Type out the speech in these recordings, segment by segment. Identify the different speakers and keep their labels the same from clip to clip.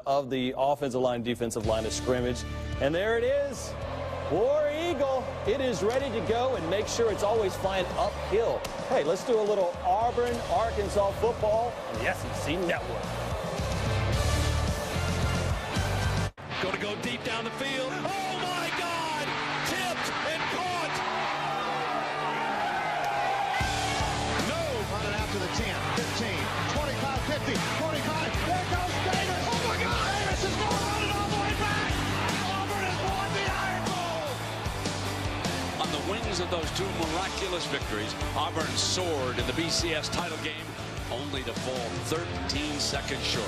Speaker 1: of the offensive line, defensive line of scrimmage. And there it is. War Eagle, it is ready to go, and make sure it's always flying uphill. Hey, let's do a little Auburn, Arkansas football on the SEC Network.
Speaker 2: Going to go deep down the field. Oh, my God! Tipped and caught! No!
Speaker 3: Running out to the 10, 15, 25, 50, 45. There goes Davis! Oh, my God! Davis is going to run it all the way back! Auburn has won the Iron Bowl!
Speaker 2: On the wings of those two miraculous victories, Auburn soared in the BCS title game, only to fall 13 seconds short.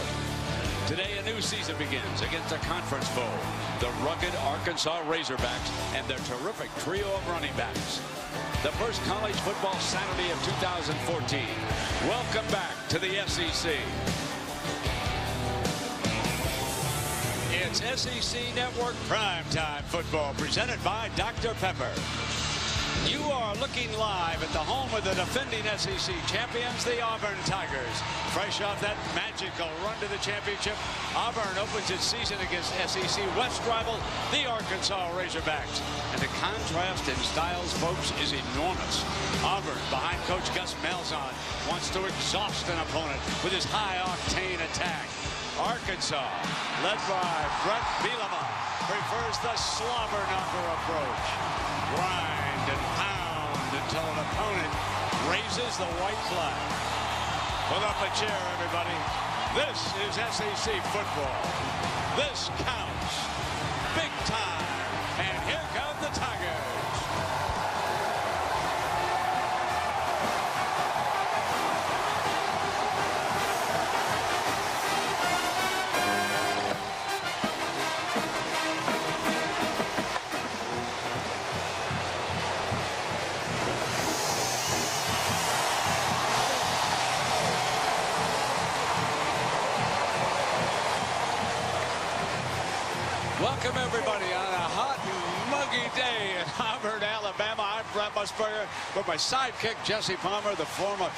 Speaker 2: Today, a new season begins against a conference foe, the rugged Arkansas Razorbacks and their terrific trio of running backs. The first college football Saturday of 2014. Welcome back to the SEC. It's SEC Network Primetime Football presented by Dr. Pepper. You are looking live at the home of the defending SEC champions, the Auburn Tigers. Fresh off that magical run to the championship, Auburn opens its season against SEC West rival, the Arkansas Razorbacks. And the contrast in styles, folks, is enormous. Auburn, behind Coach Gus Malzahn, wants to exhaust an opponent with his high-octane attack. Arkansas, led by Brett Bielema, prefers the slobber-knocker approach. Grind and pound until an opponent raises the white flag. Pull up a chair, everybody. This is SEC football. This counts. Big time. And here come the Tigers. Welcome, everybody, on a hot, muggy day in Auburn, Alabama. I'm Brett Musburger with my sidekick, Jesse Palmer, the former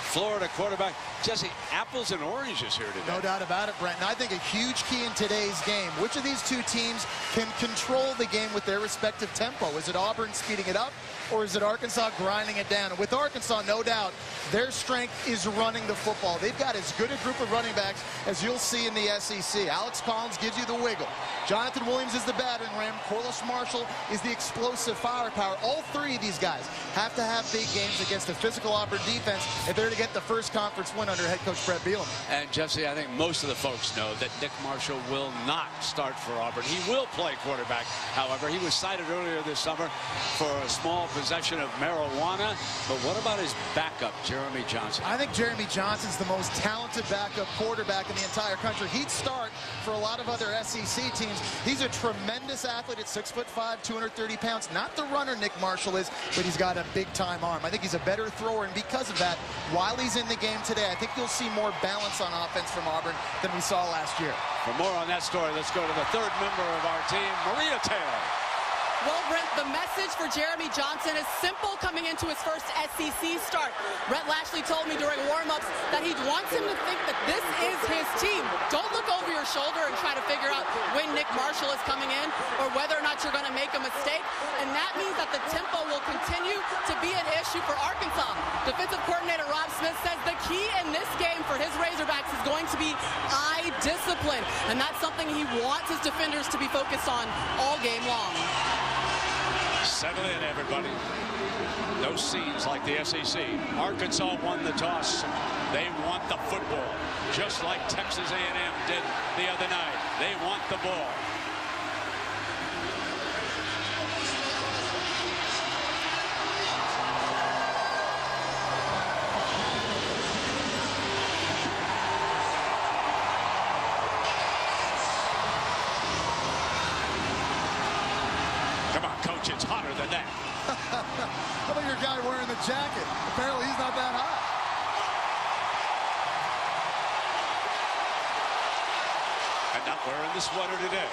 Speaker 2: Florida quarterback. Jesse, apples and oranges here today.
Speaker 4: No doubt about it, Brent. And I think a huge key in today's game, which of these two teams can control the game with their respective tempo? Is it Auburn speeding it up, or is it Arkansas grinding it down? And with Arkansas, no doubt, their strength is running the football. They've got as good a group of running backs as you'll see in the SEC. Alex Collins gives you the wiggle. Jonathan Williams is the battering ram. Corliss Marshall is the explosive firepower. All three of these guys have to have big games against a physical Auburn defense if they're to get the first conference win under head coach Brett Bielema.
Speaker 2: And Jesse, I think most of the folks know that Nick Marshall will not start for Auburn. He will play quarterback. However, he was cited earlier this summer for a small possession of marijuana. But what about his backup, Jeremy Johnson?
Speaker 4: I think Jeremy Johnson's the most talented backup quarterback in the entire country. He'd start for a lot of other SEC teams. He's a tremendous athlete at 6'5", 230 pounds. Not the runner Nick Marshall is, but he's got a big-time arm. I think he's a better thrower, and because of that, while he's in the game today, I think you'll see more balance on offense from Auburn than we saw last year.
Speaker 2: For more on that story, let's go to the third member of our team, Maria Taylor.
Speaker 5: Well, Brent, the message for Jeremy Johnson is simple coming into his first SEC start. Brett Lashley told me during warm-ups that he wants him to think that this is his team. Don't look over your shoulder and try to figure out when Nick Marshall is coming in or whether or not you're going to make a mistake. And that means that the tempo will continue to be an issue for Arkansas. Defensive coordinator Rob Smith says the key in this game for his Razorbacks is going to be eye discipline. And that's something he wants his defenders to be focused on all game long.
Speaker 2: Settle in, everybody. No scenes like the SEC. Arkansas won the toss. They want the football, just like Texas A&M did the other night. They want the ball. Come on, coach, it's hotter than that.
Speaker 4: How about your guy wearing the jacket? Apparently he's not that hot.
Speaker 2: And not wearing the sweater today.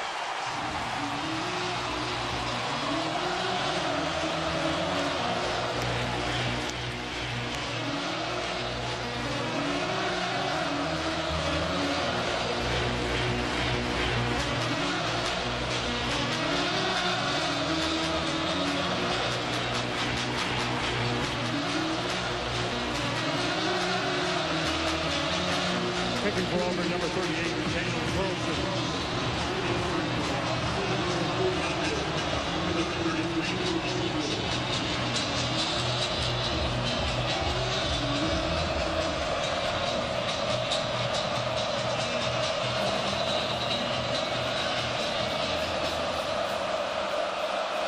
Speaker 3: for Auburn, number 38, Daniel Wilson.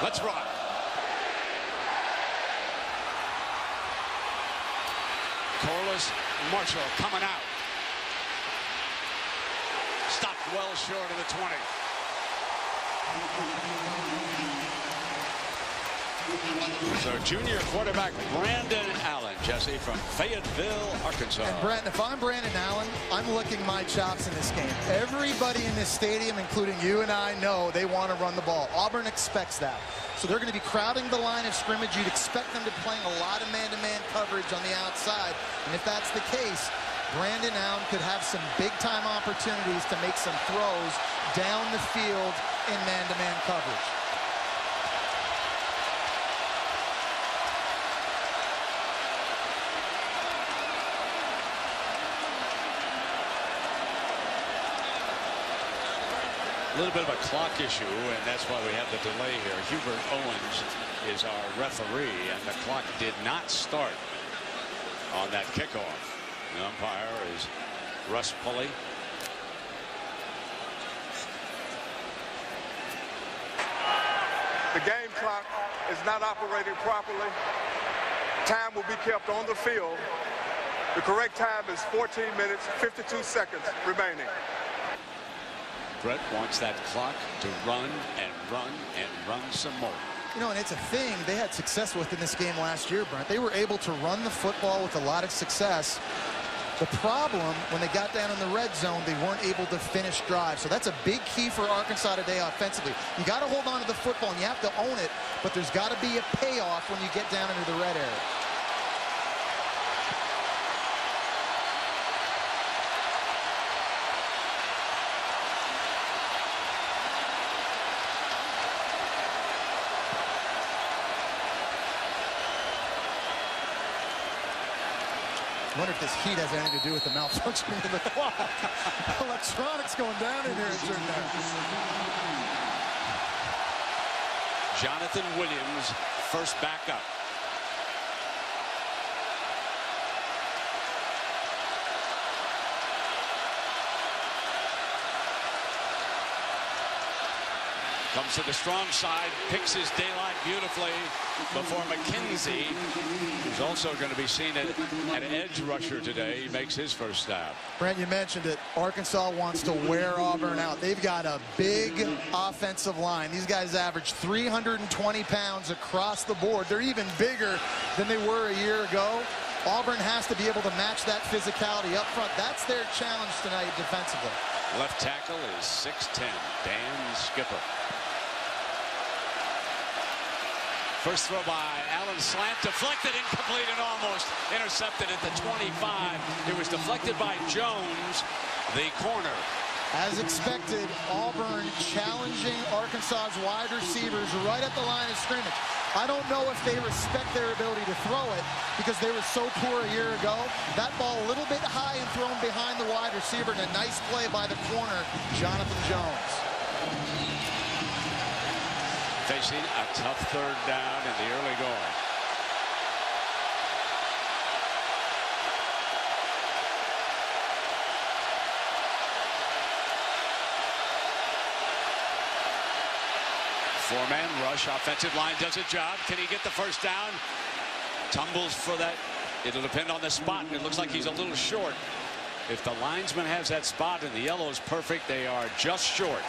Speaker 2: Let's rock. Corliss Marshall coming out. Stopped well short of the 20. So junior quarterback Brandon Allen, Jesse, from Fayetteville, Arkansas.
Speaker 4: And Brandon, if I'm Brandon Allen, I'm licking my chops in this game. Everybody in this stadium, including you and I, know they want to run the ball. Auburn expects that. So they're going to be crowding the line of scrimmage. You'd expect them to playing a lot of man-to-man coverage on the outside. And if that's the case, Brandon Allen could have some big-time opportunities to make some throws down the field in man-to-man coverage.
Speaker 2: A little bit of a clock issue, and that's why we have the delay here. Hubert Owens is our referee, and the clock did not start on that kickoff. The umpire is Russ Pulley.
Speaker 6: The game clock is not operating properly. Time will be kept on the field. The correct time is 14 minutes, 52 seconds remaining.
Speaker 2: Brett wants that clock to run and run and run some more.
Speaker 4: You know, and it's a thing they had success with in this game last year, Brent. They were able to run the football with a lot of success. The problem, when they got down in the red zone, they weren't able to finish drives. So that's a big key for Arkansas today offensively. You got to hold on to the football, and you have to own it, but there's got to be a payoff when you get down into the red area. I wonder if this heat has anything to do with the malfunction of the clock. Electronics going down in here at Jordan-Hare.
Speaker 2: Jonathan Williams, first backup. Comes to the strong side, picks his daylight beautifully before McKenzie, who's also going to be seen at edge rusher today. He makes his first stop.
Speaker 4: Brent, you mentioned it. Arkansas wants to wear Auburn out. They've got a big offensive line. These guys average 320 pounds across the board. They're even bigger than they were a year ago. Auburn has to be able to match that physicality up front. That's their challenge tonight defensively.
Speaker 2: Left tackle is 6'10", Dan Skipper. First throw by Allen, slant deflected, incomplete, and almost intercepted at the 25. It was deflected by Jones, the corner.
Speaker 4: As expected, Auburn challenging Arkansas's wide receivers right at the line of scrimmage. I don't know if they respect their ability to throw it because they were so poor a year ago. That ball a little bit high and thrown behind the wide receiver, and a nice play by the corner, Jonathan Jones.
Speaker 2: Facing a tough third down in the early going. Four-man rush, offensive line does a job. Can he get the first down? Tumbles for that. It'll depend on the spot. It looks like he's a little short. If the linesman has that spot and the yellow is perfect, they are just short.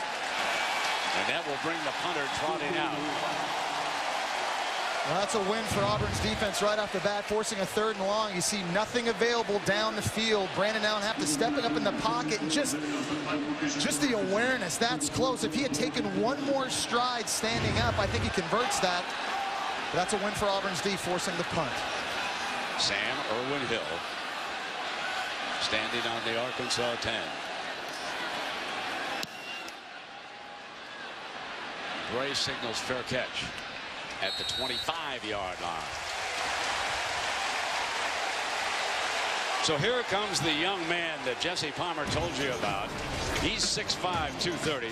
Speaker 2: And that will bring the punter trotting out.
Speaker 4: Well, that's a win for Auburn's defense right off the bat, forcing a 3rd and long. You see nothing available down the field. Brandon Allen have to step it up in the pocket, and just the awareness. That's close. If he had taken one more stride standing up, I think he converts that. But that's a win for Auburn's D, forcing the punt.
Speaker 2: Sam Irwin Hill standing on the Arkansas 10. Bray signals fair catch at the 25-yard line. So here comes the young man that Jesse Palmer told you about. He's 6'5", 230,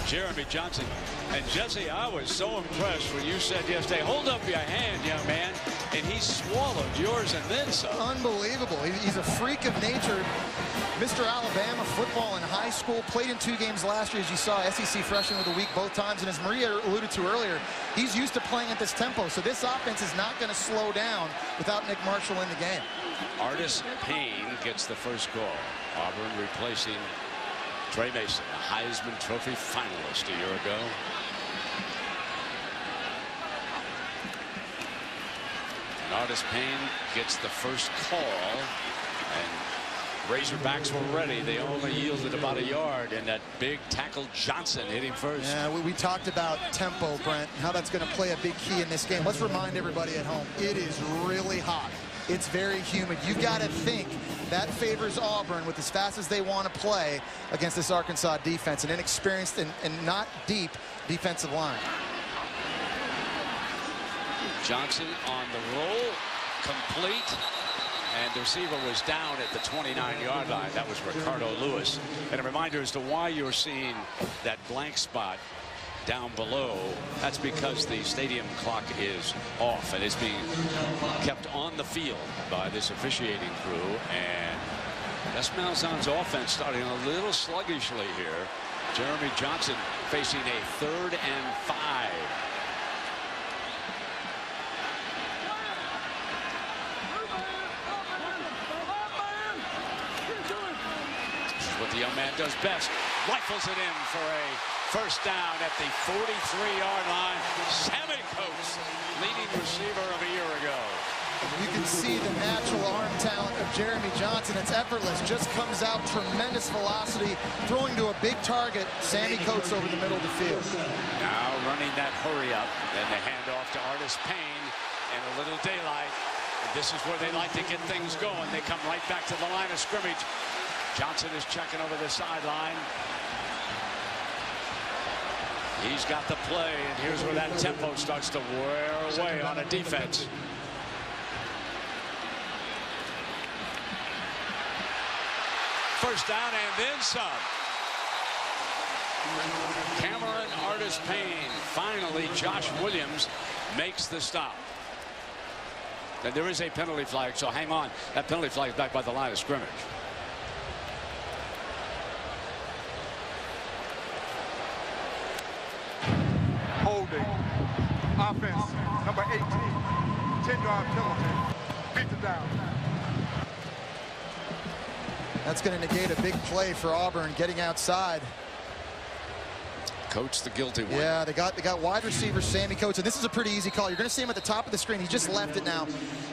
Speaker 2: Jeremy Johnson. And Jesse, I was so impressed when you said yesterday, hold up your hand, young man. And he swallowed yours and then some.
Speaker 4: Unbelievable. He's a freak of nature. Mr. Alabama football in high school, played in 2 games last year, as you saw, SEC Freshman of the Week both times. And as Maria alluded to earlier, he's used to playing at this tempo. So this offense is not going to slow down without Nick Marshall in the game.
Speaker 2: Artis Payne gets the first call. Auburn replacing Trey Mason, a Heisman Trophy finalist a year ago. And Artis Payne gets the first call, and Razorbacks were ready. They only yielded about a yard, and that big tackle Johnson hit him first.
Speaker 4: Yeah, we talked about tempo, Brent, and how that's going to play a big key in this game. Let's remind everybody at home, it is really hot. It's very humid. You've got to think that favors Auburn with as fast as they want to play against this Arkansas defense, an inexperienced and not deep defensive line.
Speaker 2: Johnson on the roll, complete, and the receiver was down at the 29-yard line. That was Ricardo Lewis. And a reminder as to why you're seeing that blank spot down below. That's because the stadium clock is off and it's being kept on the field by this officiating crew. And Gus Malzahn's offense starting a little sluggishly here. Jeremy Johnson facing a 3rd and 5. This is what the young man does best. Rifles it in for a first down at the 43-yard line. Sammy Coates, leading receiver of a year ago.
Speaker 4: You can see the natural arm talent of Jeremy Johnson. It's effortless, just comes out, tremendous velocity, throwing to a big target. Sammy Coates over the middle of the field.
Speaker 2: Now running that hurry up, then the handoff to Artis Payne, and a little daylight. And this is where they like to get things going. They come right back to the line of scrimmage. Johnson is checking over the sideline. He's got the play, and here's where that tempo starts to wear away on a defense. First down and then some. Cameron Artis Payne. Finally, Josh Williams makes the stop. And there is a penalty flag, so hang on. That penalty flag is back by the line of scrimmage.
Speaker 6: Holding. Offense, number 18. 10-yard penalty. Beat it down.
Speaker 4: That's going to negate a big play for Auburn getting outside.
Speaker 2: Coates the guilty one.
Speaker 4: Yeah, they got wide receiver Sammy Coates, and this is a pretty easy call. You're going to see him at the top of the screen. He just left it now.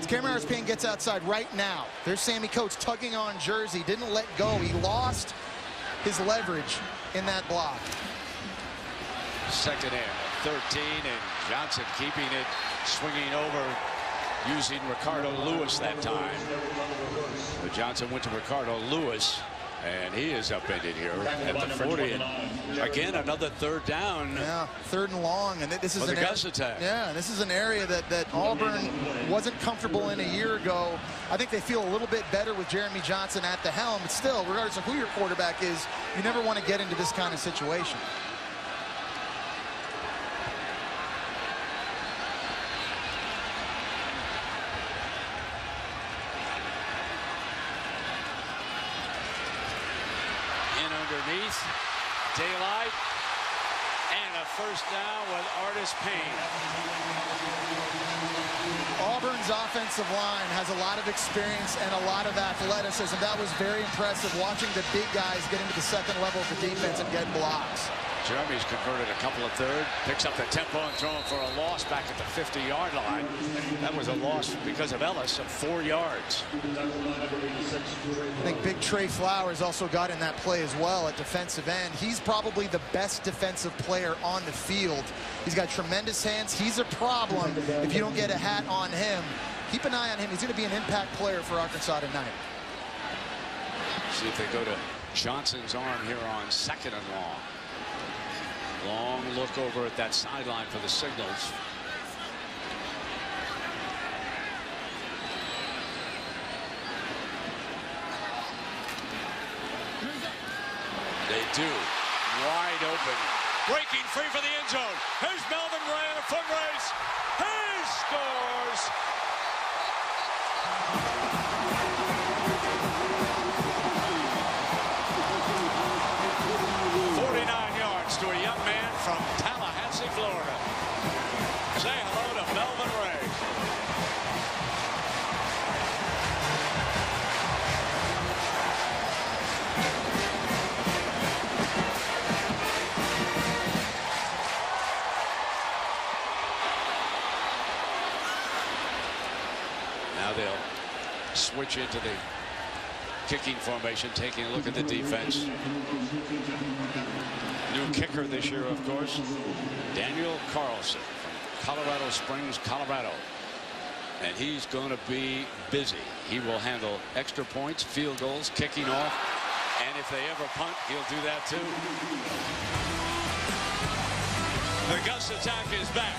Speaker 4: Cameron Artis Payne gets outside right now. There's Sammy Coates tugging on jersey. Didn't let go. He lost his leverage in that block.
Speaker 2: Second and 13, and Johnson keeping it, swinging over, using Ricardo Lewis that time. But Johnson went to Ricardo Lewis, and he is upended here at the 40. And again, another third down.
Speaker 4: Yeah, 3rd and long, and this is
Speaker 2: an Gus attack.
Speaker 4: Yeah, this is an area that Auburn wasn't comfortable in a year ago. I think they feel a little bit better with Jeremy Johnson at the helm, but still, regardless of who your quarterback is, you never want to get into this kind of situation.
Speaker 2: Underneath, daylight, and a first down with Artis Payne.
Speaker 4: Auburn's offensive line has a lot of experience and a lot of athleticism. That was very impressive, watching the big guys get into the second level of the defense and get blocks.
Speaker 2: Jeremy's converted a couple of third, picks up the tempo and throwing for a loss back at the 50-yard line. That was a loss because of Ellis of 4 yards.
Speaker 4: I think big Trey Flowers also got in that play as well at defensive end. He's probably the best defensive player on the field. He's got tremendous hands. He's a problem if you don't get a hat on him. Keep an eye on him. He's going to be an impact player for Arkansas tonight.
Speaker 2: See if they go to Johnson's arm here on 2nd and long. Long look over at that sideline for the signals. do. Wide open. Breaking free for the end zone. Here's Melvin Ray in a foot race. He scores. To a young man from Tallahassee, Florida. Say hello to Melvin Ray. Now they'll switch into the kicking formation, taking a look at the defense. New kicker this year, of course, Daniel Carlson from Colorado Springs, Colorado. And he's going to be busy. He will handle extra points, field goals, kicking off. And if they ever punt, he'll do that too. The Gus attack is back.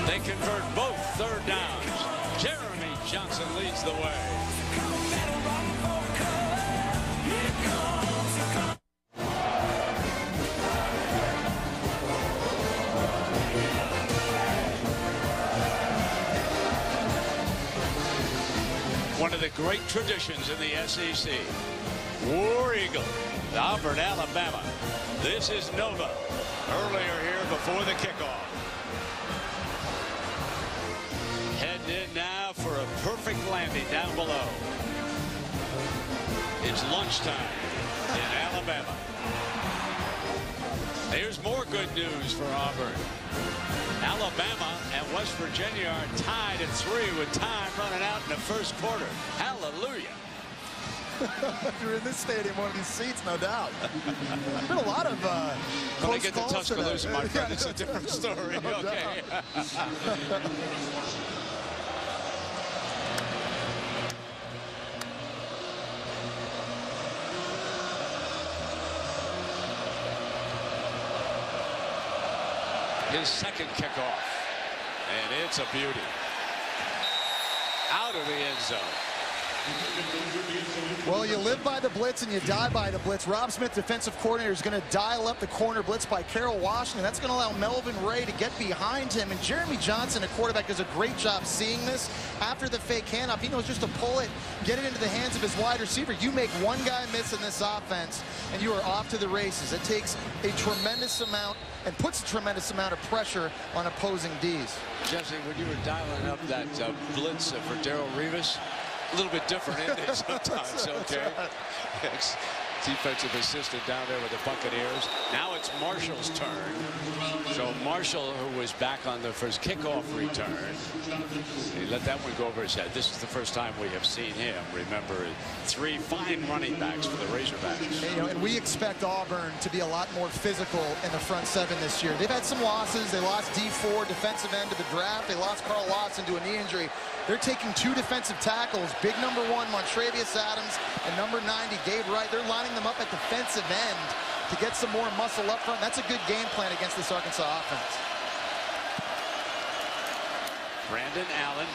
Speaker 2: They convert both third downs. Jeremy Johnson leads the way. One of the great traditions in the SEC. War Eagle, Auburn, Alabama. This is Nova. Earlier here before the kickoff. Heading in now for a perfect landing down below. It's lunchtime in Alabama. Here's more good news for Auburn. Alabama and West Virginia are tied at 3 with time running out in the first quarter. Hallelujah.
Speaker 4: If you're in this stadium, one of these seats, no doubt. There's been a lot of
Speaker 2: when I get to Tuscaloosa, my friend, it's a different story.
Speaker 4: No
Speaker 2: okay. His second kickoff, and it's a beauty. Out of the end zone.
Speaker 4: Well, you live by the blitz and you die by the blitz. Rob Smith, defensive coordinator, is going to dial up the corner blitz by Carroll Washington. That's going to allow Melvin Ray to get behind him. And Jeremy Johnson, a quarterback, does a great job seeing this. After the fake handoff, he knows just to pull it, get it into the hands of his wide receiver. You make one guy miss in this offense, and you are off to the races. It takes a tremendous amount and puts a tremendous amount of pressure on opposing Ds.
Speaker 2: Jesse, when you were dialing up that blitz for Darrell Revis, a little bit different, isn't it, sometimes, okay? Defensive assistant down there with the Buccaneers. Now it's Marshall's turn. So Marshall, who was back on the first kickoff return, he let that one go over his head. This is the first time we have seen him. Remember, 3 fine running backs for the Razorbacks.
Speaker 4: You know, and we expect Auburn to be a lot more physical in the front seven this year. They've had some losses. They lost D4, defensive end, to the draft. They lost Carl Lawson to a knee injury. They're taking 2 defensive tackles, big number 1, Montrevious Adams, and number 90, Gabe Wright. They're lining them up at defensive end to get some more muscle up front. That's a good game plan against this Arkansas offense.
Speaker 2: Brandon Allen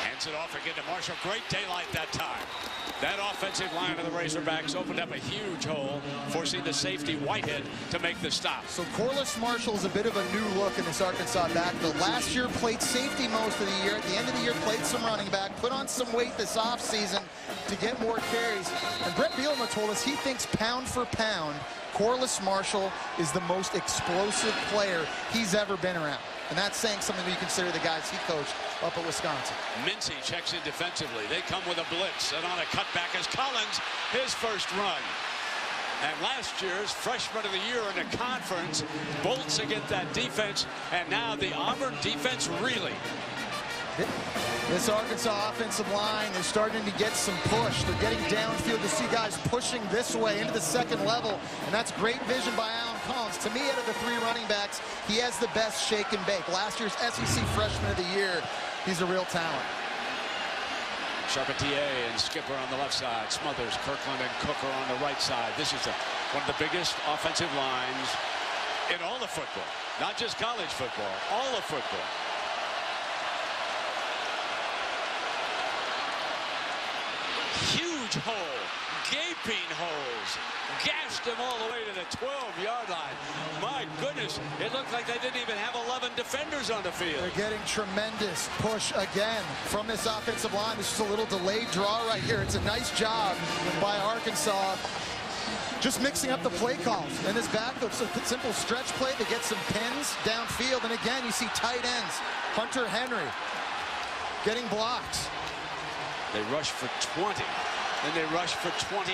Speaker 2: hands it off again to Marshall. Great daylight that time. That offensive line of the Razorbacks opened up a huge hole, forcing the safety Whitehead to make the stop.
Speaker 4: So Corliss Marshall is a bit of a new look in this Arkansas backfield. Last year played safety most of the year. At the end of the year played some running back, put on some weight this offseason to get more carries. And Brett Bielema told us he thinks pound for pound, Corliss Marshall is the most explosive player he's ever been around. And that's saying something when you consider the guys he coached up at Wisconsin.
Speaker 2: Mincy checks in defensively. They come with a blitz, and on a cutback is Collins, his first run. And last year's freshman of the year in the conference bolts against that defense, and now the Auburn defense really.
Speaker 4: This Arkansas offensive line is starting to get some push. They're getting downfield to see guys pushing this way into the second level, and that's great vision by Alan Collins. To me, out of the 3 running backs, he has the best shake and bake. Last year's SEC Freshman of the Year, he's a real talent.
Speaker 2: Charpentier and Skipper on the left side, Smothers, Kirkland, and Cooker on the right side. This is one of the biggest offensive lines in all of football, not just college football, all of football. Huge hole gaping holes. Gashed him all the way to the 12-yard line. My goodness, it looked like they didn't even have 11 defenders on the field.
Speaker 4: They're getting tremendous push again from this offensive line. This is a little delayed draw right here. It's a nice job by Arkansas just mixing up the play calls. In this backfield, it's a simple stretch play to get some pins downfield. And again, you see tight ends. Hunter Henry getting blocks.
Speaker 2: They rush for 20. Then they rush for 22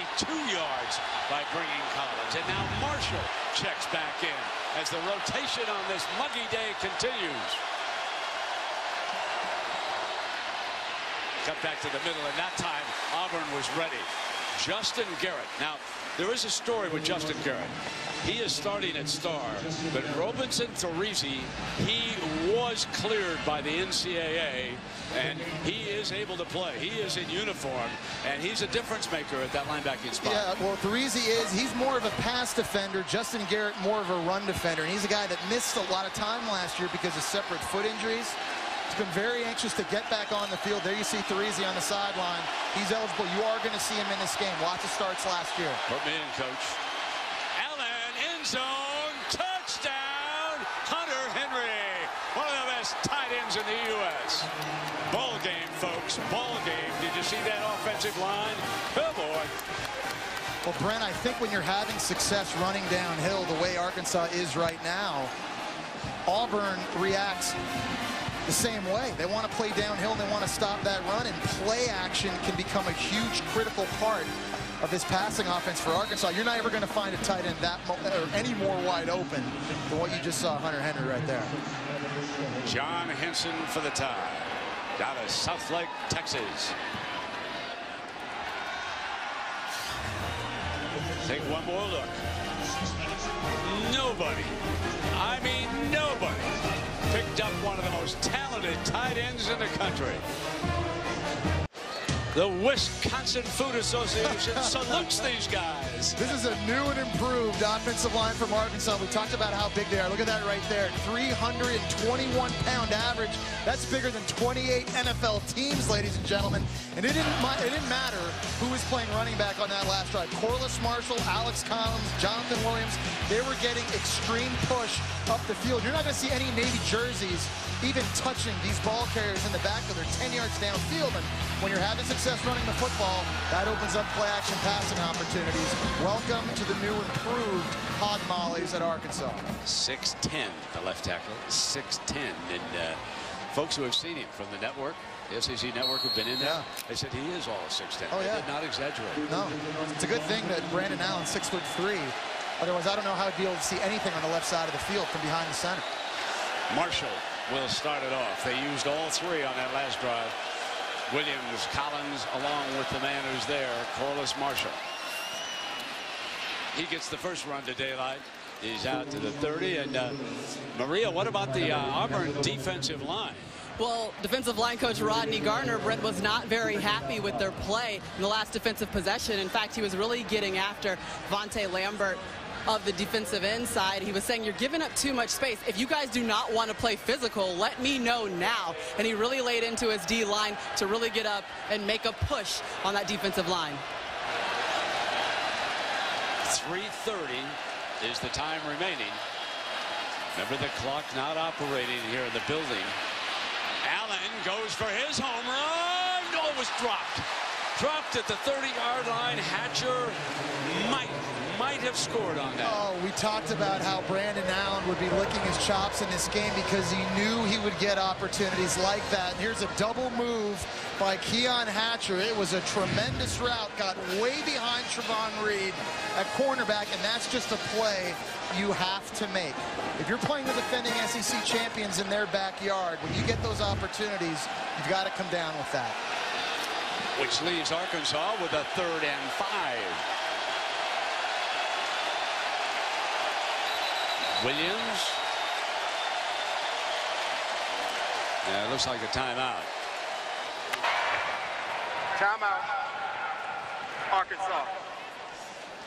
Speaker 2: yards by bringing Collins. And now Marshall checks back in as the rotation on this muggy day continues. Cut back to the middle, and that time Auburn was ready. Justin Garrett. Now, there is a story with Justin Garrett. He is starting at star, but Robinson Therese, he was cleared by the NCAA, and he is able to play. He is in uniform, and he's a difference maker at that linebacking spot. Yeah,
Speaker 4: well, Therese he's more of a pass defender. Justin Garrett more of a run defender, and he's a guy that missed a lot of time last year because of separate foot injuries. He's been very anxious to get back on the field. There you see Therese on the sideline. He's eligible. You are going to see him in this game. Watch the starts last year.
Speaker 2: Put me in, coach. Allen, end zone, touchdown, Hunter Henry. One of the best tight ends in the U.S. Ball game, folks, ball game. Did you see that offensive line? Oh, boy.
Speaker 4: Well, Brent, I think when you're having success running downhill the way Arkansas is right now, Auburn reacts the same way. They want to play downhill and they want to stop that run, and play action can become a huge critical part of this passing offense for Arkansas. You're not ever going to find a tight end that or any more wide open than what you just saw Hunter Henry right there.
Speaker 2: John Henson for the tie. Down to Southlake, Texas. Take one more look. Nobody, I mean nobody, picked up one of the most talented tight ends in the country. The Wisconsin Food Association salutes these guys.
Speaker 4: This is a new and improved offensive line from Arkansas. We talked about how big they are. Look at that right there. 321-pound average. That's bigger than 28 NFL teams, ladies and gentlemen. And it didn't matter who was playing running back on that last drive. Corliss Marshall, Alex Collins, Jonathan Williams. They were getting extreme push up the field. You're not going to see any Navy jerseys even touching these ball carriers in the backfield. They're 10 yards downfield. And when you're having success running the football, that opens up play action passing opportunities. Welcome to the new improved hog mollies at Arkansas.
Speaker 2: 6'10", the left tackle, 6'10", and folks who have seen him from the network, the SEC network, have been in there. Yeah. They said he is all 6'10".
Speaker 4: Oh, yeah.
Speaker 2: They did not exaggerate.
Speaker 4: No, it's a good thing that Brandon Allen's 6'3". Otherwise, I don't know how he'd be able to see anything on the left side of the field from behind the center.
Speaker 2: Marshall will start it off. They used all three on that last drive. Williams, Collins, along with the man who's there, Corliss Marshall. He gets the first run to daylight. He's out to the 30. And Maria, what about the Auburn defensive line?
Speaker 5: Well, defensive line coach Rodney Gardner, Brent, was not very happy with their play in the last defensive possession. In fact, he was really getting after Vontae Lambert of the defensive end side. He was saying, you're giving up too much space. If you guys do not want to play physical, let me know now. And he really laid into his D line to really get up and make a push on that defensive line.
Speaker 2: 3:30 is the time remaining. Remember, the clock not operating here in the building. Allen goes for his home run. No, it was dropped. Dropped at the 30-yard line. Hatcher might have scored on that.
Speaker 4: Oh, we talked about how Brandon Allen would be licking his chops in this game because he knew he would get opportunities like that. And here's a double move by Keon Hatcher. It was a tremendous route. Got way behind Trevon Reed at cornerback, and that's just a play you have to make. If you're playing the defending SEC champions in their backyard, when you get those opportunities, you've got to come down with that.
Speaker 2: Which leaves Arkansas with a 3rd and 5. Williams. Yeah, it looks like a timeout.
Speaker 6: Timeout, Arkansas.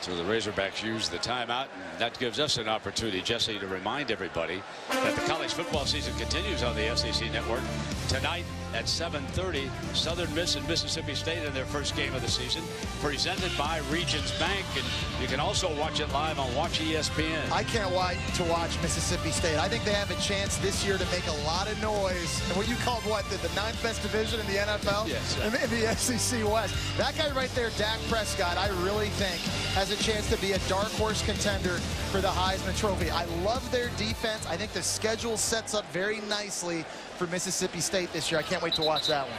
Speaker 2: So the Razorbacks use the timeout, and that gives us an opportunity, Jesse, to remind everybody that the college football season continues on the SEC network. Tonight, at 7:30. Southern Miss and Mississippi State in their first game of the season, presented by Regions Bank, and you can also watch it live on Watch ESPN.
Speaker 4: I can't wait to watch Mississippi State. I think they have a chance this year to make a lot of noise. And what you called what, the 9th best division in the NFL?
Speaker 2: Yes.
Speaker 4: In the SEC West. That guy right there, Dak Prescott, I really think has a chance to be a dark horse contender for the Heisman Trophy. I love their defense. I think the schedule sets up very nicely for Mississippi State this year. I can't wait to watch that one.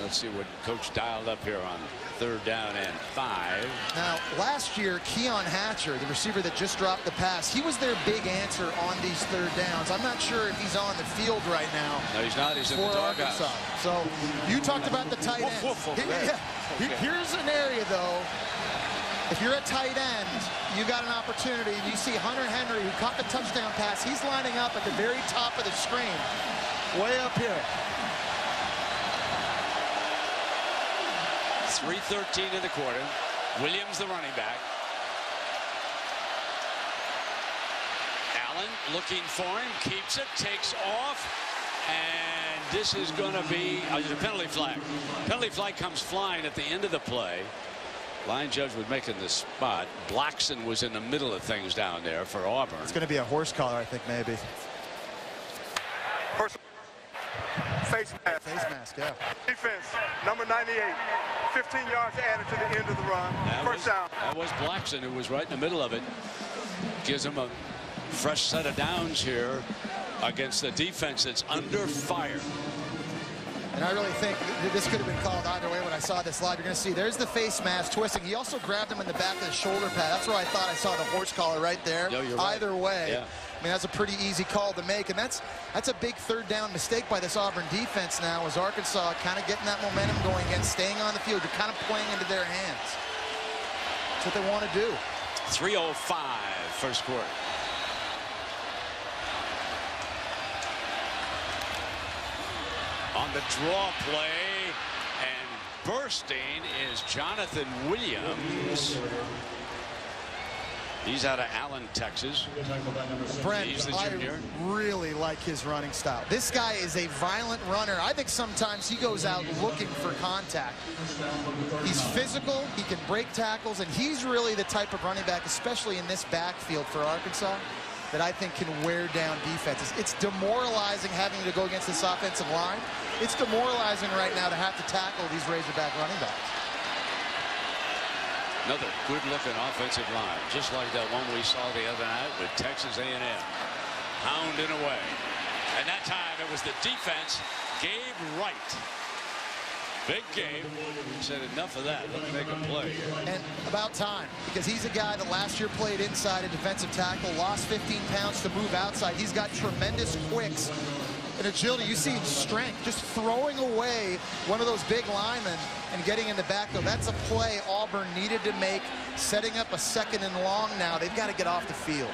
Speaker 2: Let's see what Coach dialed up here on 3rd down and 5.
Speaker 4: Now, last year, Keon Hatcher, the receiver that just dropped the pass, he was their big answer on these 3rd downs. I'm not sure if he's on the field right now.
Speaker 2: No, he's not. He's in the doghouse.
Speaker 4: So you talked about the tight end. Here's an area, though. If you're a tight end, you got an opportunity. You see Hunter Henry, who caught the touchdown pass. He's lining up at the very top of the screen, way up here.
Speaker 2: 3:13 in the quarter. Williams, the running back. Allen looking for him, keeps it, takes off, and this is going to be a penalty flag. Penalty flag comes flying at the end of the play. Line judge was making the spot. Blackson was in the middle of things down there for Auburn.
Speaker 4: It's going to be a horse collar, I think, maybe.
Speaker 6: Face mask.
Speaker 4: Face mask, yeah.
Speaker 6: Defense, number 98. 15 yards added to the end of the run. First down.
Speaker 2: That was Blackson, who was right in the middle of it. Gives him a fresh set of downs here against the defense that's under fire.
Speaker 4: And I really think this could have been called either way when I saw this live. You're going to see there's the face mask twisting. He also grabbed him in the back of the shoulder pad. That's where I thought I saw the horse collar right there.
Speaker 2: Yo, you're right.
Speaker 4: Either way.
Speaker 2: Yeah.
Speaker 4: I mean, that's a pretty easy call to make, and that's a big 3rd down mistake by this Auburn defense now, as Arkansas kind of getting that momentum going again, staying on the field. You're kind of playing into their hands. That's what they want to do.
Speaker 2: 3:05 first quarter. On the draw play, and bursting is Jonathan Williams. He's out of Allen, Texas.
Speaker 4: Brent,
Speaker 2: he's the junior.
Speaker 4: I really like his running style. This guy is a violent runner. I think sometimes he goes out looking for contact. He's physical, he can break tackles, and he's really the type of running back, especially in this backfield for Arkansas, that I think can wear down defenses. It's demoralizing having to go against this offensive line. It's demoralizing right now to have to tackle these Razorback running backs.
Speaker 2: Another good-looking offensive line, just like that one we saw the other night with Texas A&M. Hounding away. And that time it was the defense, Gabe Wright. Big Gabe said enough of that. Let's make a play here.
Speaker 4: And about time, because he's a guy that last year played inside a defensive tackle, lost 15 pounds to move outside. He's got tremendous quicks and agility. You see strength, just throwing away one of those big linemen and getting in the backfield. That's a play Auburn needed to make, setting up a 2nd and long now. They've got to get off the field.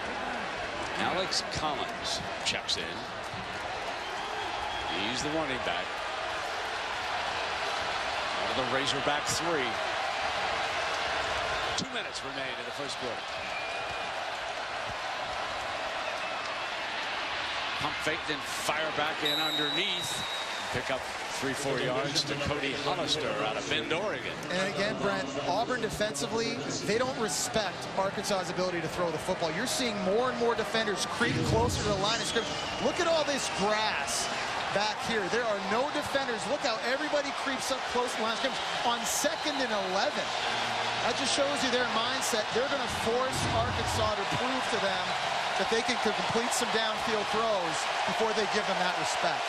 Speaker 2: Alex Collins checks in. He's the running back. The Razorback 3. 2 minutes remain in the first quarter. Pump fake, then fire back in underneath. Pick up 3-4 yards to Cody Hollister out of Bend, Oregon.
Speaker 4: And again, Brent, Auburn defensively, they don't respect Arkansas's ability to throw the football. You're seeing more and more defenders creep closer to the line of scrimmage. Look at all this grass back here. There are no defenders. Look how everybody creeps up close to the line of scrimmage on 2nd and 11. That just shows you their mindset. They're going to force Arkansas to prove to them that they can complete some downfield throws before they give them that respect.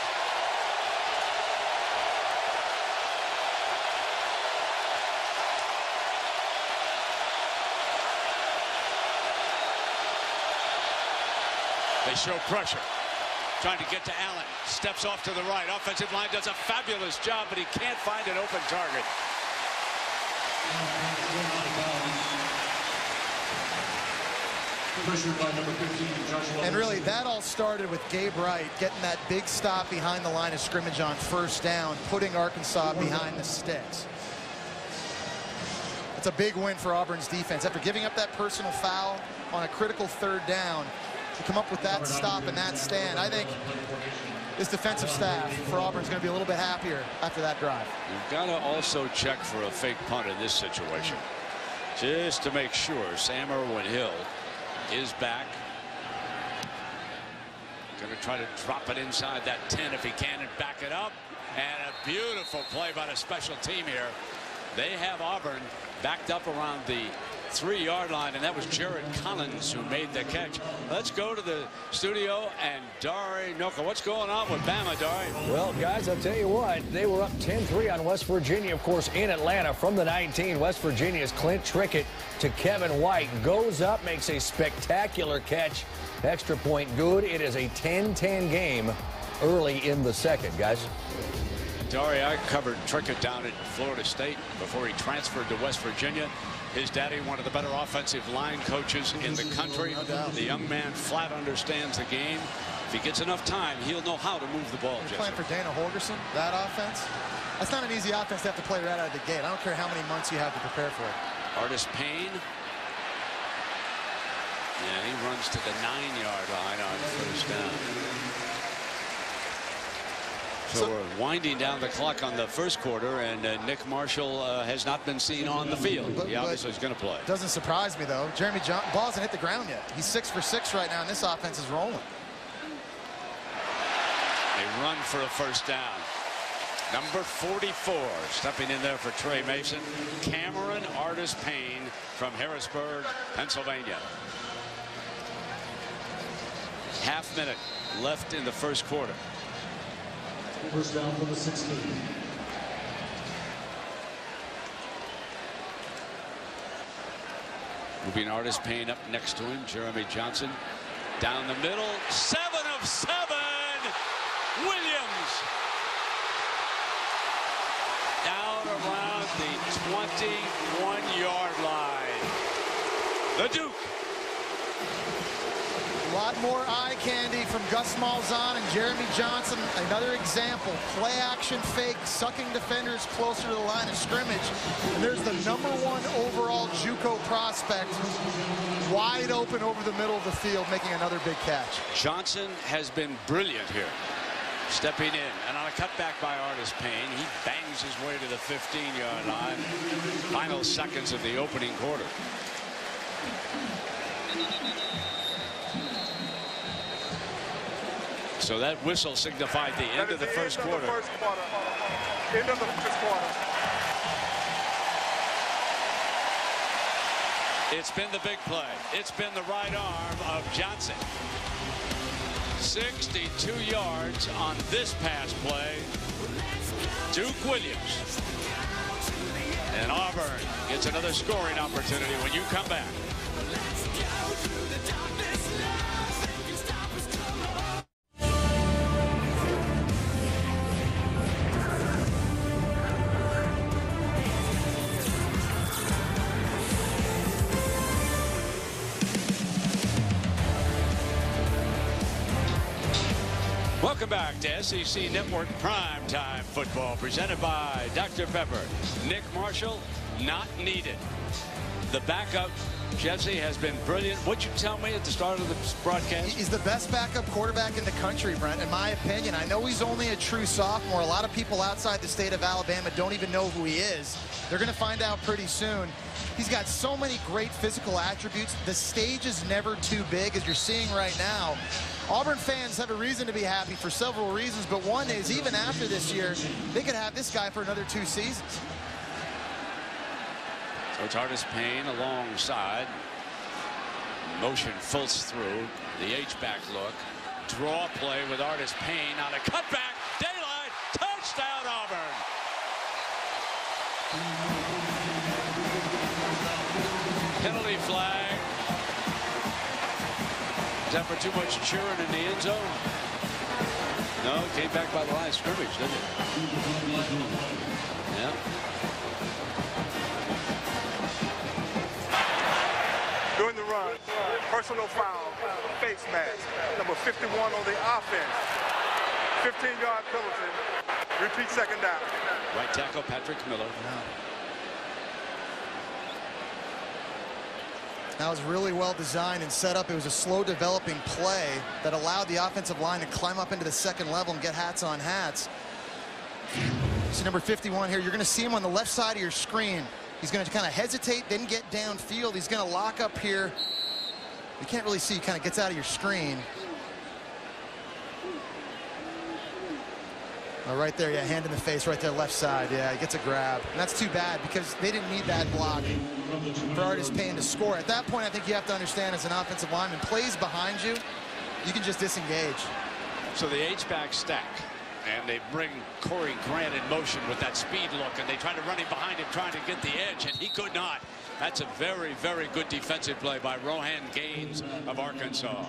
Speaker 2: They show pressure. Trying to get to Allen. Steps off to the right. Offensive line does a fabulous job, but he can't find an open target.
Speaker 4: And really, that all started with Gabe Wright getting that big stop behind the line of scrimmage on 1st down, putting Arkansas behind the sticks. It's a big win for Auburn's defense. After giving up that personal foul on a critical 3rd down, to come up with that stop and that stand. I think this defensive staff for Auburn is going to be a little bit happier after that drive.
Speaker 2: You've got to also check for a fake punt in this situation, just to make sure. Sam Irwin-Hill is back. Going to try to drop it inside that 10 if he can and back it up. And a beautiful play by the special team here. They have Auburn backed up around the 3-yard line, and that was Jared Collins who made the catch. Let's go to the studio and Dari Noka. What's going on with Bama, Dari?
Speaker 7: Well, guys, I'll tell you what, they were up 10-3 on West Virginia, of course, in Atlanta from the 19. West Virginia's Clint Trickett to Kevin White. Goes up, makes a spectacular catch. Extra point good. It is a 10-10 game early in the second, guys.
Speaker 2: Dari, I covered Trickett down at Florida State before he transferred to West Virginia. His daddy, one of the better offensive line coaches in the country. The young man flat understands the game. If he gets enough time, he'll know how to move the ball.
Speaker 4: You're playing for Dana Holgorsen, that offense. That's not an easy offense to have to play right out of the gate. I don't care how many months you have to prepare for it.
Speaker 2: Artis Payne. Yeah, he runs to the 9-yard line on first down. So we're winding down the clock on the first quarter, and Nick Marshall has not been seen on the field. He obviously is going to play.
Speaker 4: Doesn't surprise me, though. Jeremy Johnson, ball hasn't hit the ground yet. He's 6 for 6 right now, and this offense is rolling.
Speaker 2: They run for a first down. Number 44 stepping in there for Trey Mason. Cameron Artis Payne from Harrisburg, Pennsylvania. Half minute left in the first quarter.
Speaker 8: First down for the 16.
Speaker 2: Moving Artis Payne up next to him. Jeremy Johnson down the middle. 7 of 7. Williams down around the 21-yard line. The Duke.
Speaker 4: A lot more eye candy from Gus Malzahn and Jeremy Johnson. Another example, play action fake, sucking defenders closer to the line of scrimmage. And there's the #1 overall JUCO prospect, wide open over the middle of the field, making another big catch.
Speaker 2: Johnson has been brilliant here, stepping in, and on a cutback by Artis Payne, he bangs his way to the 15-yard line. Final seconds of the opening quarter. So that whistle signified the end of the first quarter.
Speaker 6: End of the first quarter.
Speaker 2: It's been the big play. It's been the right arm of Johnson. 62 yards on this pass play. Duke Williams. And Auburn gets another scoring opportunity when you come back. Welcome back to SEC Network Primetime Football, presented by Dr. Pepper. Nick Marshall, not needed. The backup, Jesse, has been brilliant. What'd you tell me at the start of the broadcast?
Speaker 4: He's the best backup quarterback in the country, Brent, in my opinion. I know he's only a true sophomore. A lot of people outside the state of Alabama don't even know who he is. They're going to find out pretty soon. He's got so many great physical attributes. The stage is never too big, as you're seeing right now. Auburn fans have a reason to be happy for several reasons, but one is even after this year, they could have this guy for another 2 seasons.
Speaker 2: So it's Artis Payne alongside. Motion Fultz through. The H-back look. Draw play with Artis Payne on a cutback. Daylight. Touchdown Auburn. Penalty flag. Is that for too much cheering in the end zone? No, it came back by the line of scrimmage, didn't it? Yeah.
Speaker 6: During the run, personal foul, face mask, number 51 on the offense. 15-yard penalty. Repeat second down.
Speaker 2: Right tackle Patrick Miller.
Speaker 4: That was really well designed and set up. It was a slow developing play that allowed the offensive line to climb up into the second level and get hats on hats. See number 51 here. You're going to see him on the left side of your screen. He's going to kind of hesitate, then get downfield. He's going to lock up here. You can't really see. He kind of gets out of your screen. Oh, right there, yeah, hand in the face right there, left side. Yeah, he gets a grab. And that's too bad because they didn't need that block for Artis Payne to score. At that point, I think you have to understand as an offensive lineman, plays behind you, you can just disengage.
Speaker 2: So the H-back stack, and they bring Corey Grant in motion with that speed look, and they try to run him behind him, trying to get the edge, and he could not. That's a very, very good defensive play by Rohan Gaines of Arkansas.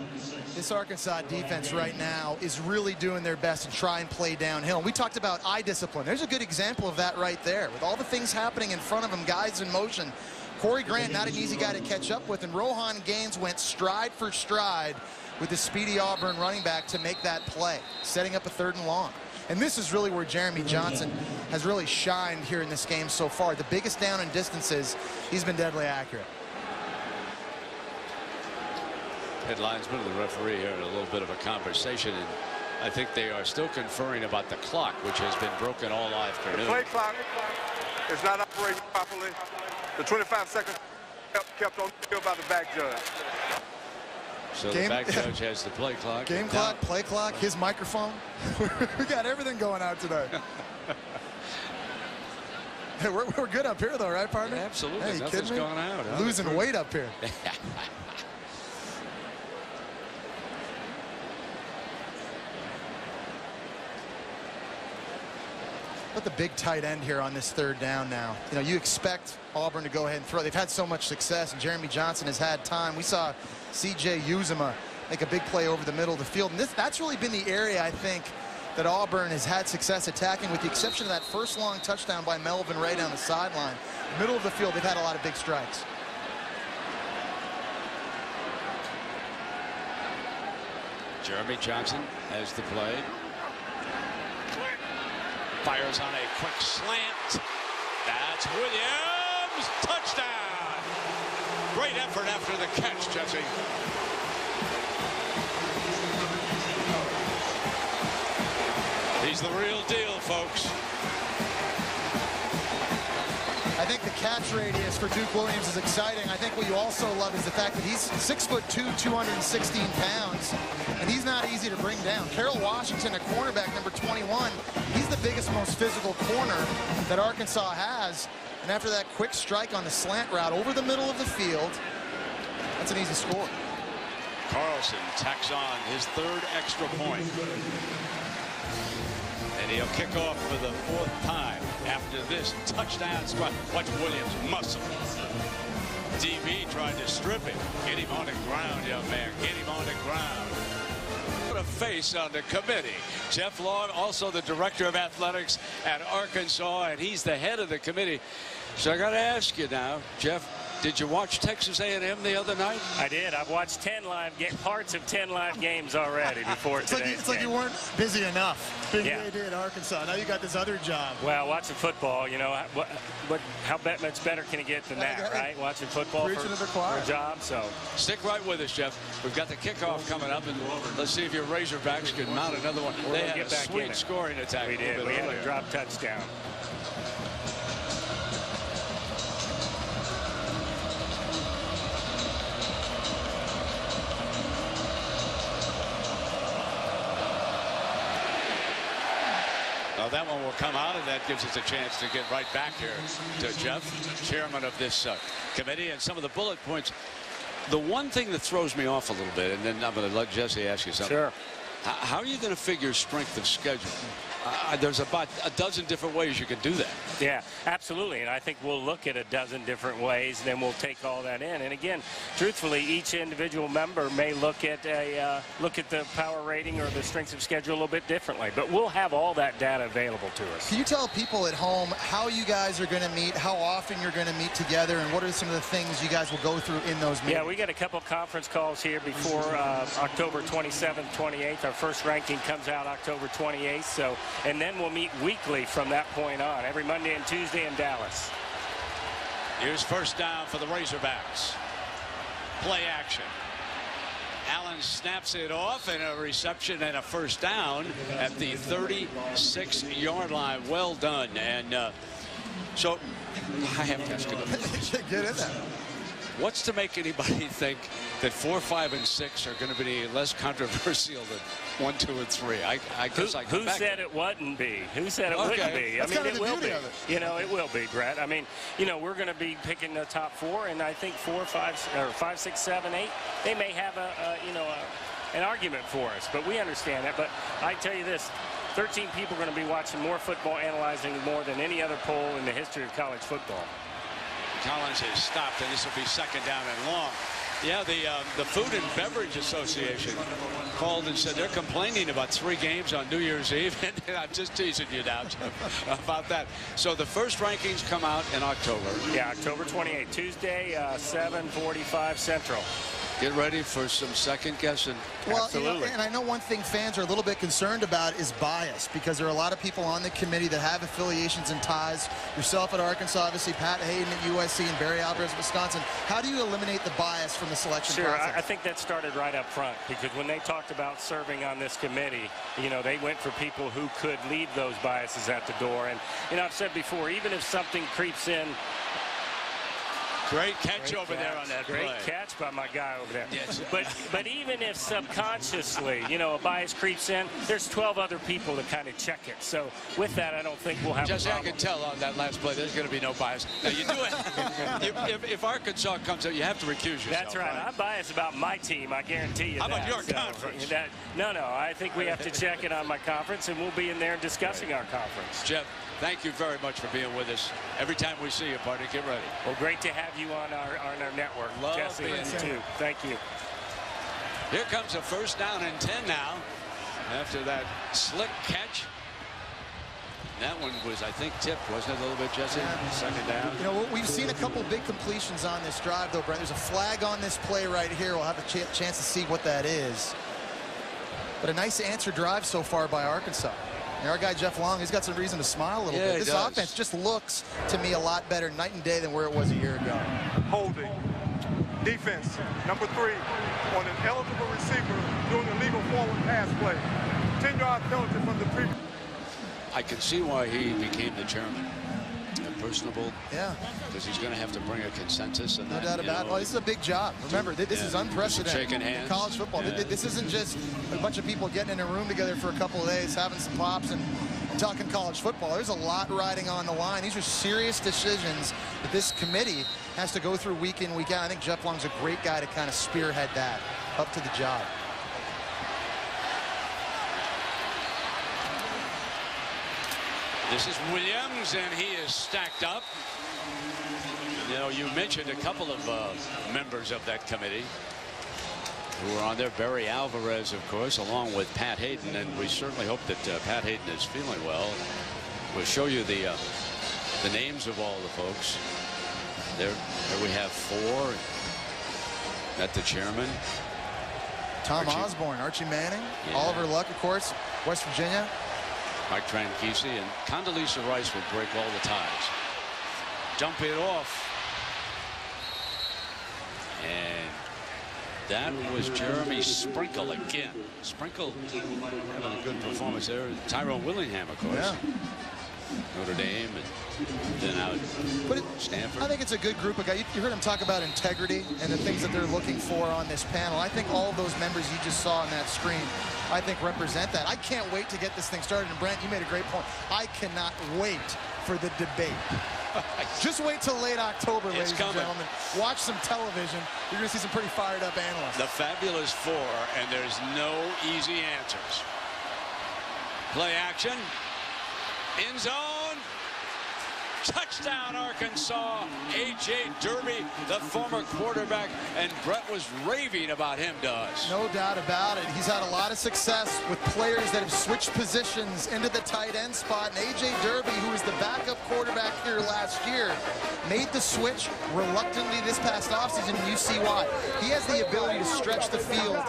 Speaker 4: This Arkansas defense right now is really doing their best to try and play downhill. And we talked about eye discipline. There's a good example of that right there. With all the things happening in front of him, guys in motion, Corey Grant, not an easy guy to catch up with, and Rohan Gaines went stride for stride with the speedy Auburn running back to make that play, setting up a 3rd and long. And this is really where Jeremy Johnson has really shined here in this game so far. The biggest down in distances, he's been deadly accurate.
Speaker 2: Headlinesman and the referee here in a little bit of a conversation, and I think they are still conferring about the clock, which has been broken all afternoon.
Speaker 6: The play clock is not operating properly. The 25 seconds kept on the field by the back judge.
Speaker 2: So the back judge has the play clock.
Speaker 4: Game clock, play clock, his microphone. We got everything going out today. Hey, we're good up here, though, right, partner?
Speaker 2: Yeah, absolutely.
Speaker 4: Hey,
Speaker 2: nothing's going out. Huh?
Speaker 4: Losing weight up here. But the big tight end here on this 3rd down now. You know, you expect Auburn to go ahead and throw. They've had so much success, and Jeremy Johnson has had time. We saw C.J. Uzomah make a big play over the middle of the field. And that's really been the area, I think, that Auburn has had success attacking, with the exception of that first long touchdown by Melvin Ray down the sideline. Middle of the field, they've had a lot of big strikes.
Speaker 2: Jeremy Johnson has the play. Fires on a quick slant. That's Williams. Touchdown. Great effort after the catch, Jesse. He's the real deal, folks.
Speaker 4: I think the catch radius for Duke Williams is exciting. I think what you also love is the fact that he's 6'2", 216 pounds, and he's not easy to bring down. Carroll Washington, a cornerback, number 21, he's the biggest, most physical corner that Arkansas has. And after that quick strike on the slant route over the middle of the field, that's an easy score.
Speaker 2: Carlson tacks on his 3rd extra point. And he'll kick off for the 4th time after this touchdown strike. Watch Williams muscle. DB tried to strip him. Get him on the ground, young man. Get him on the ground. Put a face on the committee. Jeff Long, also the director of athletics at Arkansas, and he's the head of the committee. So I got to ask you now, Jeff, did you watch Texas A&M the other night?
Speaker 9: I did. I've watched parts of 10 live games already before today.
Speaker 4: It's like you weren't busy enough being the AD at Arkansas. Now you got this other job.
Speaker 9: Well, watching football, you know, how much better can it get than that, right? Watching football for a job. So
Speaker 2: stick right with us, Jeff. We've got the kickoff coming up, and let's see if your Razorbacks can mount another one. They had a sweet scoring attack.
Speaker 9: We did. We had a drop touchdown.
Speaker 2: That one will come out, and that gives us a chance to get right back here to Jeff, chairman of this committee, and some of the bullet points. The one thing that throws me off a little bit, and then I'm going to let Jesse ask you something.
Speaker 9: Sure.
Speaker 2: How are you going to figure strength of schedule? There's about a dozen different ways you can do that.
Speaker 9: Yeah, absolutely. And I think we'll look at a dozen different ways, and then we'll take all that in. And again, truthfully, each individual member may look at the power rating or the strength of schedule a little bit differently. But we'll have all that data available to us.
Speaker 4: Can you tell people at home how you guys are going to meet, how often you're going to meet together, and what are some of the things you guys will go through in those meetings?
Speaker 9: Yeah, we got a couple conference calls here before October 27th, 28th. Our first ranking comes out October 28th. So. And then we'll meet weekly from that point on, every Monday and Tuesday in Dallas.
Speaker 2: Here's first down for the Razorbacks. Play action. Allen snaps it off, and a reception and a first down at the 36-yard line. Well done. And so I have to ask you,
Speaker 4: get in there.
Speaker 2: What's to make anybody think that 4, 5, and 6 are going to be less controversial than 1, 2, and 3? I guess I come back.
Speaker 9: Who said it wouldn't be? Who said it wouldn't be? I mean, it will be. You know, it will be, Brett. I mean, you know, we're going to be picking the top 4, and I think 4, 5, or 5, 6, 7, 8. They may have an argument for us, but we understand that. But I tell you this. 13 people are going to be watching more football, analyzing more than any other poll in the history of college football.
Speaker 2: Collins has stopped, and this will be second down and long. Yeah, the Food and Beverage Association called and said they're complaining about 3 games on New Year's Eve. And I'm just teasing you now, Jeff, about that. So the first rankings come out in October.
Speaker 9: Yeah, October 28th, Tuesday, 7:45 Central.
Speaker 2: Get ready for some second guessing.
Speaker 4: Well,
Speaker 9: absolutely.
Speaker 4: You know, and I know one thing fans are a little bit concerned about is bias, because there are a lot of people on the committee that have affiliations and ties. Yourself at Arkansas, obviously Pat Hayden at USC, and Barry Alvarez at Wisconsin. How do you eliminate the bias from the selection process?
Speaker 9: Sure, I think that started right up front, because when they talked about serving on this committee, you know, they went for people who could leave those biases at the door. And, you know, I've said before, even if something creeps in.
Speaker 2: Great catch over there on that play.
Speaker 9: Great catch by my guy over there.
Speaker 2: Yes.
Speaker 9: But even if subconsciously, you know, a bias creeps in, there's 12 other people that kind of check it. So with that, I don't think we'll have a problem.
Speaker 2: I can tell on that last play there's going to be no bias. Now, you do it. if Arkansas comes out, you have to recuse yourself.
Speaker 9: That's right. I'm biased about my team. I guarantee you
Speaker 2: How
Speaker 9: that.
Speaker 2: about your conference?
Speaker 9: No. I think we have to check it on my conference, and we'll be in there discussing our conference.
Speaker 2: Jeff, thank you very much for being with us. Every time we see you, partner, get ready.
Speaker 9: Well, great to have you on our network.
Speaker 2: Love
Speaker 9: Jesse, and you too. Thank you.
Speaker 2: Here comes a first down and 10 now after that slick catch. That one was, I think, tipped, wasn't it, a little bit, Jesse? Yeah. Second down.
Speaker 4: You know, we've seen a couple big completions on this drive, though, Brent. There's a flag on this play right here. We'll have a chance to see what that is. But a nice answer drive so far by Arkansas. And our guy Jeff Long, he's got some reason to smile a little bit. This offense just looks to me a lot better night and day than where it was a year ago.
Speaker 6: Holding. Defense, number 3, on an eligible receiver doing a legal forward pass play. 10-yard penalty from the previous.
Speaker 2: I can see why he became the chairman. Personable.
Speaker 4: Yeah.
Speaker 2: Because he's going to have to bring a consensus. And
Speaker 4: no doubt about it. Well, this is a big job. Remember, this is unprecedented
Speaker 2: shaking hands.
Speaker 4: In college football. Yeah. This isn't just a bunch of people getting in a room together for a couple of days, having some pops and talking college football. There's a lot riding on the line. These are serious decisions that this committee has to go through week in, week out. I think Jeff Long's a great guy to kind of spearhead that up to the job.
Speaker 2: This is Williams, and he is stacked up. You know, you mentioned a couple of members of that committee who are on there. Barry Alvarez, of course, along with Pat Hayden, and we certainly hope that Pat Hayden is feeling well. We'll show you the names of all the folks. There we have 4. That's the chairman.
Speaker 4: Tom Osborne, Archie Manning, Oliver Luck, of course, West Virginia.
Speaker 2: Mike Tranchisi, and Condoleezza Rice will break all the ties. Dump it off. And that was Jeremy Sprinkle again. Sprinkle having a good performance there. Tyrone Willingham, of course.
Speaker 4: Yeah.
Speaker 2: Notre Dame, and then out Stanford.
Speaker 4: I think it's a good group of guys. You heard him talk about integrity and the things that they're looking for on this panel. I think all of those members you just saw on that screen, I think, represent that. I can't wait to get this thing started. And Brent, you made a great point. I cannot wait for the debate. Just wait till late October, ladies and gentlemen. Watch some television. You're going to see some pretty fired up analysts.
Speaker 2: The Fabulous 4, and there's no easy answers. Play action. End zone. Touchdown, Arkansas. A.J. Derby, the former quarterback, and Brett was raving about him to us.
Speaker 4: No doubt about it. He's had a lot of success with players that have switched positions into the tight end spot. And A.J. Derby, who was the backup quarterback here last year, made the switch reluctantly this past offseason, and you see why. He has the ability to stretch the field.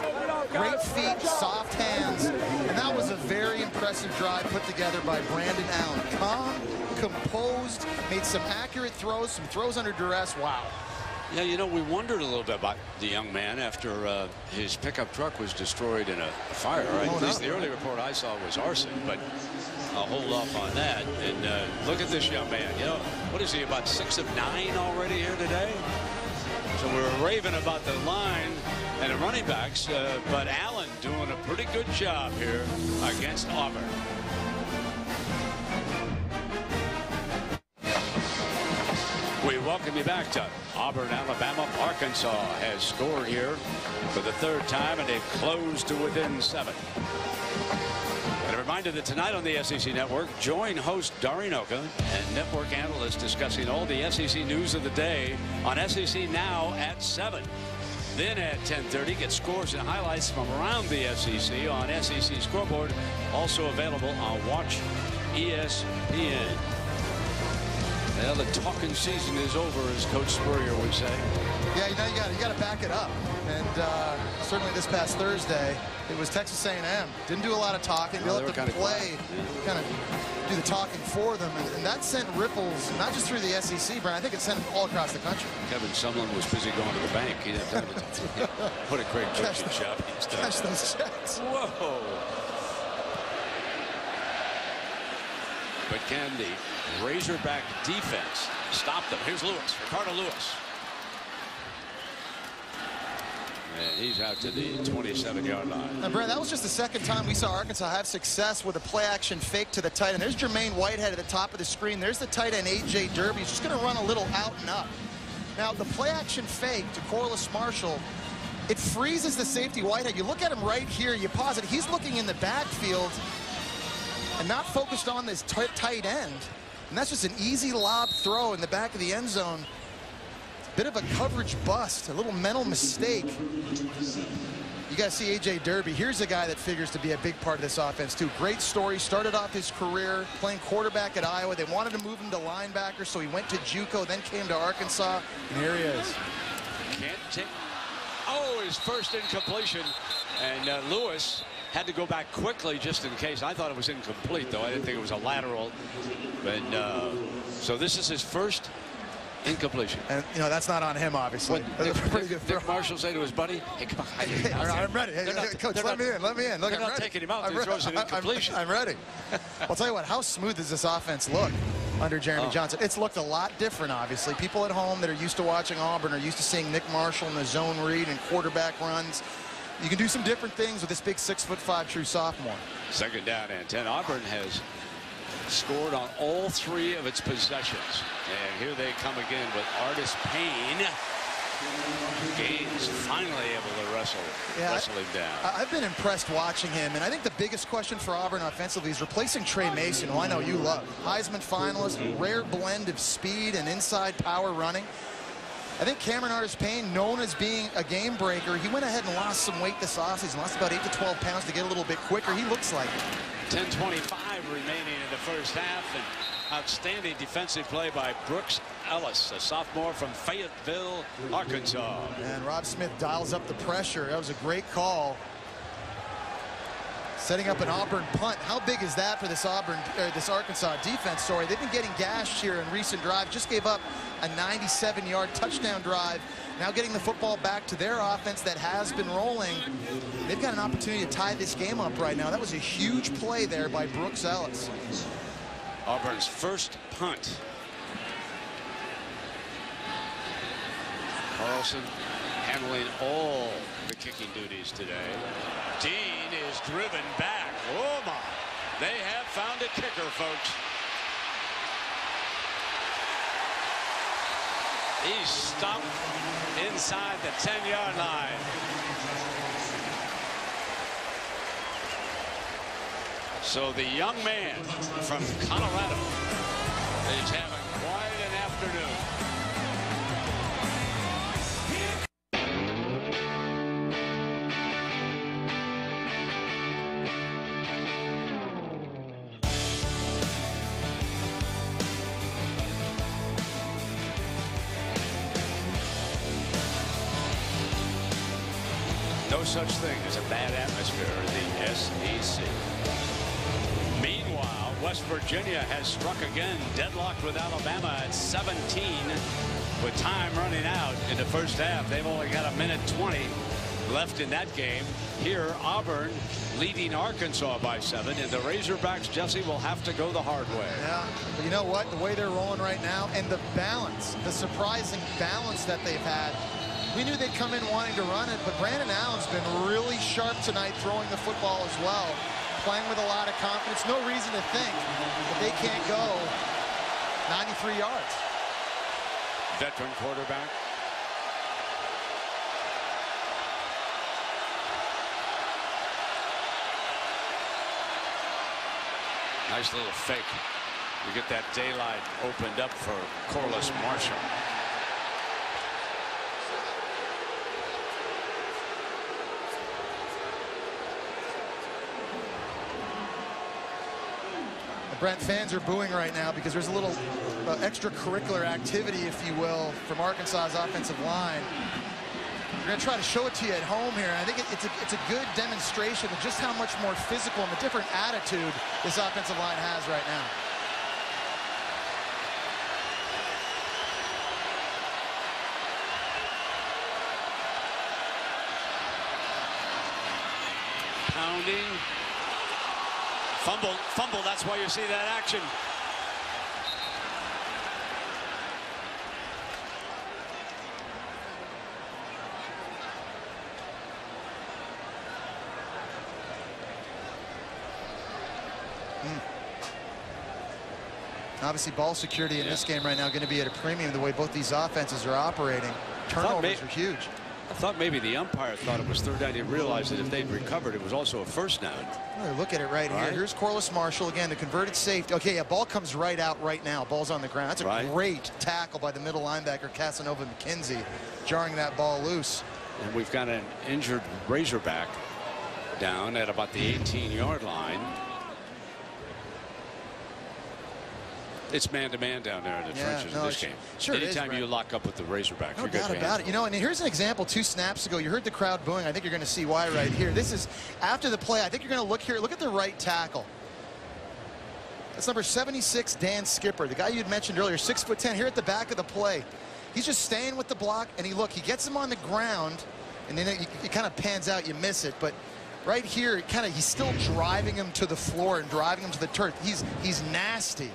Speaker 4: Great feet, soft hands, and that was a very impressive drive put together by Brandon Allen. Calm, composed, made some accurate throws, some throws under duress. Wow.
Speaker 2: Yeah, you know, we wondered a little bit about the young man after his pickup truck was destroyed in a fire. Right? At least the early report I saw was arson, but I'll hold off on that. And look at this young man. You know, what is he, about 6 of 9 already here today? So we were raving about the line and the running backs, but Allen doing a pretty good job here against Auburn. We welcome you back to Auburn, Alabama. Arkansas has scored here for the 3rd time, and they've closed to within 7. And a reminder that tonight on the SEC Network, join host Dari Noka and network analysts discussing all the SEC news of the day on SEC Now at 7. Then at 10:30, get scores and highlights from around the SEC on SEC Scoreboard, also available on Watch ESPN. Well, the talking season is over, as Coach Spurrier would say.
Speaker 4: Yeah, you know, you got to back it up. And certainly this past Thursday, it was Texas A&M. Didn't do a lot of talking. They let them play, kind of do the talking for them. And that sent ripples, not just through the SEC, Brian. I think it sent them all across the country.
Speaker 2: Kevin Sumlin was busy going to the bank. He didn't have time to what a great coaching job he's done.
Speaker 4: Catch those checks.
Speaker 2: Whoa. But can the Razorback defense stop them? Here's Lewis, Ricardo Lewis. And he's out to the 27-yard line.
Speaker 4: Now, Brad, that was just the 2nd time we saw Arkansas have success with a play-action fake to the tight end. There's Jermaine Whitehead at the top of the screen. There's the tight end, A.J. Derby. He's just going to run a little out and up. Now, the play-action fake to Corliss Marshall, it freezes the safety Whitehead. You look at him right here. You pause it. He's looking in the backfield and not focused on this tight end. And that's just an easy lob throw in the back of the end zone. Bit of a coverage bust, a little mental mistake. You got to see A.J. Derby. Here's a guy that figures to be a big part of this offense, too. Great story. Started off his career playing quarterback at Iowa. They wanted to move him to linebacker, so he went to JUCO, then came to Arkansas. And here he is.
Speaker 2: Can't take. Oh, his first incompletion. And Lewis had to go back quickly just in case. I thought it was incomplete, though. I didn't think it was a lateral. But so this is his first incompletion.
Speaker 4: And, you know, that's not on him, obviously.
Speaker 2: Dick Marshall say to his buddy, hey, come on.
Speaker 4: I'm ready. Hey, Coach, let me in. Let me in. Look,
Speaker 2: they're not taking him out. He throws an incompletion.
Speaker 4: I'm ready. I'll tell you what, how smooth does this offense look under Jeremy Johnson? It's looked a lot different, obviously. People at home that are used to watching Auburn are used to seeing Nick Marshall in the zone read and quarterback runs. You can do some different things with this big 6'5" true sophomore.
Speaker 2: 2nd down and 10. Auburn has scored on all 3 of its possessions. And here they come again with Artis Payne. Gaines finally able to wrestle him down.
Speaker 4: I've been impressed watching him, and I think the biggest question for Auburn offensively is replacing Trey Mason, who I know you love. Heisman finalist, rare blend of speed and inside power running. I think Cameron Artis Payne, known as being a game breaker, he went ahead and lost some weight this offseason, lost about 8 to 12 pounds to get a little bit quicker. He looks like it.
Speaker 2: 10:25 remaining in the first half, and outstanding defensive play by Brooks Ellis, a sophomore from Fayetteville, Arkansas.
Speaker 4: And Rob Smith dials up the pressure. That was a great call. Setting up an Auburn punt. How big is that for this Arkansas defense? Sorry, they've been getting gashed here in recent drives. Just gave up a 97-yard touchdown drive. Now getting the football back to their offense that has been rolling. They've got an opportunity to tie this game up right now. That was a huge play there by Brooks Ellis.
Speaker 2: Auburn's first punt. Carlson handling all the kicking duties today. Dean is driven back. Oh my. They have found a kicker, folks. He's stopped inside the 10-yard line. So the young man from Colorado is having quite an afternoon. No such thing as a bad atmosphere in the SEC. Meanwhile, West Virginia has struck again, deadlocked with Alabama at 17. with time running out in the first half. They've only got a minute 20 left in that game. Here, Auburn leading Arkansas by 7, and the Razorbacks, Jesse, will have to go the hard way.
Speaker 4: Yeah, but you know what? The way they're rolling right now, and the balance, the surprising balance that they've had. We knew they'd come in wanting to run it, but Brandon Allen's been really sharp tonight throwing the football as well, playing with a lot of confidence. No reason to think that they can't go 93 yards.
Speaker 2: Veteran quarterback. Nice little fake. You get that daylight opened up for Corliss Marshall.
Speaker 4: Brent, fans are booing right now because there's a little extracurricular activity, if you will, from Arkansas's offensive line. We're going to try to show it to you at home here. I think it's a good demonstration of just how much more physical and the different attitude this offensive line has right now.
Speaker 2: Pounding. Fumble, that's why you see that action.
Speaker 4: Obviously, ball security in this game right now going to be at a premium the way both these offenses are operating. Turnovers are huge.
Speaker 2: I thought maybe the umpire thought it was third down. He didn't realize that if they'd recovered, it was also a first down.
Speaker 4: Well, look at it right here. Here's Corliss Marshall again, the converted safety. Okay, yeah, ball comes right out right now. Ball's on the ground. That's a great tackle by the middle linebacker, Casanova McKenzie, jarring that ball loose.
Speaker 2: And we've got an injured Razorback down at about the 18-yard line. It's man-to-man down there in the trenches in this game.
Speaker 4: Sure,
Speaker 2: anytime you lock up with the Razorbacks,
Speaker 4: no doubt about it. You know, and here's an example 2 snaps ago. You heard the crowd booing. I think you're going to see why right here. This is after the play. I think you're going to look here. Look at the right tackle. That's number 76, Dan Skipper, the guy you'd mentioned earlier, 6'10", here at the back of the play. He's just staying with the block, and he gets him on the ground, and then it kind of pans out. You miss it, but right here, he's still driving him to the floor and driving him to the turf. He's nasty.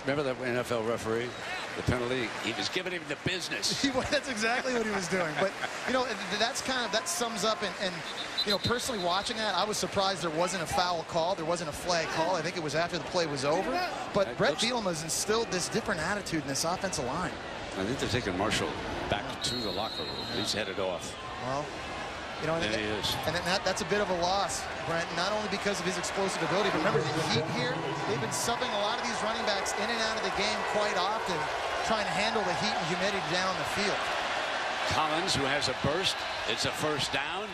Speaker 2: Remember that NFL referee, the penalty? He was giving him the business.
Speaker 4: That's exactly what he was doing. But you know, that sums up. And you know, personally watching that, I was surprised there wasn't a foul call. There wasn't a flag call. I think it was after the play was over. But Brett Bielema has instilled this different attitude in this offensive line.
Speaker 2: I think they're taking Marshall back to the locker room. He's headed off.
Speaker 4: Well, you know, and that's a bit of a loss, Brent, not only because of his explosive ability, but remember the heat here. They've been subbing a lot of these running backs in and out of the game quite often, trying to handle the heat and humidity down the field.
Speaker 2: Collins, who has a burst, it's a first down.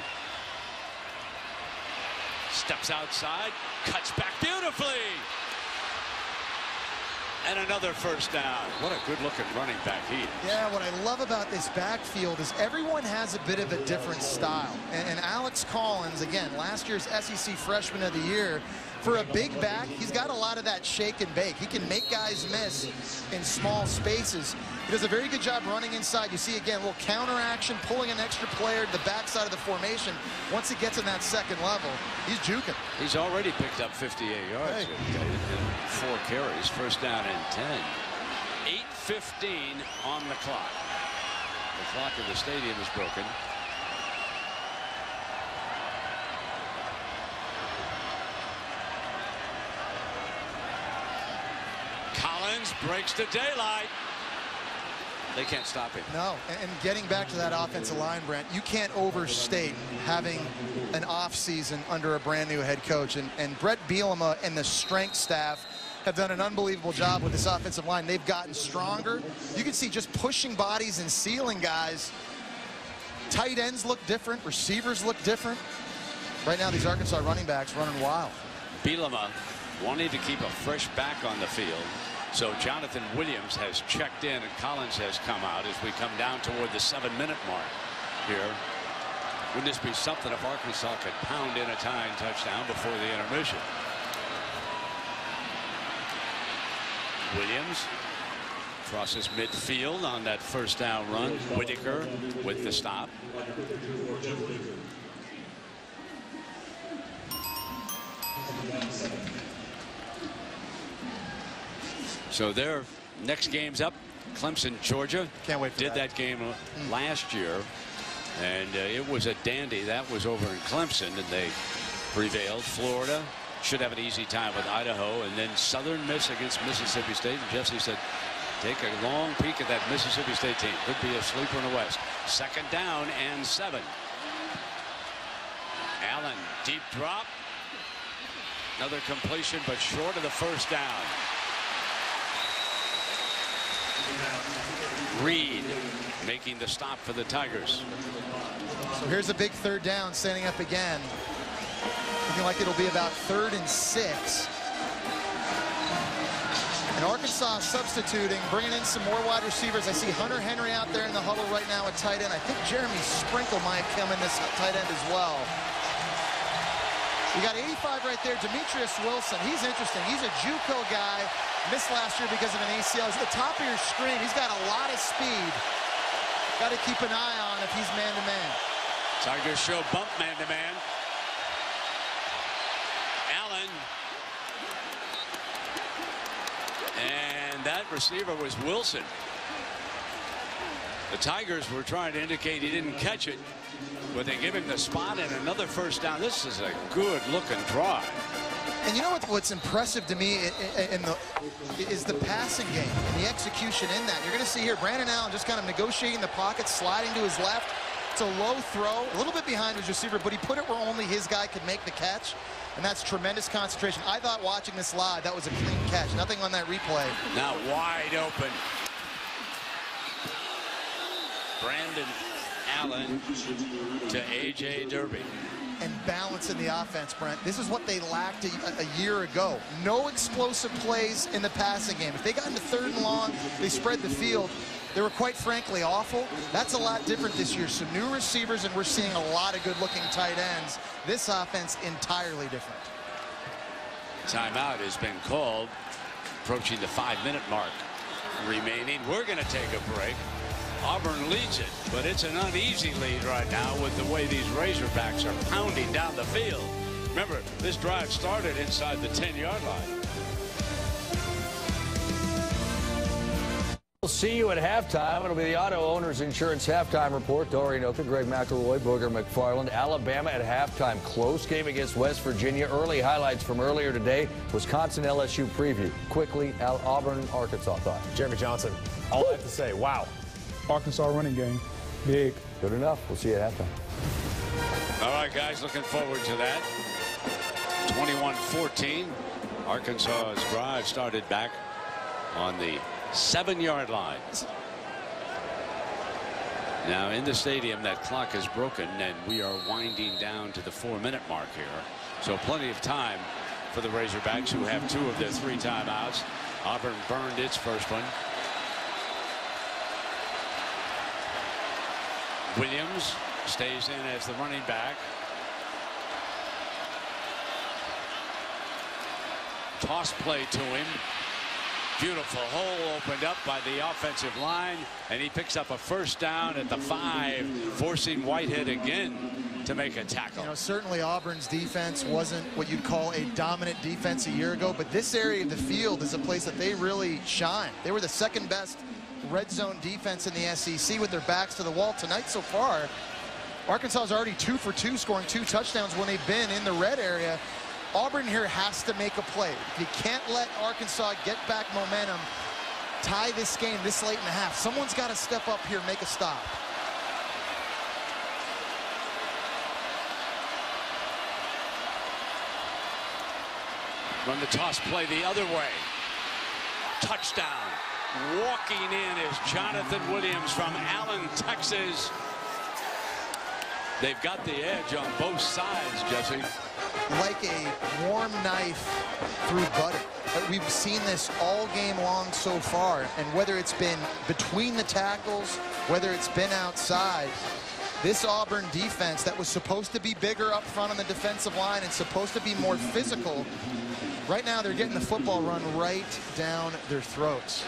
Speaker 2: Steps outside, cuts back beautifully. And another first down. What a good-looking running back he is.
Speaker 4: Yeah, what I love about this backfield is everyone has a bit of a different style. And Alex Collins, again, last year's SEC Freshman of the Year, for a big back, he's got a lot of that shake and bake. He can make guys miss in small spaces. He does a very good job running inside. You see, again, a little counter action, pulling an extra player to the backside of the formation. Once he gets in that second level, he's juking.
Speaker 2: He's already picked up 58 yards in 4 carries. First down and 10. 8:15 on the clock. The clock of the stadium is broken. Collins breaks the daylight. They can't stop him.
Speaker 4: No, and getting back to that offensive line, Brent, you can't overstate having an off season under a brand new head coach. And Brett Bielema and the strength staff have done an unbelievable job with this offensive line. They've gotten stronger. You can see just pushing bodies and sealing guys. Tight ends look different. Receivers look different. Right now, these Arkansas running backs running wild.
Speaker 2: Bielema wanting to keep a fresh back on the field. So Jonathan Williams has checked in and Collins has come out as we come down toward the 7-minute mark here. Wouldn't this be something if Arkansas could pound in a tying touchdown before the intermission? Williams Crosses midfield on that first down run. Whitaker with the stop. So their next game's up. Clemson, Georgia.
Speaker 4: Can't wait for
Speaker 2: Did that game last year, and it was a dandy. That was over in Clemson, and they prevailed. Florida should have an easy time with Idaho, and then Southern Miss against Mississippi State. And Jesse said, take a long peek at that Mississippi State team. Could be a sleeper in the West. 2nd down and 7. Allen, deep drop. Another completion, but short of the first down. Reed making the stop for the Tigers.
Speaker 4: So here's a big 3rd down, standing up again. Looking like it'll be about 3rd and 6. And Arkansas substituting, bringing in some more wide receivers. I see Hunter Henry out there in the huddle right now at tight end. I think Jeremy Sprinkle might come in this tight end as well. You got 85 right there, Demetrius Wilson. He's interesting. He's a JUCO guy. Missed last year because of an ACL. He's at the top of your screen. He's got a lot of speed. Got to keep an eye on if he's man-to-man.
Speaker 2: Tigers show bump man-to-man. Allen. And that receiver was Wilson. The Tigers were trying to indicate he didn't catch it, but they give him the spot and another first down. This is a good-looking drive.
Speaker 4: And you know what's impressive to me is the passing game and the execution in that. You're going to see here Brandon Allen just kind of negotiating the pocket, sliding to his left. It's a low throw, a little bit behind his receiver, but he put it where only his guy could make the catch, and that's tremendous concentration. I thought watching this live, that was a clean catch. Nothing on that replay.
Speaker 2: Now wide open. Brandon Allen to A.J. Derby.
Speaker 4: And balance in the offense, Brent. This is what they lacked a year ago. No explosive plays in the passing game. If they got into 3rd and long, they spread the field. They were quite frankly awful. That's a lot different this year. Some new receivers, and we're seeing a lot of good-looking tight ends. This offense entirely different.
Speaker 2: Timeout has been called. Approaching the 5-minute mark remaining. We're going to take a break. Auburn leads it, but it's an uneasy lead right now with the way these Razorbacks are pounding down the field. Remember, this drive started inside the 10-yard line.
Speaker 7: We'll see you at halftime. It'll be the Auto Owners Insurance halftime report. Dorian Oka, Greg McElroy, Booger McFarland. Alabama at halftime. Close game against West Virginia. Early highlights from earlier today. Wisconsin LSU preview. Quickly, Auburn, Arkansas thought.
Speaker 10: Jeremy Johnson. All I have to say, wow.
Speaker 8: Arkansas running game. Big.
Speaker 7: Good enough. We'll see you at halftime.
Speaker 2: All right, guys, looking forward to that. 21-14. Arkansas's drive started back on the 7-yard line. Now in the stadium, that clock is broken, and we are winding down to the 4-minute mark here. So plenty of time for the Razorbacks, who have 2 of their 3 timeouts. Auburn burned its first one. Williams stays in as the running back. Toss play to him. Beautiful hole opened up by the offensive line, and he picks up a first down at the 5, forcing Whitehead again to make a tackle.
Speaker 4: You know, certainly Auburn's defense wasn't what you'd call a dominant defense a year ago, but this area of the field is a place that they really shine. They were the 2nd best red zone defense in the SEC with their backs to the wall tonight so far. Arkansas is already 2 for 2, scoring 2 touchdowns when they've been in the red area. Auburn here has to make a play. You can't let Arkansas get back momentum, tie this game this late in the half. Someone's got to step up here and make a stop.
Speaker 2: Run the toss play the other way. Touchdown. Walking in is Jonathan Williams from Allen, Texas. They've got the edge on both sides, Jesse.
Speaker 4: Like a warm knife through butter. We've seen this all game long so far, and whether it's been between the tackles, whether it's been outside, this Auburn defense that was supposed to be bigger up front on the defensive line and supposed to be more physical, right now they're getting the football run right down their throats.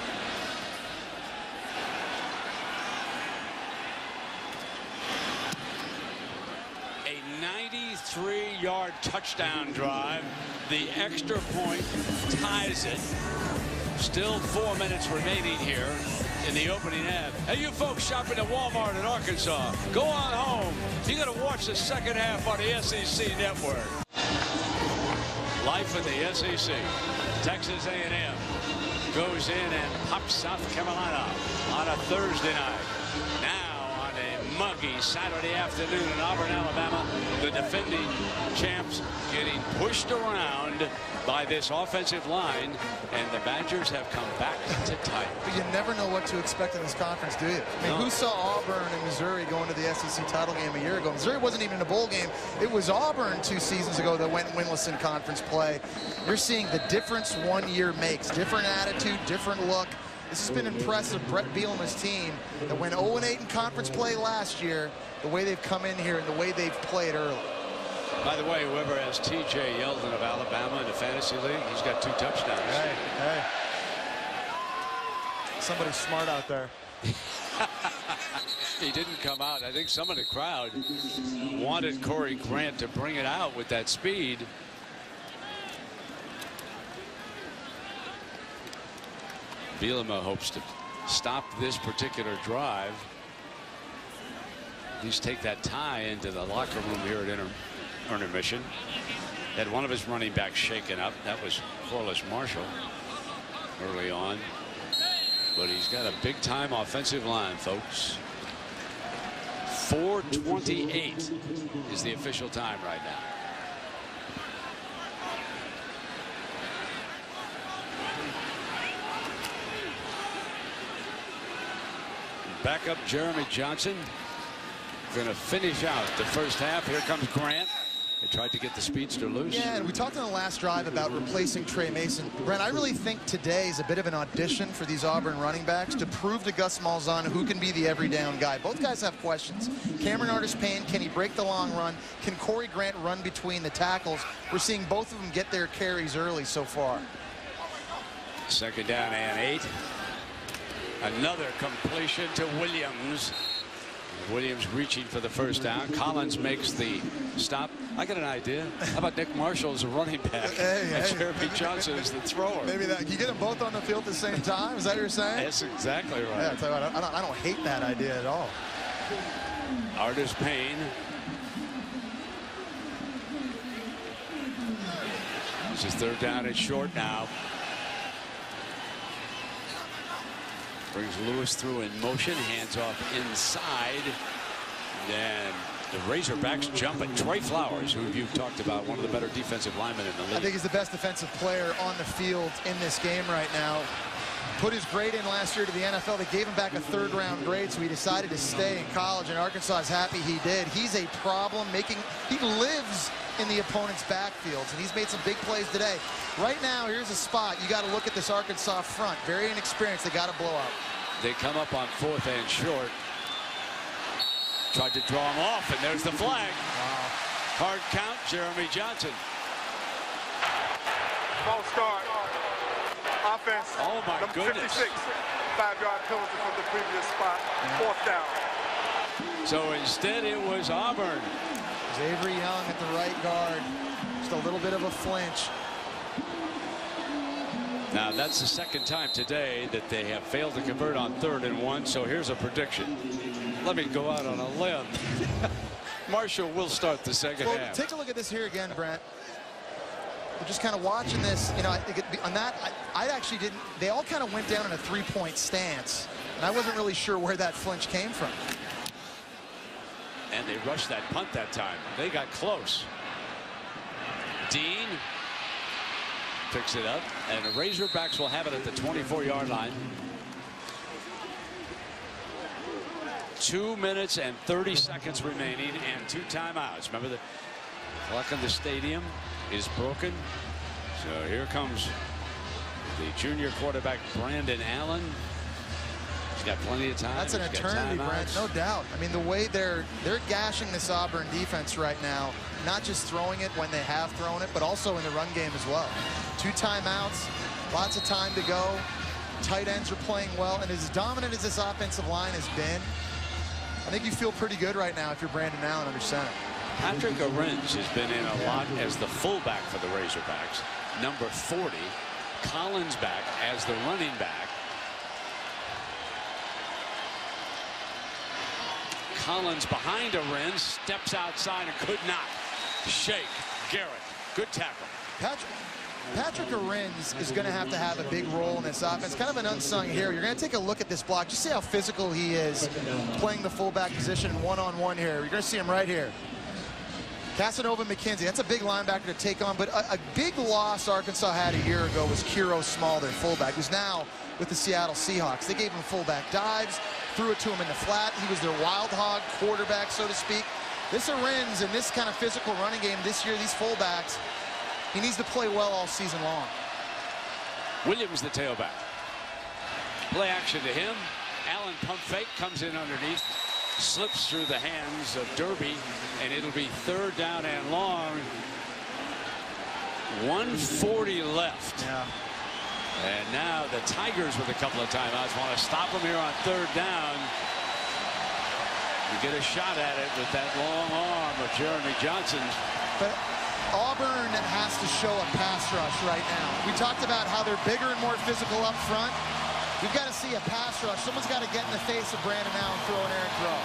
Speaker 2: 3-yard touchdown drive. The extra point ties it. Still 4 minutes remaining here in the opening half. Hey, you folks shopping at Walmart in Arkansas, go on home. You got to watch the second half on the SEC network. Life in the SEC. Texas A&M goes in and pops South Carolina on a Thursday night. Now on a muggy Saturday afternoon in Auburn, Alabama, the defending champs getting pushed around by this offensive line, and the Badgers have come back to tight.
Speaker 4: But you never know what to expect in this conference, do you? I mean, who saw Auburn and Missouri going to the SEC title game a year ago? Missouri wasn't even in a bowl game. It was Auburn 2 seasons ago that went winless in conference play. You're seeing the difference 1 year makes. Different attitude, different look. This has been impressive. Brett Bielema's team that went 0-8 in conference play last year, the way they've come in here and the way they've played early.
Speaker 2: By the way, whoever has T.J. Yeldon of Alabama in the fantasy league, he's got 2 touchdowns.
Speaker 4: Hey. Somebody smart out there.
Speaker 2: He didn't come out. I think some of the crowd wanted Corey Grant to bring it out with that speed. Bielema hopes to stop this particular drive. At least take that tie into the locker room here at intermission. Had one of his running backs shaken up. That was Corliss Marshall early on. But he's got a big time offensive line, folks. 4:28 is the official time right now. Backup Jeremy Johnson going to finish out the first half. Here comes Grant. They tried to get the speedster loose.
Speaker 4: Yeah, and we talked on the last drive about replacing Trey Mason. Brent, I really think today is a bit of an audition for these Auburn running backs to prove to Gus Malzahn who can be the every down guy. Both guys have questions. Cameron Artis-Payne, can he break the long run? Can Corey Grant run between the tackles? We're seeing both of them get their carries early so far.
Speaker 2: Second down and 8. Another completion to Williams. Williams reaching for the first down. Collins makes the stop. I got an idea. How about Nick Marshall as a running back? And Jeremy Johnson as the thrower.
Speaker 4: Maybe that. Can you get them both on the field at the same time? Is that what you're saying?
Speaker 2: That's exactly right.
Speaker 4: Yeah, I'll tell you what, I don't hate that idea at all.
Speaker 2: Artis-Payne. This is third down and short now. Brings Lewis through in motion, hands off inside. Then the Razorbacks jump at Trey Flowers, who you've talked about, one of the better defensive linemen in the league.
Speaker 4: I think he's the best defensive player on the field in this game right now. Put his grade in last year to the NFL. They gave him back a third-round grade, so he decided to stay in college, and Arkansas is happy he did. He's a problem he lives in the opponent's backfields, and he's made some big plays today. Right now, here's a spot. You got to look at this Arkansas front. Very inexperienced. They got to blow up.
Speaker 2: They come up on 4th and short. Tried to draw him off, and there's the flag.
Speaker 4: Wow.
Speaker 2: Hard count, Jeremy Johnson.
Speaker 6: False start. Offense.
Speaker 2: Oh, my
Speaker 6: number
Speaker 2: goodness.
Speaker 6: 56. 5-yard penalty from the previous spot. 4th down.
Speaker 2: So instead, it was Auburn.
Speaker 4: It was Avery Young at the right guard. Just a little bit of a flinch.
Speaker 2: Now, that's the second time today that they have failed to convert on 3rd and 1. So here's a prediction. Let me go out on a limb. Marshall will start the second half.
Speaker 4: Take a look at this here again, Brent. We're just kind of watching this. You know, I think on that, I actually didn't. They all kind of went down in a 3-point stance, and I wasn't really sure where that flinch came from.
Speaker 2: And they rushed that punt that time. They got close. Dean picks it up, and the Razorbacks will have it at the 24-yard line. 2 minutes and 30 seconds remaining and 2 timeouts. Remember, the clock in the stadium is broken. So here comes the junior quarterback, Brandon Allen. He's got plenty of time.
Speaker 4: That's an eternity, Brent, no doubt. I mean, the way they're gashing this Auburn defense right now, not just throwing it when they have thrown it, but also in the run game as well. 2 timeouts, lots of time to go. Tight ends are playing well, and as dominant as this offensive line has been, I think you feel pretty good right now if you're Brandon Allen under center.
Speaker 2: Patrick Arends has been in a lot as the fullback for the Razorbacks. Number 40. Collins back as the running back. Collins behind Arends, steps outside and could not shake Garrett. Good tackle.
Speaker 4: Patrick Arends is going to have a big role in this offense. Kind of an unsung hero. You're going to take a look at this block. Just see how physical he is playing the fullback position one-on-one here. You're going to see him right here. Casanova McKenzie, that's a big linebacker to take on, but a big loss Arkansas had a year ago was Kiro Small, their fullback, who's now with the Seattle Seahawks. They gave him fullback dives, threw it to him in the flat. He was their wild hog quarterback, so to speak. This Arends and this kind of physical running game this year, these fullbacks, he needs to play well all season long.
Speaker 2: Williams, the tailback. Play action to him. Allen pump fake, comes in underneath, slips through the hands of Derby, and it'll be 3rd down and long. 1:40 left.
Speaker 4: Yeah.
Speaker 2: And now the Tigers with a couple of timeouts want to stop him here on 3rd down. You get a shot at it with that long arm of Jeremy Johnson.
Speaker 4: But Auburn has to show a pass rush right now. We talked about how they're bigger and more physical up front. We've got to see a pass rush. Someone's got to get in the face of Brandon Allen, throw an errant throw.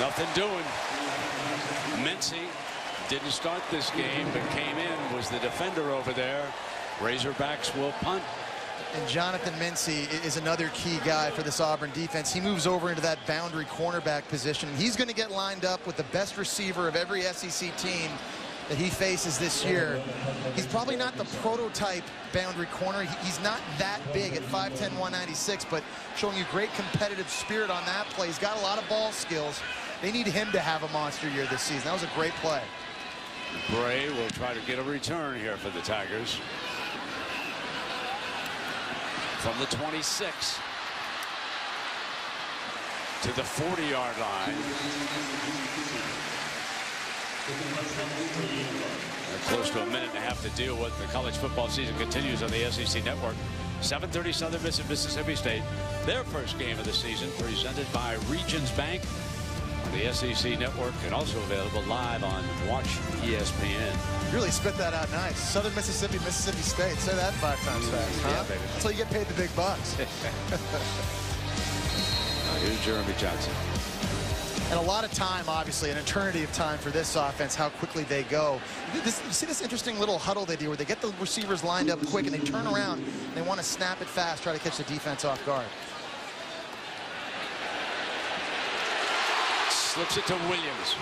Speaker 2: Nothing doing. Mincy didn't start this game, but came in, was the defender over there. Razorbacks will punt.
Speaker 4: And Jonathan Mincy is another key guy for this Auburn defense. He moves over into that boundary cornerback position. He's going to get lined up with the best receiver of every SEC team that he faces this year. He's probably not the prototype boundary corner. He's not that big at 5'10", 196, but showing you great competitive spirit on that play. He's got a lot of ball skills. They need him to have a monster year this season. That was a great play.
Speaker 2: Bray will try to get a return here for the Tigers. From the 26 to the 40-yard line. They're close to a minute and a half to deal with. The college football season continues on the SEC Network. 7:30 Southern Miss and Mississippi State. Their first game of the season, presented by Regions Bank on the SEC Network, and also available live on Watch ESPN.
Speaker 4: You really spit that out nice. Southern Mississippi, Mississippi State. Say that 5 times fast. Huh?
Speaker 2: Yeah, baby.
Speaker 4: That's how you get paid the big bucks.
Speaker 2: Here's Jeremy Johnson.
Speaker 4: And a lot of time, obviously, an eternity of time for this offense, how quickly they go. You see this interesting little huddle they do where they get the receivers lined up quick and they turn around and they want to snap it fast, try to catch the defense off guard.
Speaker 2: Slips it to Williams.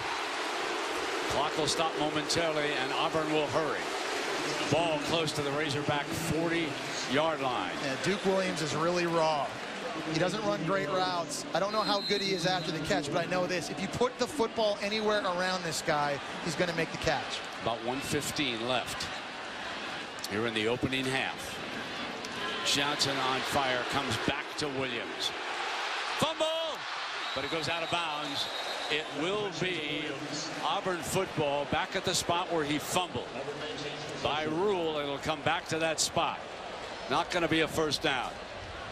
Speaker 2: Clock will stop momentarily and Auburn will hurry. Ball close to the Razorback 40-yard line.
Speaker 4: Yeah, Duke Williams is really raw. He doesn't run great routes. I don't know how good he is after the catch, but I know this. If you put the football anywhere around this guy, he's going to make the catch.
Speaker 2: About 1:15 left here in the opening half. Johnson on fire, comes back to Williams. Fumble, but it goes out of bounds. It will be Auburn football back at the spot where he fumbled. By rule, it'll come back to that spot. Not going to be a first down.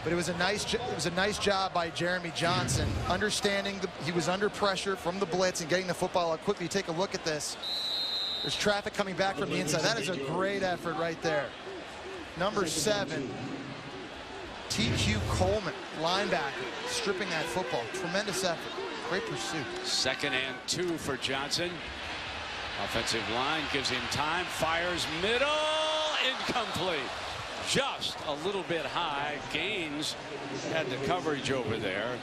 Speaker 4: But it was a nice job by Jeremy Johnson, understanding he was under pressure from the blitz and getting the football out quickly. Take a look at this. There's traffic coming back from the inside. That is a great effort right there. Number 7, T.Q. Coleman, linebacker, stripping that football. Tremendous effort. Great pursuit.
Speaker 2: 2nd and 2 for Johnson. Offensive line gives him time. Fires middle. Incomplete. Just a little bit high. Gaines had the coverage over there.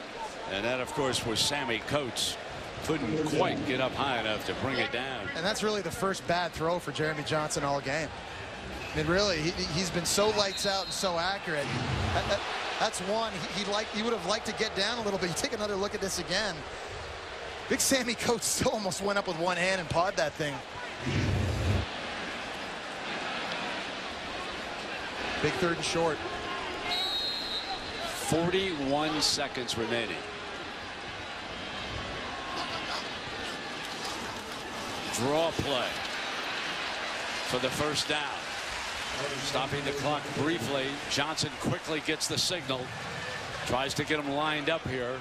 Speaker 2: And that, of course, was Sammy Coates. Couldn't quite get up high enough to bring it down.
Speaker 4: And that's really the first bad throw for Jeremy Johnson all game. I mean, really, he's been so lights out and so accurate. That's one. He would have liked to get down a little bit. You take another look at this again. Big Sammy Coates still almost went up with one hand and pawed that thing. Big 3rd and short.
Speaker 2: 41 seconds remaining. draw play for the first down. Stopping the clock briefly. Johnson quickly gets the signal. Tries to get him lined up here.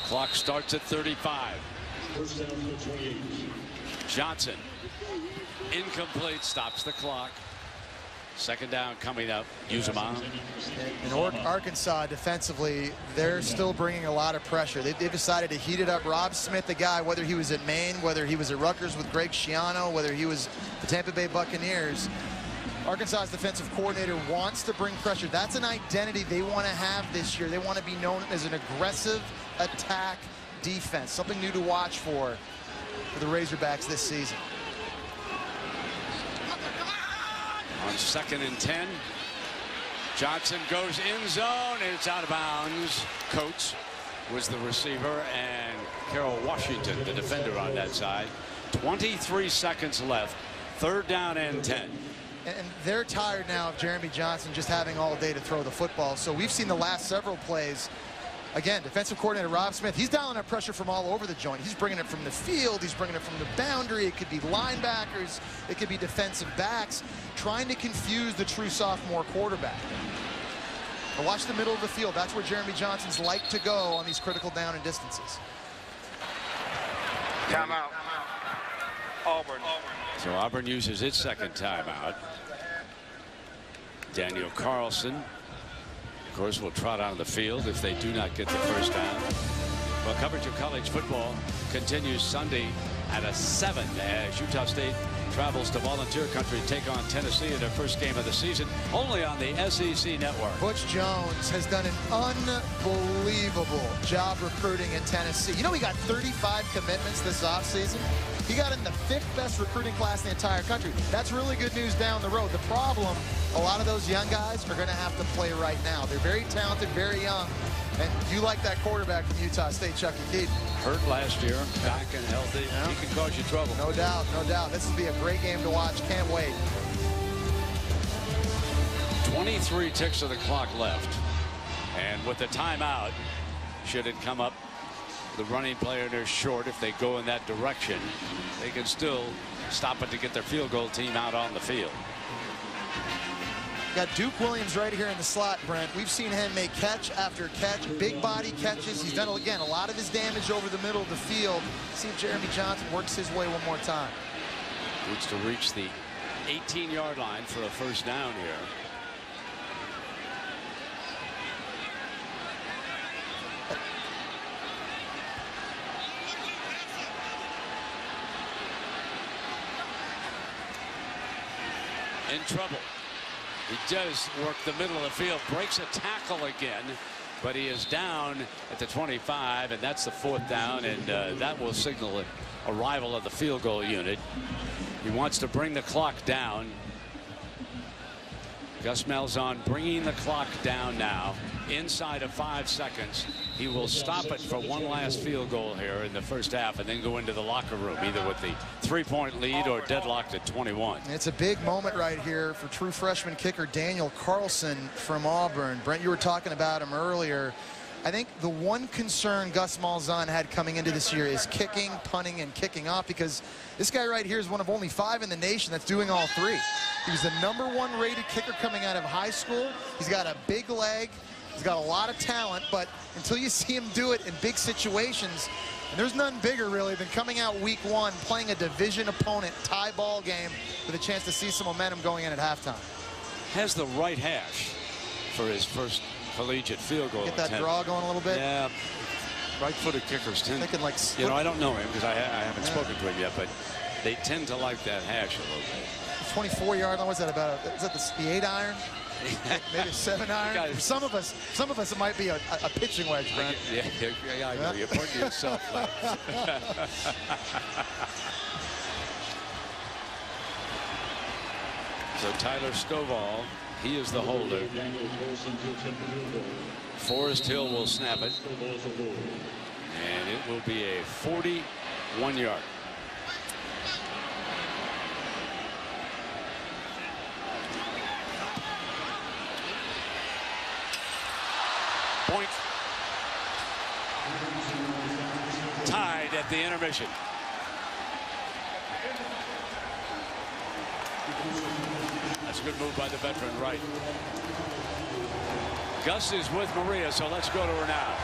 Speaker 2: Clock starts at 35. Johnson. Incomplete. Stops the clock. Second down coming up. Use them on.
Speaker 4: In Arkansas defensively, they're still bringing a lot of pressure. They've decided to heat it up. Rob Smith, the guy, whether he was at Maine, whether he was at Rutgers with Greg Schiano, whether he was the Tampa Bay Buccaneers, Arkansas's defensive coordinator wants to bring pressure. That's an identity they want to have this year. They want to be known as an aggressive attack defense. Something new to watch for the Razorbacks this season.
Speaker 2: On 2nd and 10. Johnson goes in zone, and it's out of bounds. Coates was the receiver, and Carroll Washington, the defender on that side. 23 seconds left. 3rd down and 10.
Speaker 4: And they're tired now of Jeremy Johnson just having all day to throw the football. So we've seen the last several plays. Again, defensive coordinator Rob Smith, he's dialing up pressure from all over the joint. He's bringing it from the field. He's bringing it from the boundary. It could be linebackers. It could be defensive backs, trying to confuse the true sophomore quarterback. But watch the middle of the field. That's where Jeremy Johnson's like to go on these critical down and distances.
Speaker 6: Timeout. Auburn.
Speaker 2: So Auburn uses its second timeout. Daniel Carlson, of course, will trot on the field if they do not get the first down. Well, coverage of college football continues Sunday at 7 as Utah State travels to Volunteer Country to take on Tennessee in their first game of the season, only on the SEC Network.
Speaker 4: Butch Jones has done an unbelievable job recruiting in Tennessee. You know, he got 35 commitments this offseason. He got in the 5th best recruiting class in the entire country. That's really good news down the road. The problem, a lot of those young guys are going to have to play right now. They're very talented, very young. And you like that quarterback from Utah State, Chucky Keaton.
Speaker 2: Hurt last year, back and healthy. Yeah. He can cause you trouble.
Speaker 4: No doubt, no doubt. This will be a great game to watch. Can't wait.
Speaker 2: 23 ticks of the clock left. And with the timeout, should it come up, the running player they're short, if they go in that direction, they can still stop it to get their field goal team out on the field.
Speaker 4: Got Duke Williams right here in the slot, Brent. We've seen him make catch after catch, big body catches. He's done, again, a lot of his damage over the middle of the field. See if Jeremy Johnson works his way one more time.
Speaker 2: Needs to reach the 18-yard line for a first down here. In trouble. He does work the middle of the field, breaks a tackle again, but he is down at the 25, and that's the 4th down, and that will signal arrival of the field goal unit. He wants to bring the clock down. Gus Malzahn bringing the clock down now. Inside of 5 seconds, he will stop it for one last field goal here in the first half and then go into the locker room, either with the 3-point lead or deadlocked at 21.
Speaker 4: It's a big moment right here for true freshman kicker Daniel Carlson from Auburn. Brent, you were talking about him earlier. I think the one concern Gus Malzahn had coming into this year is kicking, punting, and kicking off, because this guy right here is one of only 5 in the nation that's doing all 3. He was the #1 rated kicker coming out of high school. He's got a big leg. He's got a lot of talent, but until you see him do it in big situations, and there's none bigger really than coming out week 1, playing a division opponent, tie ball game with a chance to see some momentum going in at halftime.
Speaker 2: Has the right hash for his first collegiate field goal
Speaker 4: Get that
Speaker 2: attempt.
Speaker 4: draw going a little bit?
Speaker 2: Yeah. Right-footed kickers tend to,
Speaker 4: like,
Speaker 2: you know, I don't know him because I haven't spoken to him yet, but they tend to like that hash a little bit.
Speaker 4: 24-yard line, what's that about? Is that the 8-iron? Maybe a 7-iron? For some of us, it might be a pitching wedge, Brent.
Speaker 2: Yeah, I know. You're pointing to yourself. So Tyler Stovall, he is the holder. Forrest Hill will snap it. And it will be a 41-yard. Point. at the intermission. That's a good move by the veteran, right? Gus is with Maria, so let's go to her now.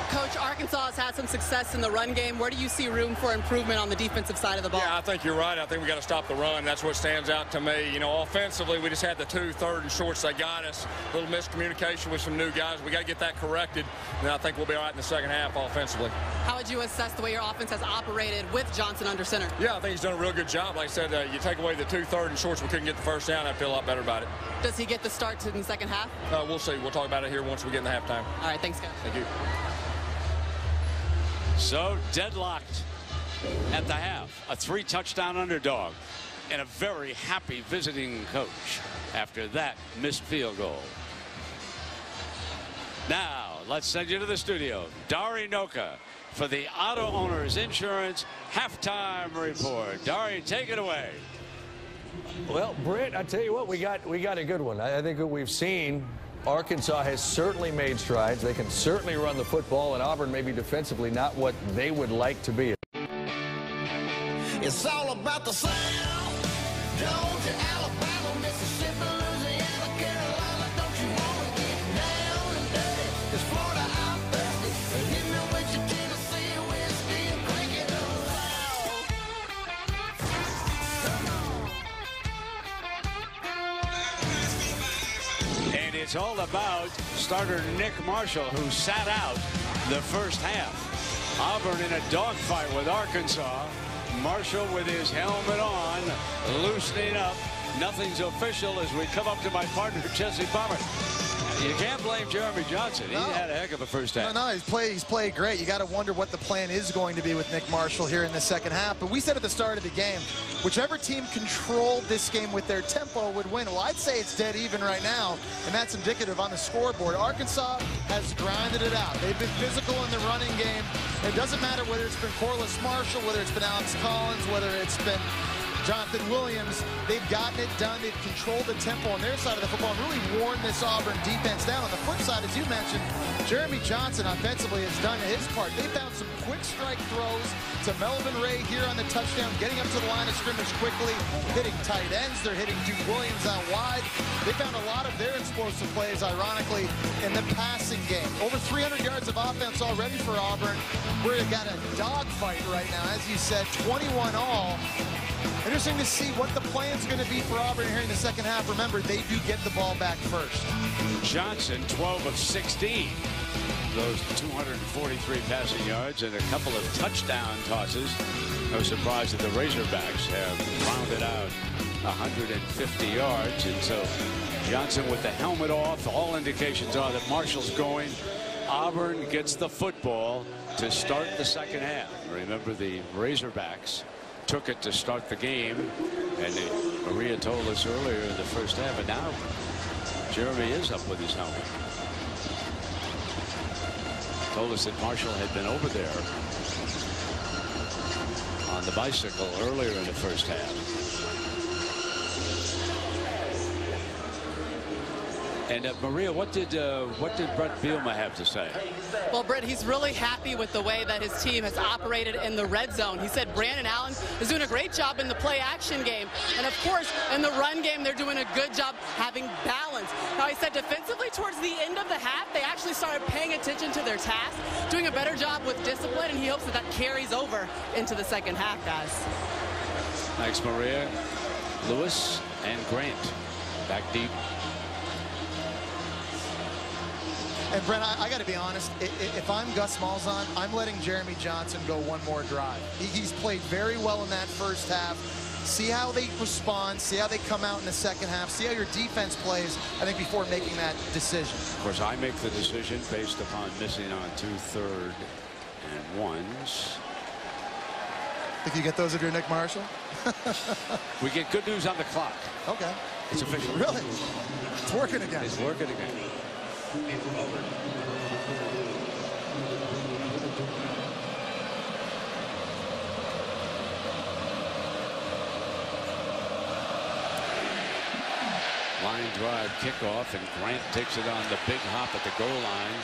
Speaker 5: Coach, Arkansas has had some success in the run game. Where do you see room for improvement on the defensive side of the ball?
Speaker 11: Yeah, I think you're right. I think we got to stop the run. That's what stands out to me. You know, offensively, we just had the 2 third and shorts they got us. A little miscommunication with some new guys. We got to get that corrected, and I think we'll be all right in the second half offensively.
Speaker 5: How would you assess the way your offense has operated with Johnson under center?
Speaker 11: Yeah, I think he's done a real good job. Like I said, you take away the 2 third and shorts, we couldn't get the first down. I feel a lot better about it.
Speaker 5: Does he get the start in the second half?
Speaker 11: We'll see. We'll talk about it here once we get in the halftime.
Speaker 5: All right, thanks, guys.
Speaker 11: Thank you.
Speaker 2: So deadlocked at the half. A 3-touchdown underdog and a very happy visiting coach after that missed field goal. Now let's send you to the studio. Dari Noka for the Auto Owners Insurance halftime report. Dari, take it away.
Speaker 7: Well, Britt, I tell you what, we got a good one. I think what we've seen, Arkansas has certainly made strides. They can certainly run the football, and Auburn maybe defensively not what they would like to be.
Speaker 3: It's all about the sound. Georgia, Alabama, Mississippi, Louisiana, Carolina. Don't you want to get down and dirty? It's Florida, I'm thirsty. Hit me with your Tennessee whiskey and crank it loud.
Speaker 2: And it's all about starter Nick Marshall, who sat out the first half. Auburn in a dogfight with Arkansas. Marshall with his helmet on, loosening up. Nothing's official as we come up to my partner, Jesse Palmer. You can't blame Jeremy Johnson. He had a heck of a first half.
Speaker 4: No, he's played great. You got to wonder what the plan is going to be with Nick Marshall here in the second half. But we said at the start of the game, whichever team controlled this game with their tempo would win. Well, I'd say it's dead even right now, and that's indicative on the scoreboard. Arkansas has grinded it out. They've been physical in the running game. It doesn't matter whether it's been Corliss Marshall, whether it's been Alex Collins, whether it's been Jonathan Williams. They've gotten it done. They've controlled the tempo on their side of the football and really worn this Auburn defense down. On the flip side, as you mentioned, Jeremy Johnson offensively has done his part. They found some quick strike throws to Melvin Ray here on the touchdown, getting up to the line of scrimmage quickly, hitting tight ends. They're hitting Duke Williams out wide. They found a lot of their explosive plays, ironically, in the passing game. Over 300 yards of offense already for Auburn. We've got a dogfight right now. As you said, 21 all. Interesting to see what the plan's going to be for Auburn here in the second half. Remember, they do get the ball back first.
Speaker 2: Johnson, 12 of 16. Those 243 passing yards and a couple of touchdown tosses. No surprise that the Razorbacks have rounded out 150 yards. And so Johnson with the helmet off. All indications are that Marshall's going. Auburn gets the football to start the second half. Remember, the Razorbacks took it to start the game, and Maria told us earlier in the first half, and now Jeremy is up with his helmet. Told us that Marshall had been over there on the bicycle earlier in the first half. And Maria, what did Brett Bielema have to say?
Speaker 5: Well, Brett, he's really happy with the way that his team has operated in the red zone. He said Brandon Allen is doing a great job in the play-action game. And, of course, in the run game, they're doing a good job having balance. Now, he said defensively towards the end of the half, they actually started paying attention to their task, doing a better job with discipline, and he hopes that that carries over into the second half, guys.
Speaker 2: Thanks, Maria. Lewis and Grant back deep.
Speaker 4: And Brent, I got to be honest, if I'm Gus Malzahn, I'm letting Jeremy Johnson go one more drive. He's played very well in that first half. See how they respond, see how they come out in the second half, see how your defense plays, I think, before making that decision. Of
Speaker 2: course, I make the decision based upon missing on 2 third and ones.
Speaker 4: Think you get those if you're Nick Marshall?
Speaker 2: We get good news on the clock.
Speaker 4: Okay.
Speaker 2: It's official.
Speaker 4: Really? It's working again.
Speaker 2: It's working again. Line drive kickoff, and Grant takes it on the big hop at the goal line,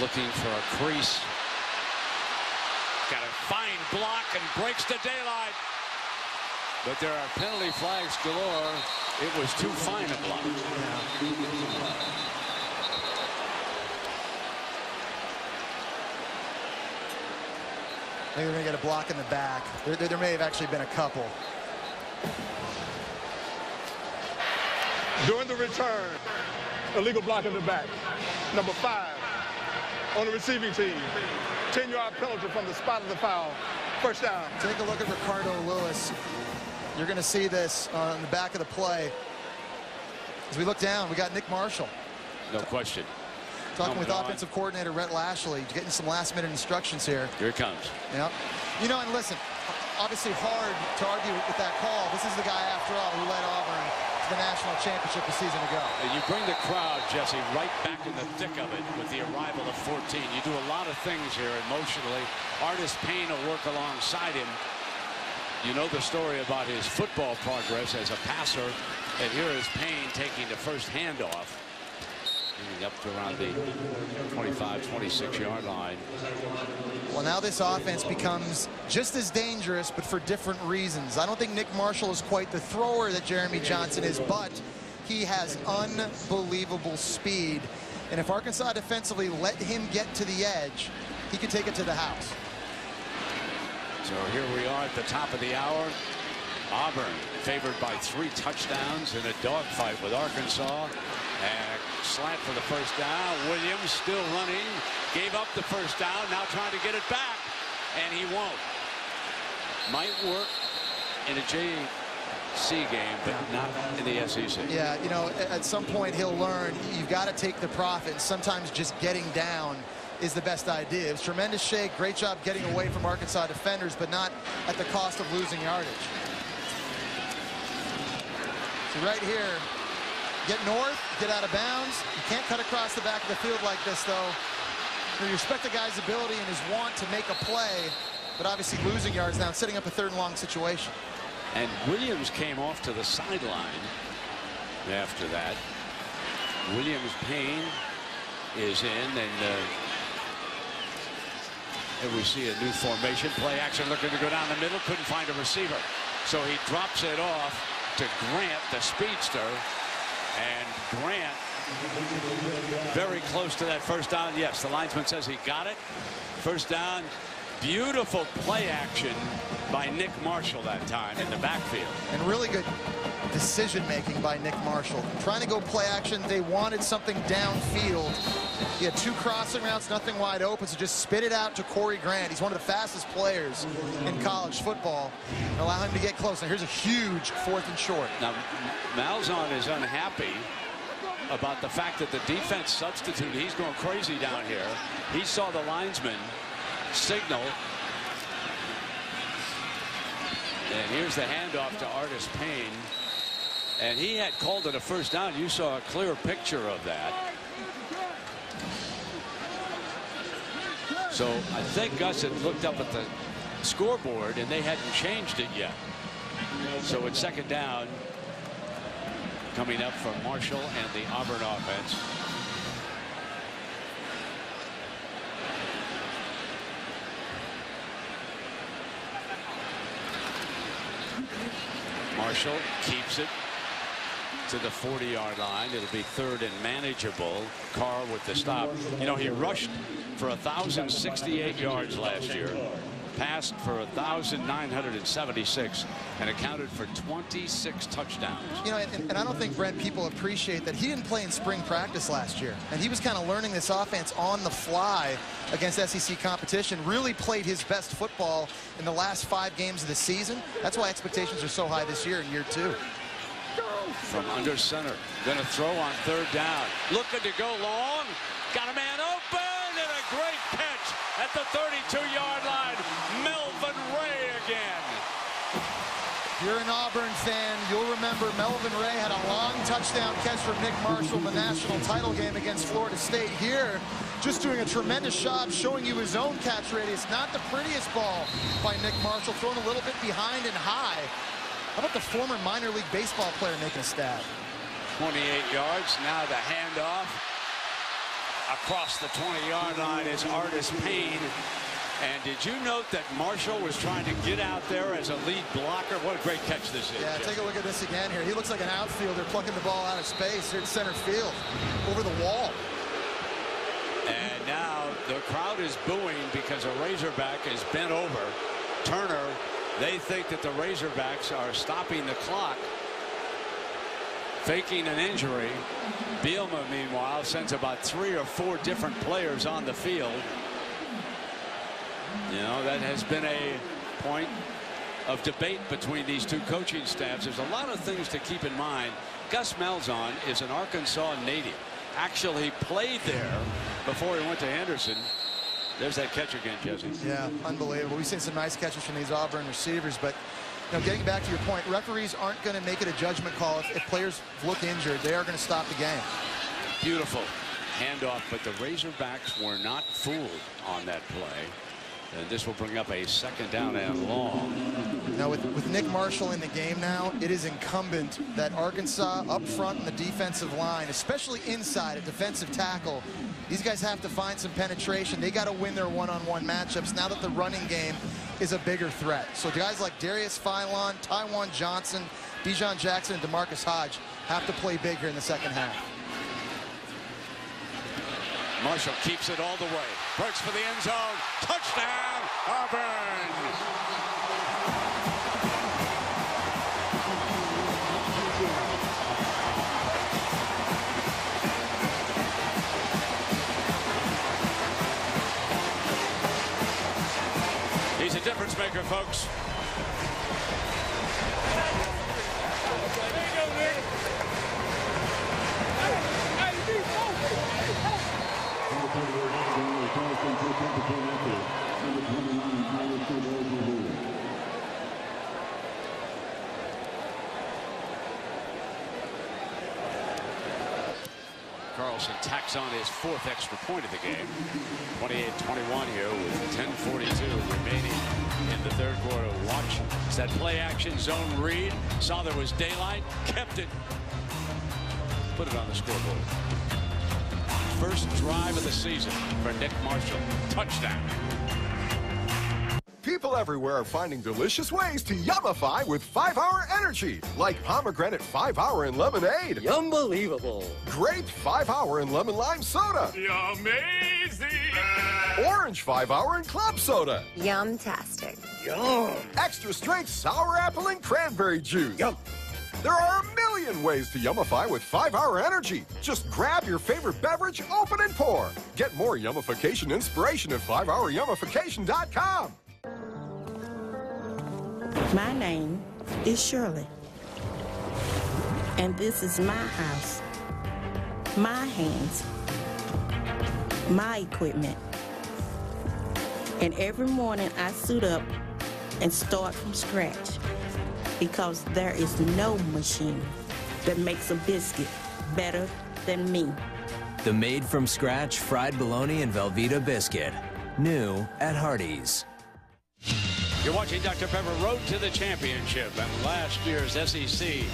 Speaker 2: looking for a crease. Got a fine block and breaks the daylight. But there are penalty flags galore. It was too fine a block.
Speaker 4: Maybe they're going to get a block in the back. There may have actually been a couple.
Speaker 6: During the return, illegal block in the back. Number 5 on the receiving team. 10-yard penalty from the spot of the foul. First down.
Speaker 4: Take a look at Ricardo Lewis. You're going to see this on the back of the play. As we look down, we got Nick Marshall.
Speaker 2: No question.
Speaker 4: Talking with offensive coordinator Rhett Lashley, getting some last-minute instructions here.
Speaker 2: Here it comes.
Speaker 4: Yep. You know, and listen, obviously hard to argue with that call. This is the guy, after all, who led Auburn to the national championship a season ago.
Speaker 2: And you bring the crowd, Jesse, right back in the thick of it with the arrival of 14. You do a lot of things here emotionally. Artis Payne will work alongside him. You know the story about his football progress as a passer, and here is Payne taking the first handoff. Up to around the 25, 26-yard line.
Speaker 4: Well, now this offense becomes just as dangerous, but for different reasons. I don't think Nick Marshall is quite the thrower that Jeremy Johnson is, but he has unbelievable speed. And if Arkansas defensively let him get to the edge, he could take it to the house.
Speaker 2: So here we are at the top of the hour. Auburn favored by 3 touchdowns in a dogfight with Arkansas. And a slant for the first down. Williams still running. Gave up the first down. Now trying to get it back. And he won't. Might work in a JC game, but not in the SEC.
Speaker 4: Yeah, you know, at some point he'll learn you've got to take the profit. Sometimes just getting down is the best idea. It was tremendous shake. Great job getting away from Arkansas defenders, but not at the cost of losing yardage. So right here, get north, get out of bounds. You can't cut across the back of the field like this, though. You respect the guy's ability and his want to make a play, but obviously losing yards now, setting up a 3rd and long situation.
Speaker 2: And Williams came off to the sideline after that. Williams Payne is in, and we see a new formation. Play action looking to go down the middle. Couldn't find a receiver. So he drops it off to Grant, the speedster. And Grant very close to that first down. Yes, the linesman says he got it. First down. Beautiful play action by Nick Marshall that time in the backfield.
Speaker 4: And really good decision-making by Nick Marshall. Trying to go play action. They wanted something downfield. He had 2 crossing routes, nothing wide open, so just spit it out to Corey Grant. He's one of the fastest players in college football. And allow him to get close. Now here's a huge 4th and short.
Speaker 2: Now Malzahn is unhappy about the fact that the defense substitute, he's going crazy down here. He saw the linesman signal. And here's the handoff to Artis Payne. And he had called it a first down. You saw a clear picture of that. So I think Gus had looked up at the scoreboard and they hadn't changed it yet. So it's 2nd down coming up from Marshall and the Auburn offense. Marshall keeps it to the 40-yard line. It'll be 3rd and manageable. Carr with the stop. You know, he rushed for 1,068 yards last year, passed for 1,976, and accounted for 26 touchdowns.
Speaker 4: You know, and I don't think, Brent, people appreciate that he didn't play in spring practice last year, and he was kind of learning this offense on the fly against SEC competition. Really played his best football in the last 5 games of the season. That's why expectations are so high this year in year 2.
Speaker 2: From under center, going to throw on 3rd down, looking to go long, got a man open, and a great catch at the 32-yard line. Melvin Ray again.
Speaker 4: If you're an Auburn fan, you'll remember Melvin Ray had a long touchdown catch from Nick Marshall in the national title game against Florida State. Here, just doing a tremendous job showing you his own catch radius. Not the prettiest ball by Nick Marshall, thrown a little bit behind and high. How about the former minor league baseball player making a stab?
Speaker 2: 28 yards. Now the handoff across the 20-yard line is Artis Payne. And did you note that Marshall was trying to get out there as a lead blocker? What a great catch this is.
Speaker 4: Yeah, take a look at this again here. He looks like an outfielder plucking the ball out of space here at center field, over the wall.
Speaker 2: And now the crowd is booing because a Razorback is bent over. Turner, they think that the Razorbacks are stopping the clock, faking an injury. Bielema, meanwhile, sends about 3 or 4 different players on the field. You know, that has been a point of debate between these two coaching staffs. There's a lot of things to keep in mind. Gus Malzahn is an Arkansas native. Actually played there before he went to Anderson. There's that catch again, Jesse.
Speaker 4: Yeah, unbelievable. We've seen some nice catches from these Auburn receivers, but you know, getting back to your point, referees aren't going to make it a judgment call if players look injured. They are going to stop the game.
Speaker 2: Beautiful handoff, but the Razorbacks were not fooled on that play. And this will bring up a 2nd down and long.
Speaker 4: Now with Nick Marshall in the game now, it is incumbent that Arkansas up front in the defensive line, especially inside a defensive tackle, these guys have to find some penetration. They got to win their one-on-one matchups now that the running game is a bigger threat. So guys like Darius Philon, Tywan Johnson, Bijan Jackson, and DeMarcus Hodge have to play big here in the second half.
Speaker 2: Marshall keeps it all the way. Breaks for the end zone. Touchdown, Auburn. He's a difference maker, folks. Carlson tacks on his 4th extra point of the game. 28-21 here with 10:42 remaining in the 3rd quarter. Watch as that play action zone read. Saw there was daylight, kept it, put it on the scoreboard. First drive of the season for Nick Marshall. Touchdown.
Speaker 12: People everywhere are finding delicious ways to yummify with 5-Hour Energy, like pomegranate 5-Hour and lemonade.
Speaker 13: Unbelievable.
Speaker 12: Grape 5-Hour and lemon lime soda.
Speaker 13: Amazing.
Speaker 12: Orange 5-Hour and club soda.
Speaker 14: Yum-tastic.
Speaker 12: Yum. Extra strength sour apple and cranberry juice. Yum. There are a million ways to yummify with 5-Hour Energy. Just grab your favorite beverage, open and pour. Get more yummification inspiration at 5houryummification.com.
Speaker 15: My name is Shirley, and this is my house, my hands, my equipment. And every morning I suit up and start from scratch, because there is no machine that makes a biscuit better than me.
Speaker 16: The made-from-scratch fried bologna and Velveeta biscuit. New at Hardee's.
Speaker 2: You're watching Dr. Pepper Road to the Championship, and last year's SEC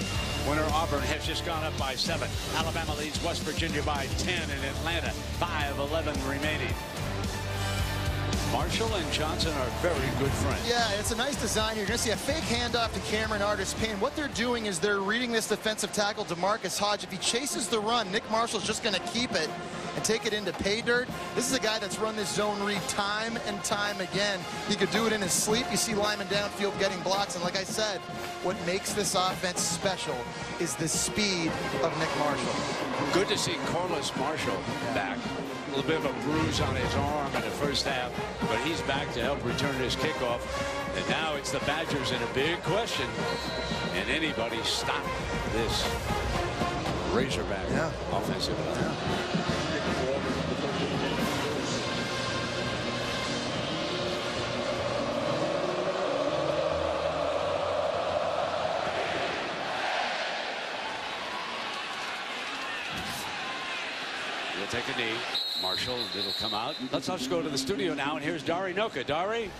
Speaker 2: winner Auburn has just gone up by 7. Alabama leads West Virginia by 10 in Atlanta. 5:11 remaining. Marshall and Johnson are very good friends.
Speaker 4: Yeah, it's a nice design here. You're going to see a fake handoff to Cameron Artis-Payne. What they're doing is they're reading this defensive tackle, DeMarcus Hodge. If he chases the run, Nick Marshall's just going to keep it and take it into pay dirt. This is a guy that's run this zone read time and time again. He could do it in his sleep. You see Lyman downfield getting blocks. And like I said, what makes this offense special is the speed of Nick Marshall.
Speaker 2: Good to see Carlos Marshall back. A little bit of a bruise on his arm in the first half, but he's back to help return his kickoff. And now it's the Badgers in a big question. Can anybody stop this Razorback offensive line? He'll take a knee. Marshall, it'll come out. Let's go to the studio now, and here's Dari Noka. Dari?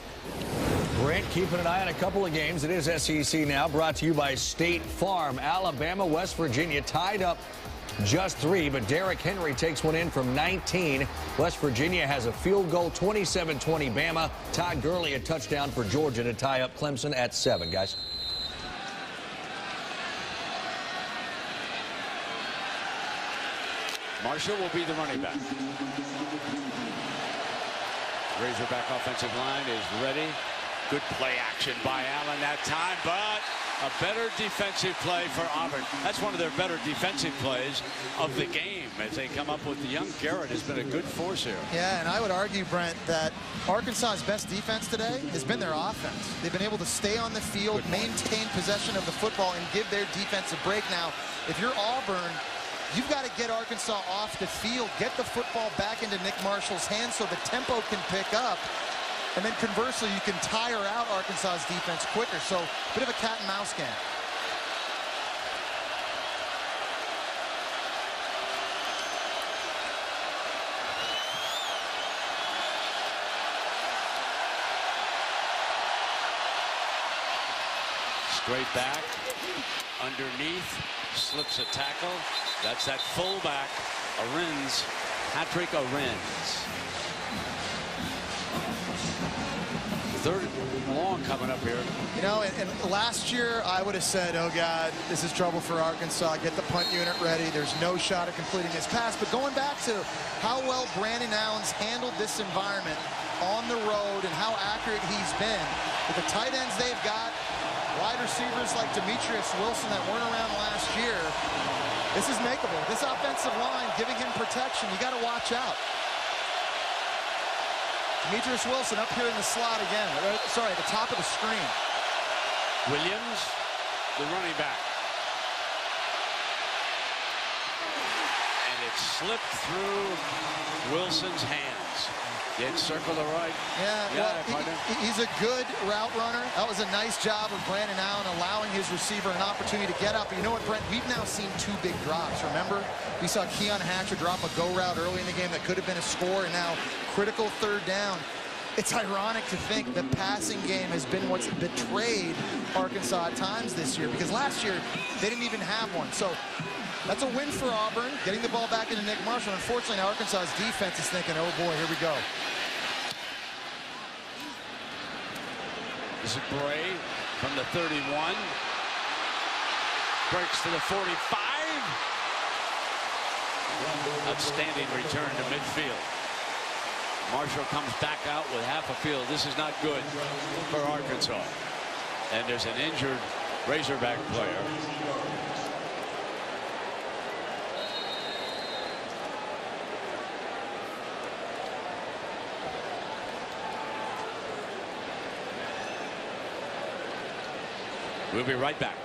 Speaker 7: Brent, keeping an eye on a couple of games. It is SEC now, brought to you by State Farm. Alabama, West Virginia tied up just 3, but Derrick Henry takes one in from 19. West Virginia has a field goal, 27-20 Bama. Todd Gurley a touchdown for Georgia to tie up Clemson at 7, guys.
Speaker 2: Marshall will be the running back. Razorback offensive line is ready. Good play action by Allen that time, but a better defensive play for Auburn. That's one of their better defensive plays of the game as they come up with the young Garrett has been a good force here.
Speaker 4: Yeah, and I would argue, Brent, that Arkansas's best defense today has been their offense. They've been able to stay on the field, maintain possession of the football, and give their defense a break. Now, if you're Auburn, you've got to get Arkansas off the field, get the football back into Nick Marshall's hands so the tempo can pick up. And then conversely, you can tire out Arkansas's defense quicker. So a bit of a cat and mouse game.
Speaker 2: Straight back, underneath, slips a tackle. That's that fullback, Arins, Patrick Arins. Third and long coming up here.
Speaker 4: You know, and last year I would have said, oh God, this is trouble for Arkansas. Get the punt unit ready. There's no shot at completing this pass. But going back to how well Brandon Allen's handled this environment on the road and how accurate he's been with the tight ends they've got, wide receivers like Demetrius Wilson that weren't around last year, this is makeable. This offensive line giving him protection, you got to watch out. Demetrius Wilson up here in the slot again. Sorry, at the top of the screen.
Speaker 2: Williams, the running back. And it slipped through Wilson's hands. Did circle the right.
Speaker 4: Yeah, well, he's a good route runner. That was a nice job of Brandon Allen allowing his receiver an opportunity to get up. But you know what, Brent? We've now seen 2 big drops. Remember? We saw Keon Hatcher drop a go route early in the game that could have been a score, and now critical 3rd down. It's ironic to think the passing game has been what's betrayed Arkansas at times this year, because last year they didn't even have one. So that's a win for Auburn, getting the ball back into Nick Marshall. Unfortunately, now Arkansas's defense is thinking, oh boy, here we go.
Speaker 2: This is Bray from the 31. Breaks to the 45. Outstanding return to midfield. Marshall comes back out with half a field. This is not good for Arkansas. And there's an injured Razorback player. We'll be right back.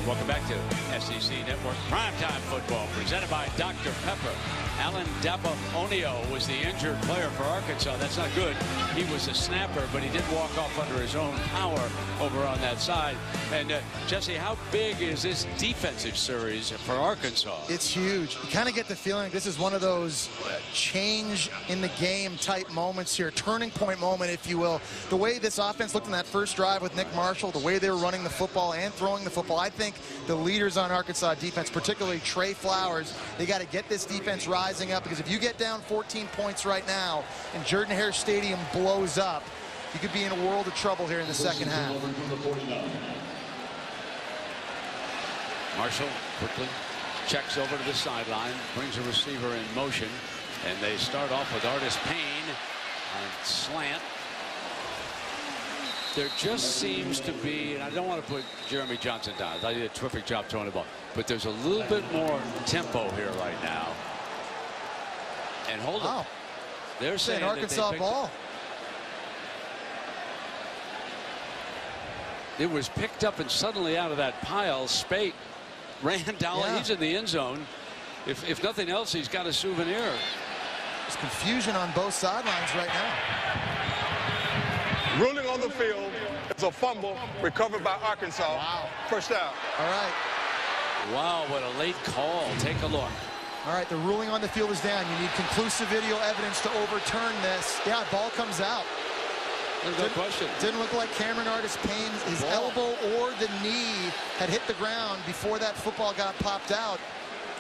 Speaker 2: Welcome back to SEC Network Primetime Football, presented by Dr. Pepper. Alan Daponio was the injured player for Arkansas. That's not good. He was a snapper, but he did walk off under his own power over on that side. And Jesse, how big is this defensive series for Arkansas?
Speaker 4: It's huge. You kind of get the feeling this is one of those change in the game type moments here, turning point moment, if you will. The way this offense looked in that first drive with Nick Marshall, the way they were running the football and throwing the football, I think the leaders on Arkansas defense, particularly Trey Flowers, they got to get this defense rising up, because if you get down 14 points right now and Jordan-Hare Stadium blows up, you could be in a world of trouble here in the second half.
Speaker 2: Marshall quickly checks over to the sideline, brings a receiver in motion, and they start off with Artis Payne on slant. There just seems to be, and I don't want to put Jeremy Johnson down. I did a terrific job throwing the ball, but there's a little bit more tempo here right now. And hold on, they're saying
Speaker 4: Arkansas ball.
Speaker 2: It was picked up, and suddenly out of that pile, Spate ran down. Yeah. He's in the end zone. If nothing else, he's got a souvenir.
Speaker 4: There's confusion on both sidelines right now.
Speaker 6: Ruling on the field is a fumble recovered by Arkansas.
Speaker 4: Wow.
Speaker 6: First down.
Speaker 4: All right.
Speaker 2: Wow, what a late call. Take a look.
Speaker 4: All right, the ruling on the field is down. You need conclusive video evidence to overturn this. Yeah, ball comes out.
Speaker 2: There's no question.
Speaker 4: Didn't look like Cameron Artis-Payne's his elbow or the knee had hit the ground before that football got popped out.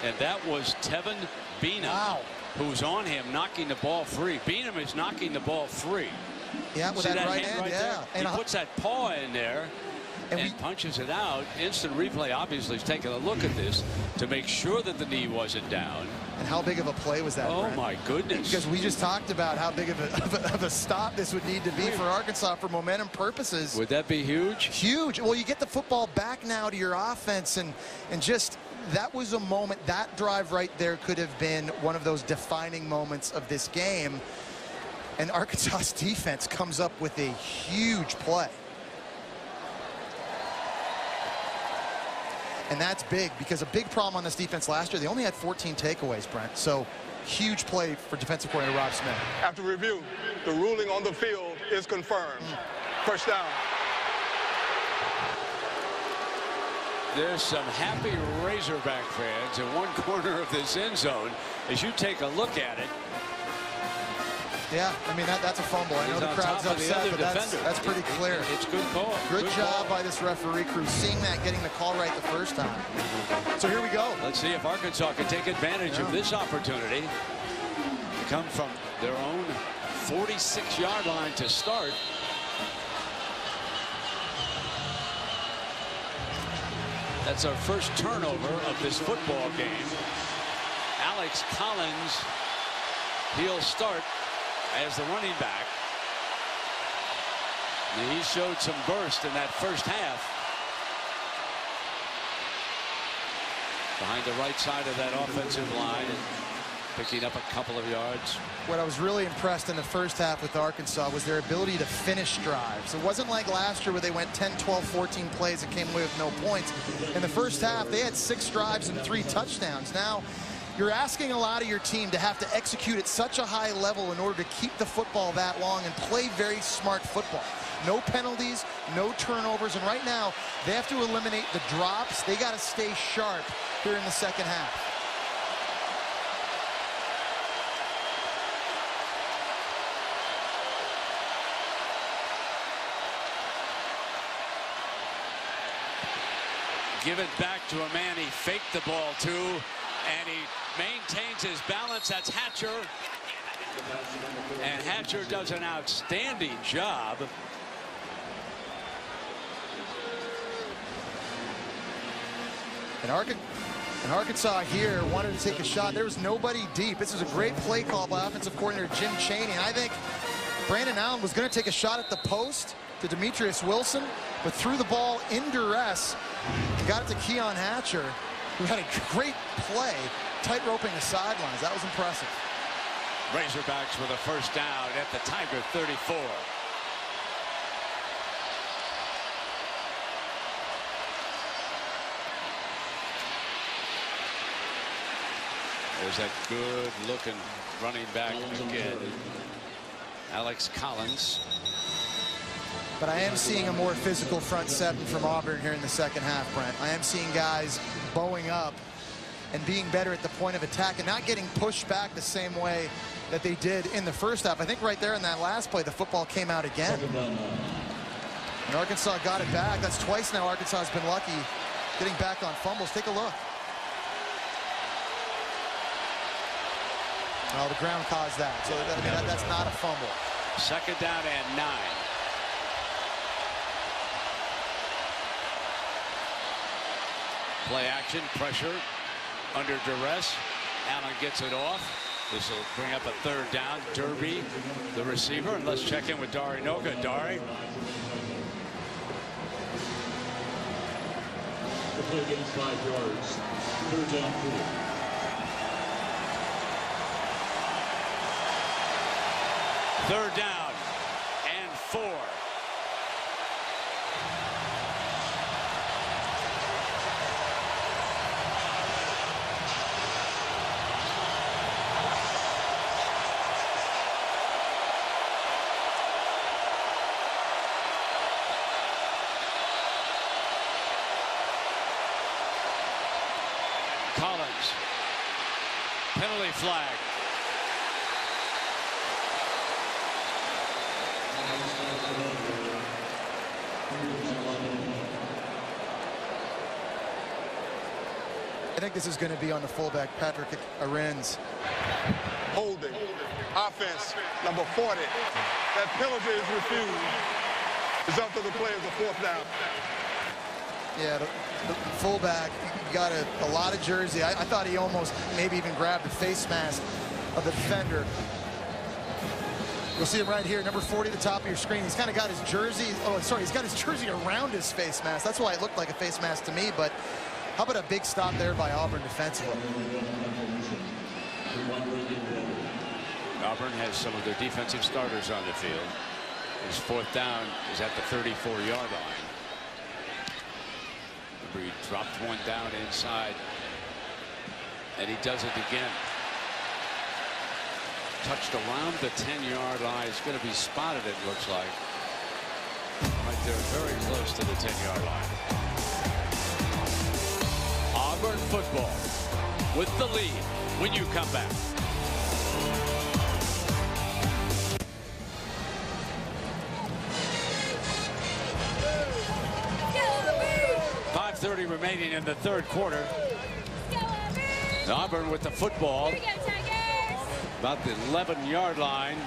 Speaker 2: And that was Tevin Beanham, who's on him, knocking the ball free. Beanham is knocking the ball free.
Speaker 4: Yeah, with that right hand,
Speaker 2: there?
Speaker 4: And
Speaker 2: he puts that paw in there and punches it out. Instant replay obviously is taking a look at this to make sure that the knee wasn't down.
Speaker 4: And how big of a play was that,
Speaker 2: Oh,
Speaker 4: Brent?
Speaker 2: my goodness.
Speaker 4: Because we just talked about how big of a stop this would need to be for Arkansas for momentum purposes.
Speaker 2: Would that be huge?
Speaker 4: Huge. Well, you get the football back now to your offense, and just that was a moment. That drive right there could have been one of those defining moments of this game. And Arkansas's defense comes up with a huge play. And that's big, because a big problem on this defense last year, they only had 14 takeaways, Brent. So huge play for defensive coordinator Rob Smith.
Speaker 6: After review, the ruling on the field is confirmed. First down.
Speaker 2: There's some happy Razorback fans in one corner of this end zone as you take a look at it.
Speaker 4: Yeah, I mean, that's a fumble. I know the crowd's upset, but that's pretty clear.
Speaker 2: It's good call.
Speaker 4: Good job by this referee crew, seeing that, getting the call right the first time. So here we go.
Speaker 2: Let's see if Arkansas can take advantage of this opportunity to come from their own 46-yard line to start. That's our first turnover of this football game. Alex Collins, he'll start as the running back. And he showed some burst in that first half. Behind the right side of that offensive line and picking up a couple of yards.
Speaker 4: What I was really impressed in the first half with Arkansas was their ability to finish drives. It wasn't like last year where they went 10, 12, 14 plays and came away with no points. In the first half, they had 6 drives and 3 touchdowns. Now, you're asking a lot of your team to have to execute at such a high level in order to keep the football that long and play very smart football. No penalties, no turnovers, and right now they have to eliminate the drops. They got to stay sharp here in the second half.
Speaker 2: Give it back to a man he faked the ball to, and he maintains his balance. That's Hatcher. And Hatcher does an outstanding job.
Speaker 4: And Arkansas here wanted to take a shot. There was nobody deep. This was a great play call by offensive coordinator Jim Chaney. And I think Brandon Allen was going to take a shot at the post to Demetrius Wilson, but threw the ball in duress. Got it to Keon Hatcher, who had a great play, tight-roping the sidelines. That was impressive.
Speaker 2: Razorbacks with a first down at the Tiger 34. There's that good-looking running back again, Alex Collins.
Speaker 4: But I am seeing a more physical front seven from Auburn here in the second half, Brent. I am seeing guys bowing up and being better at the point of attack and not getting pushed back the same way that they did in the first half. I think right there in that last play, the football came out again. And Arkansas got it back. That's twice now Arkansas has been lucky getting back on fumbles. Take a look. Oh, the ground caused that. So that's not a fumble.
Speaker 2: Second down and 9. Play action, pressure, under duress. Allen gets it off. This will bring up a third down. Derby, the receiver. And let's check in with Dari Noga. Dari.
Speaker 14: The play gains 5 yards. Third down 4.
Speaker 2: Third down and 4. Collins. Penalty flag.
Speaker 4: I think this is going to be on the fullback, Patrick Arends.
Speaker 6: Holding. Offense, number 40. That penalty is refused. It's up to the players, a 4th down.
Speaker 4: Yeah, the fullback got a lot of jersey. I thought he almost maybe even grabbed the face mask of the defender. You'll see him right here, number 40 at the top of your screen. He's kind of got his jersey, he's got his jersey around his face mask. That's why it looked like a face mask to me, but how about a big stop there by Auburn defensively?
Speaker 2: Auburn has some of their defensive starters on the field. His 4th down is at the 34-yard line. He dropped one down inside, and he does it again. Touched around the 10-yard line. He's going to be spotted, it looks like. Right there, very close to the 10-yard line. Auburn football with the lead when you come back. .5:30 remaining in the 3rd quarter. Auburn with the football. About the 11-yard line.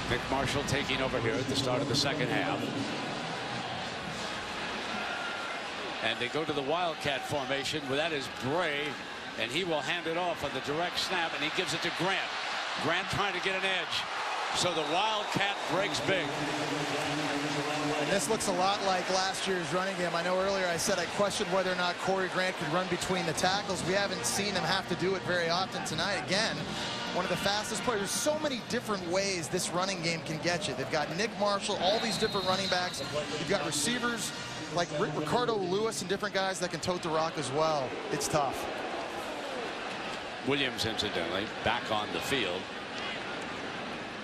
Speaker 2: Nick Marshall taking over here at the start of the 2nd half. And they go to the Wildcat formation. Well, that is Bray, and he will hand it off on the direct snap, and he gives it to Grant. Grant trying to get an edge. So the Wildcat breaks big.
Speaker 4: And this looks a lot like last year's running game. I know earlier I said I questioned whether or not Corey Grant could run between the tackles. We haven't seen him have to do it very often tonight. Again, one of the fastest players. There's so many different ways this running game can get you. They've got Nick Marshall, all these different running backs. You've got receivers like Ricardo Lewis and different guys that can tote the rock as well. It's tough.
Speaker 2: Williams, incidentally, back on the field.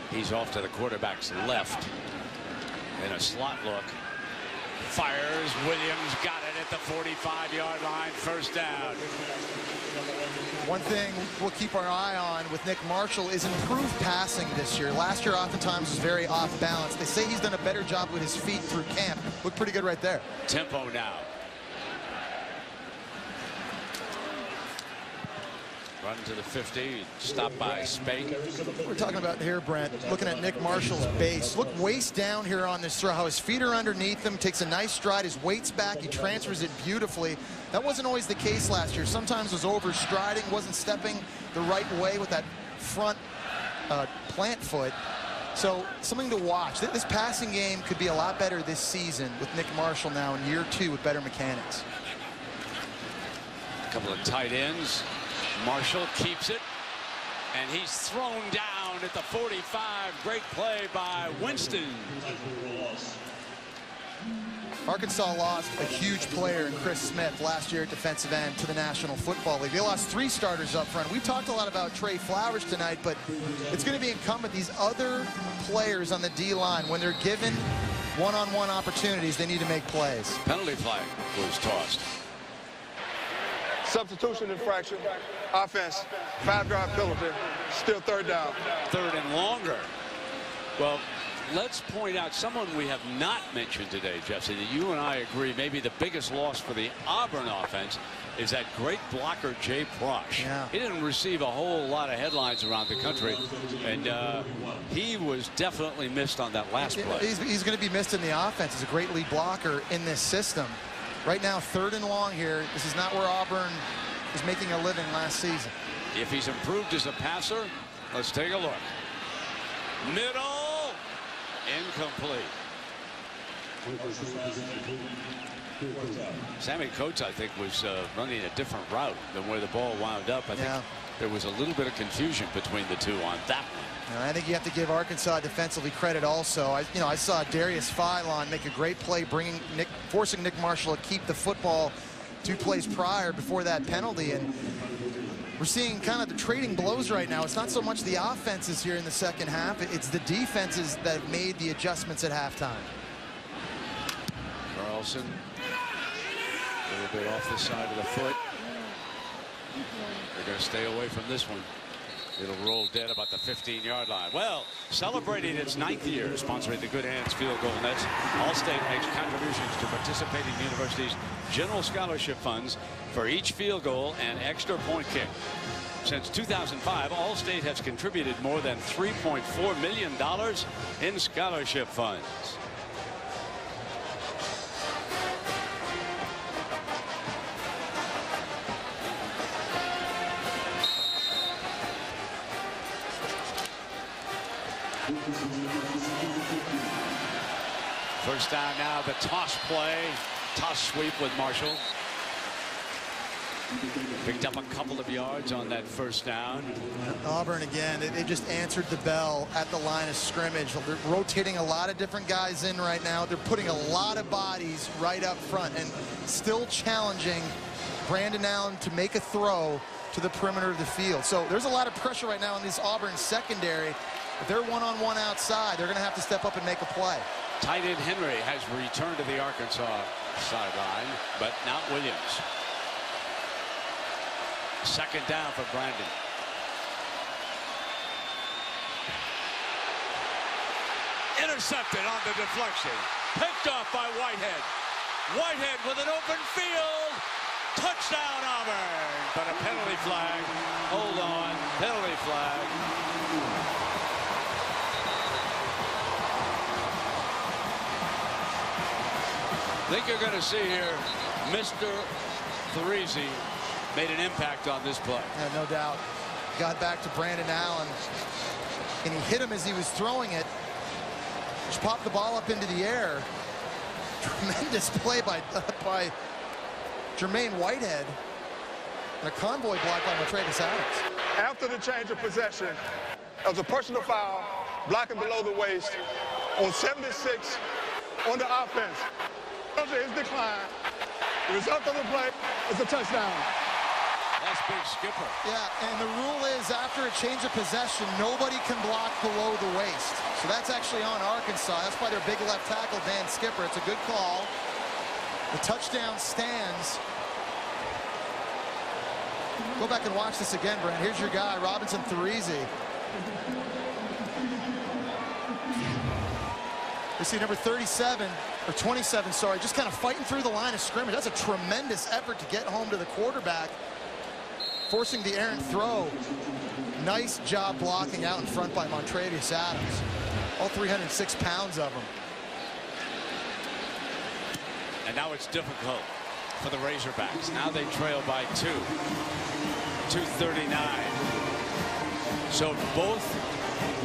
Speaker 2: He's off to the quarterback's left in a slot look. Fires. Williams got it at the 45-yard line. 1st down.
Speaker 4: One thing we'll keep our eye on with Nick Marshall is improved passing this year. Last year oftentimes was very off balance. They say he's done a better job with his feet through camp. Looked pretty good right there.
Speaker 2: Tempo now. Run to the 50, stopped by Spake.
Speaker 4: We're talking about here, Brent, looking at Nick Marshall's base. Look waist down here on this throw, how his feet are underneath him, takes a nice stride, his weight's back, he transfers it beautifully. That wasn't always the case last year. Sometimes was overstriding, wasn't stepping the right way with that front plant foot. So something to watch. This passing game could be a lot better this season with Nick Marshall now in year 2 with better mechanics.
Speaker 2: A couple of tight ends. Marshall keeps it, and he's thrown down at the 45. Great play by Winston.
Speaker 4: Arkansas lost a huge player in Chris Smith last year at defensive end to the National Football League. They lost 3 starters up front. We talked a lot about Trey Flowers tonight, but it's going to be incumbent these other players on the D-line. When they're given one-on-one opportunities, they need to make plays.
Speaker 2: Penalty flag was tossed.
Speaker 6: Substitution infraction. Offense, 5-yard penalty. Still 3rd down.
Speaker 2: 3rd and longer. Well, let's point out someone we have not mentioned today, Jesse, that you and I agree maybe the biggest loss for the Auburn offense is that great blocker, Jay Prosh.
Speaker 4: Yeah.
Speaker 2: He didn't receive a whole lot of headlines around the country, and he was definitely missed on that last play.
Speaker 4: He's going to be missed in the offense. He's a great lead blocker in this system. Right now, 3rd and long here. This is not where Auburn was making a living last season.
Speaker 2: If he's improved as a passer, let's take a look. Middle, incomplete. Sammy Coates, I think, was running a different route than where the ball wound up. I think there was a little bit of confusion between the two on that one.
Speaker 4: I think you have to give Arkansas defensively credit also. I saw Darius Philon make a great play, forcing Nick Marshall to keep the football 2 plays prior before that penalty. And we're seeing kind of the trading blows right now. It's not so much the offenses here in the 2nd half. It's the defenses that have made the adjustments at halftime.
Speaker 2: Carlson, a little bit off the side of the foot. They're going to stay away from this one. It'll roll dead about the 15-yard line. Well, celebrating its 9th year, sponsoring the Good Hands Field Goal Nets, Allstate makes contributions to participating universities' general scholarship funds for each field goal and extra point kick. Since 2005, Allstate has contributed more than $3.4 million in scholarship funds. First down now, the toss play. Toss sweep with Marshall. Picked up a couple of yards on that first down.
Speaker 4: Auburn again, they just answered the bell at the line of scrimmage. They're rotating a lot of different guys in right now. They're putting a lot of bodies right up front and still challenging Brandon Allen to make a throw to the perimeter of the field. So there's a lot of pressure right now on this Auburn secondary. If they're one-on-one outside, they're going to have to step up and make a play.
Speaker 2: Tight end Henry has returned to the Arkansas sideline, but not Williams. Second down for Brandon. Intercepted on the deflection. Picked off by Whitehead. Whitehead with an open field. Touchdown Auburn. But a penalty flag. Hold on. Penalty flag. I think you're going to see here Mr. Threese made an impact on this play.
Speaker 4: Yeah, no doubt. Got back to Brandon Allen, and he hit him as he was throwing it. Just popped the ball up into the air. Tremendous play by Jermaine Whitehead. And a convoy block by Matrevis Adams.
Speaker 6: After the change of possession, there was a personal foul, blocking below the waist on 76 on the offense. His decline. The result of the play is a touchdown.
Speaker 2: That's big Skipper.
Speaker 4: Yeah, and the rule is after a change of possession, nobody can block below the waist. So that's actually on Arkansas. That's by their big left tackle, Dan Skipper. It's a good call. The touchdown stands. Go back and watch this again, Brent. Here's your guy, Robinson Threese. You see number 37, or 27, sorry, just kind of fighting through the line of scrimmage. That's a tremendous effort to get home to the quarterback, forcing the errant throw. Nice job blocking out in front by Montravius Adams. All 306 pounds of him.
Speaker 2: And now it's difficult for the Razorbacks. Now they trail by 2:39. So both,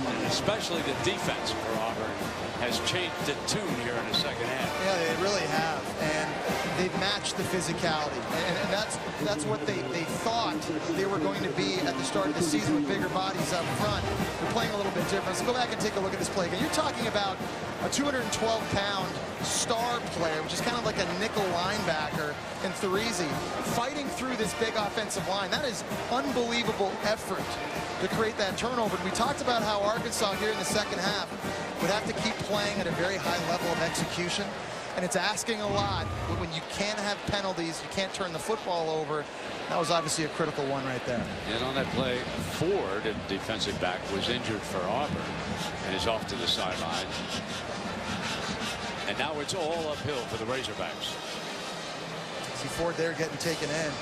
Speaker 2: and especially the defense for Auburn, has changed the tune here in the second half.
Speaker 4: Yeah, they really have, and they've matched the physicality, and that's what they thought they were going to be at the start of the season with bigger bodies up front. They're playing a little bit different. So go back and take a look at this play again. You're talking about a 212-pound star player, which is kind of like a nickel linebacker, in Threese, fighting through this big offensive line. That is unbelievable effort to create that turnover. We talked about how Arkansas here in the second half would have to keep playing at a very high level of execution, and it's asking a lot. But when you can't have penalties, you can't turn the football over. That was obviously a critical one right there.
Speaker 2: And on that play, Ford, a defensive back, was injured for Auburn and is off to the sideline. And now it's all uphill for the Razorbacks.
Speaker 4: See Ford there getting taken in.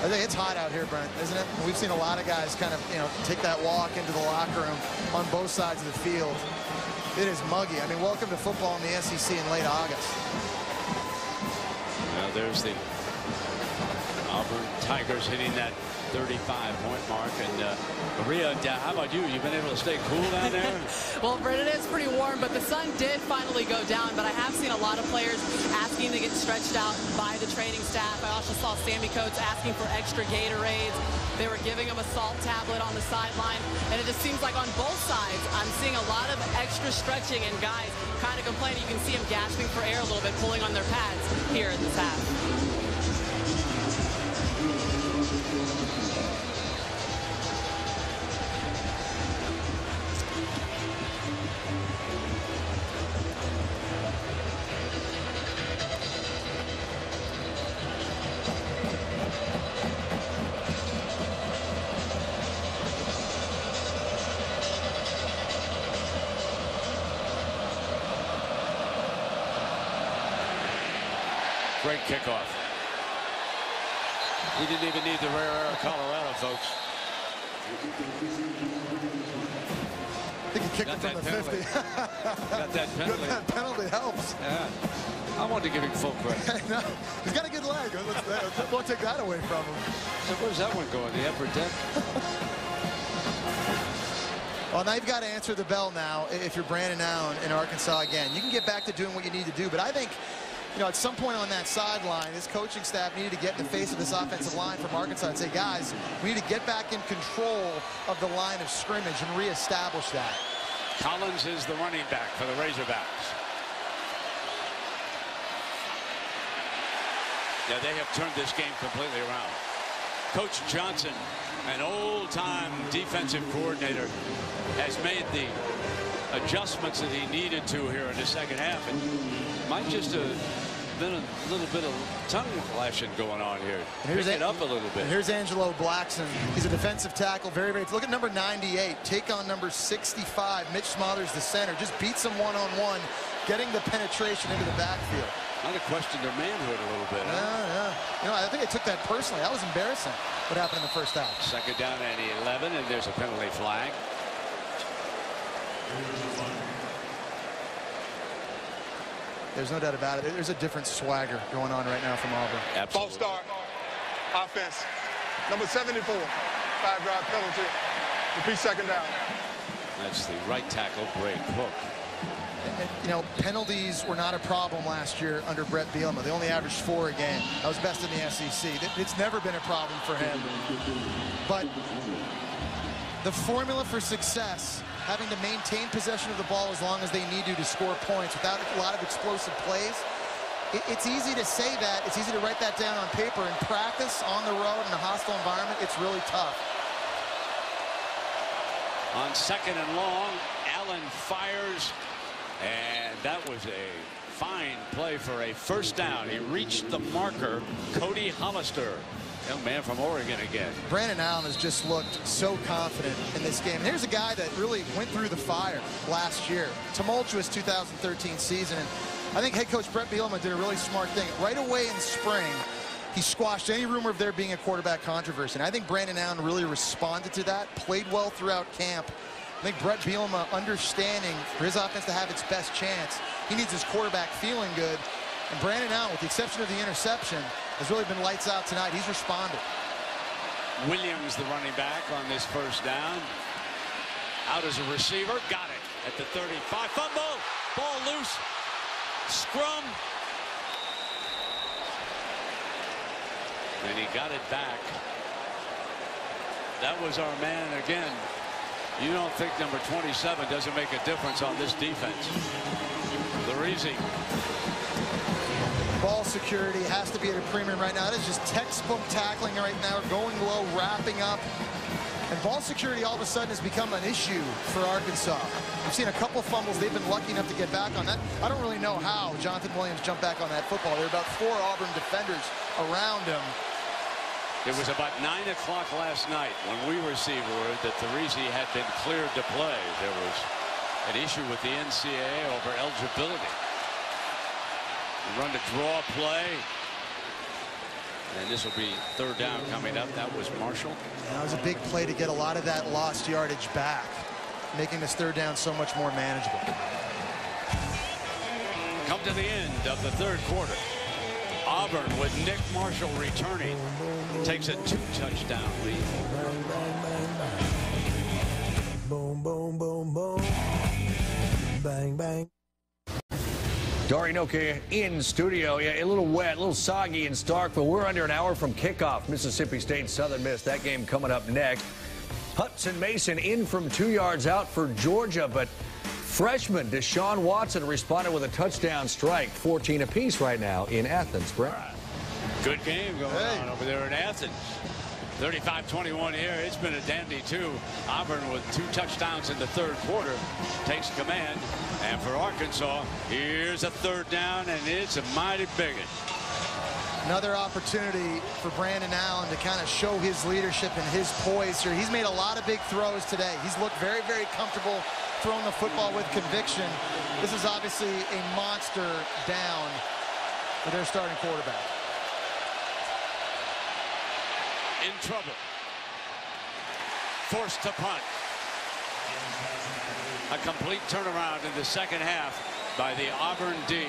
Speaker 4: I think it's hot out here, Brent, isn't it? We've seen a lot of guys kind of, take that walk into the locker room on both sides of the field. It is muggy. I mean, welcome to football in the SEC in late August.
Speaker 2: Well, there's the Auburn Tigers hitting that 35-point mark. And Maria, how about you? You've been able to stay cool down there?
Speaker 5: Well, Brent, it is pretty warm, but the sun did finally go down. But I have seen a lot of players asking to get stretched out by the training staff. I also saw Sammy Coates asking for extra Gatorades. They were giving him a salt tablet on the sideline. And it just seems like on both sides, I'm seeing a lot of extra stretching and guys kind of complaining. You can see them gasping for air a little bit, pulling on their pads here in this half.
Speaker 2: Great kickoff. He didn't even need the rare air of Colorado, folks.
Speaker 4: I think he kicked it from the 50.
Speaker 2: Got that penalty.
Speaker 4: That penalty helps.
Speaker 2: Yeah. I wanted to give him full credit.
Speaker 4: No, he's got a good leg. Won't take that away from him.
Speaker 2: So where's that one going? The upper deck?
Speaker 4: Well, now you've got to answer the bell now if you're Brandon Allen in Arkansas again. You can get back to doing what you need to do, but I think, you know, at some point on that sideline, this coaching staff needed to get in the face of this offensive line from Arkansas and say, guys, we need to get back in control of the line of scrimmage and reestablish that.
Speaker 2: Collins is the running back for the Razorbacks. Yeah, they have turned this game completely around. Coach Johnson, an old-time defensive coordinator, has made the adjustments that he needed to here in the second half. And might just have been a little bit of tongue lashing going on here. Pick it up a little bit.
Speaker 4: And here's Angelo Blackson. He's a defensive tackle. Very, very. Look at number 98. Take on number 65. Mitch Smothers, the center. Just beats him one-on-one, getting the penetration into the backfield.
Speaker 2: Might have questioned their manhood a little bit.
Speaker 4: Yeah. You know, I think I took that personally. That was embarrassing, what happened in the first half.
Speaker 2: Second down and 11, and there's a penalty flag.
Speaker 4: There's no doubt about it. There's a different swagger going on right now from Auburn.
Speaker 6: False start. Offense. Number 74. 5-drive penalty. Repeat second down.
Speaker 2: That's the right tackle, Bray Cook.
Speaker 4: And, you know, penalties were not a problem last year under Brett Bielema. They only averaged 4 a game. That was best in the SEC. It's never been a problem for him. But the formula for success, having to maintain possession of the ball as long as they need to score points without a lot of explosive plays, it's easy to say that. It's easy to write that down on paper. In practice, on the road, in a hostile environment, it's really tough.
Speaker 2: On second and long, Allen fires. And that was a fine play for a first down. He reached the marker, Cody Hollister, young man from Oregon again.
Speaker 4: Brandon Allen has just looked so confident in this game. And here's a guy that really went through the fire last year. Tumultuous 2013 season. And I think head coach Brett Bielema did a really smart thing. Right away in spring, he squashed any rumor of there being a quarterback controversy. And I think Brandon Allen really responded to that, played well throughout camp. I think Brett Bielema, understanding for his offense to have its best chance, he needs his quarterback feeling good. And Brandon Allen, with the exception of the interception, has really been lights out tonight. He's responded.
Speaker 2: Williams, the running back, on this first down. Out as a receiver. Got it at the 35. Fumble. Ball loose. Scrum. And he got it back. That was our man again. You don't think number 27 doesn't make a difference on this defense. Larizi.
Speaker 4: Ball security has to be at a premium right now. That is just textbook tackling right now, going low, wrapping up. And ball security all of a sudden has become an issue for Arkansas. We've seen a couple fumbles. They've been lucky enough to get back on that. I don't really know how Jonathan Williams jumped back on that football. There were about 4 Auburn defenders around him.
Speaker 2: It was about 9 o'clock last night when we received word that Larizi had been cleared to play. There was an issue with the NCAA over eligibility. Run to draw play. And this will be third down coming up. That was Marshall.
Speaker 4: That was a big play to get a lot of that lost yardage back, making this third down so much more manageable.
Speaker 2: Come to the end of the third quarter. Auburn, with Nick Marshall returning, takes a 2-touchdown lead.
Speaker 17: Boom, boom, boom, boom. Bang, bang.
Speaker 7: Dari Noka in studio. Yeah, a little wet, a little soggy in Stark, but we're under an hour from kickoff. Mississippi State Southern Miss. That game coming up next. Hudson Mason in from 2 yards out for Georgia, but freshman Deshaun Watson responded with a touchdown strike. 14 apiece right now in Athens. Brett.
Speaker 2: Good game going on over there in Athens. 35-21 here. It's been a dandy, too. Auburn with 2 touchdowns in the third quarter takes command. And for Arkansas, here's a third down, and it's a mighty big one.
Speaker 4: Another opportunity for Brandon Allen to kind of show his leadership and his poise here. He's made a lot of big throws today. He's looked very, very comfortable throwing the football with conviction. This is obviously a monster down for their starting quarterback.
Speaker 2: In trouble. Forced to punt. A complete turnaround in the second half by the Auburn D.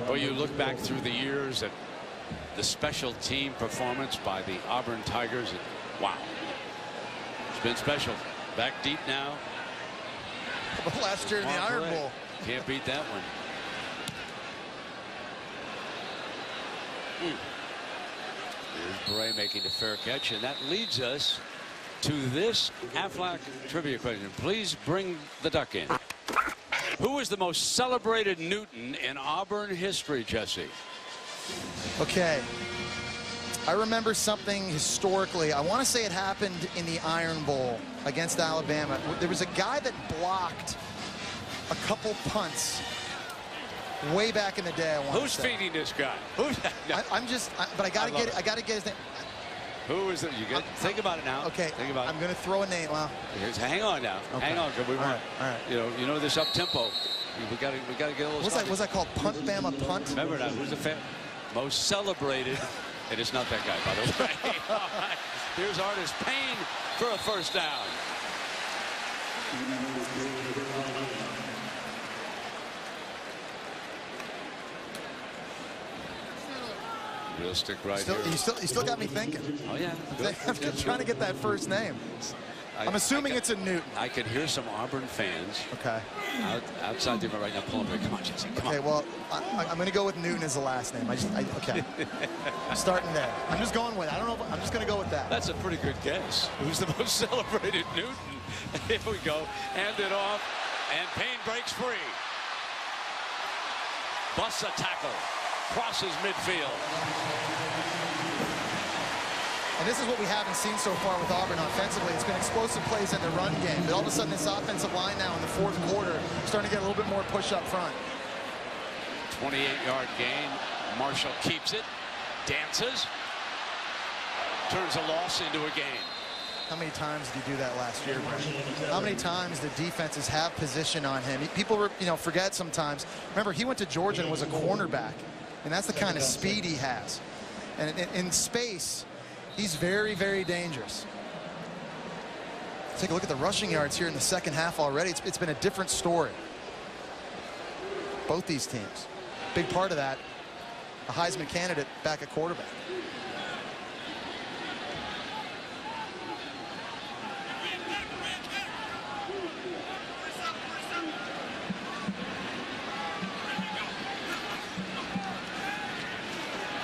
Speaker 2: Well, you look back through the years at the special team performance by the Auburn Tigers. And wow, it's been special. Back deep now.
Speaker 4: Last year in the Iron Bowl.
Speaker 2: Can't beat that one. Here's Bray making the fair catch, and that leads us to this Aflac trivia question. Please bring the duck in. Who is the most celebrated Newton in Auburn history, Jesse?
Speaker 4: Okay. I remember something historically. I want to say it happened in the Iron Bowl against Alabama. There was a guy that blocked a couple punts way back in the day.
Speaker 2: Who's feeding this guy?
Speaker 4: But I gotta get his name.
Speaker 2: Who is it? You get think about it now.
Speaker 4: Okay.
Speaker 2: Think about it.
Speaker 4: I'm gonna throw a name. Well,
Speaker 2: hang on now. Okay. Hang on, because we want.
Speaker 4: All right.
Speaker 2: You know this up tempo. We got to get a little.
Speaker 4: What's that called? Punt, Bama, punt.
Speaker 2: Remember now. Who's the most celebrated? And it's not that guy, by the way. All right. Here's Artis Payne for a first down. We'll stick right here.
Speaker 4: You still got me thinking.
Speaker 2: Oh, yeah.
Speaker 4: I'm trying to get that first name. I'm assuming it's a Newton.
Speaker 2: I can hear some Auburn fans.
Speaker 4: Okay.
Speaker 2: Outside the room right now, pulling their conscience.
Speaker 4: Okay, well, I'm going to go with Newton as the last name. Okay. I'm starting there. I'm just going with it. I don't know. I'm just going to go with that.
Speaker 2: That's a pretty good guess. Who's the most celebrated Newton? Here we go. Hand it off, and Payne breaks free. Busts a tackle. Crosses midfield.
Speaker 4: And this is what we haven't seen so far with Auburn offensively. It's been explosive plays in the run game. But all of a sudden, this offensive line now in the fourth quarter starting to get a little bit more push up front.
Speaker 2: 28-yard gain. Marshall keeps it. Dances. Turns a loss into a gain.
Speaker 4: How many times did he do that last year, Brent? How many times did defenses have position on him? People, forget sometimes. Remember, he went to Georgia and was a cornerback. And that's the kind of speed he has. And in space, he's very, very dangerous. Take a look at the rushing yards here in the second half already. It's been a different story. Both these teams. Big part of that, a Heisman candidate back at quarterback.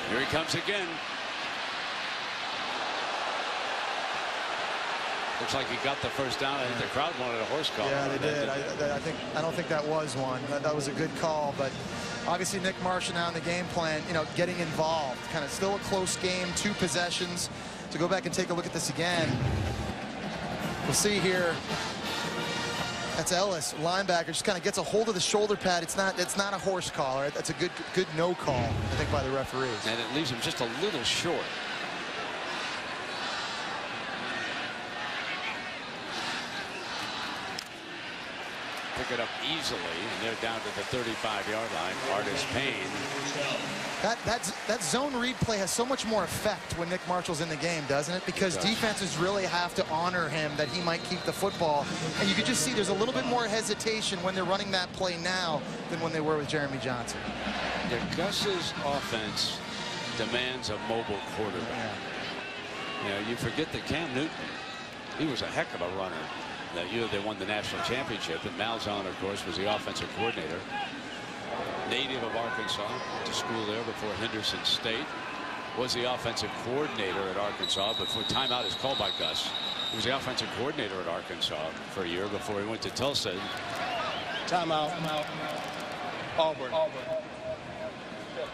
Speaker 2: Here he comes again. Looks like he got the first down. I think the crowd wanted a horse call.
Speaker 4: Yeah, they did. I don't think that was one. That was a good call, but obviously Nick Marshall now in the game plan, getting involved. Kind of still a close game, 2 possessions. To go back and take a look at this again. We'll see here. That's Ellis, linebacker, just kind of gets a hold of the shoulder pad. It's not a horse call. Right? That's a good no call, I think, by the referees.
Speaker 2: And it leaves him just a little short. Pick it up easily, and they're down to the 35-yard line. Artis Payne.
Speaker 4: That zone read play has so much more effect when Nick Marshall's in the game, doesn't it? Because defenses really have to honor him that he might keep the football. And you can just see there's a little bit more hesitation when they're running that play now than when they were with Jeremy Johnson.
Speaker 2: Yeah, Gus's offense demands a mobile quarterback. You forget that Cam Newton, he was a heck of a runner. That year they won the national championship, and Malzahn, of course, was the offensive coordinator. Native of Arkansas, went to school there before Henderson State. Was the offensive coordinator at Arkansas before timeout is called by Gus. He was the offensive coordinator at Arkansas for a year before he went to Tulsa.
Speaker 6: Timeout. Auburn.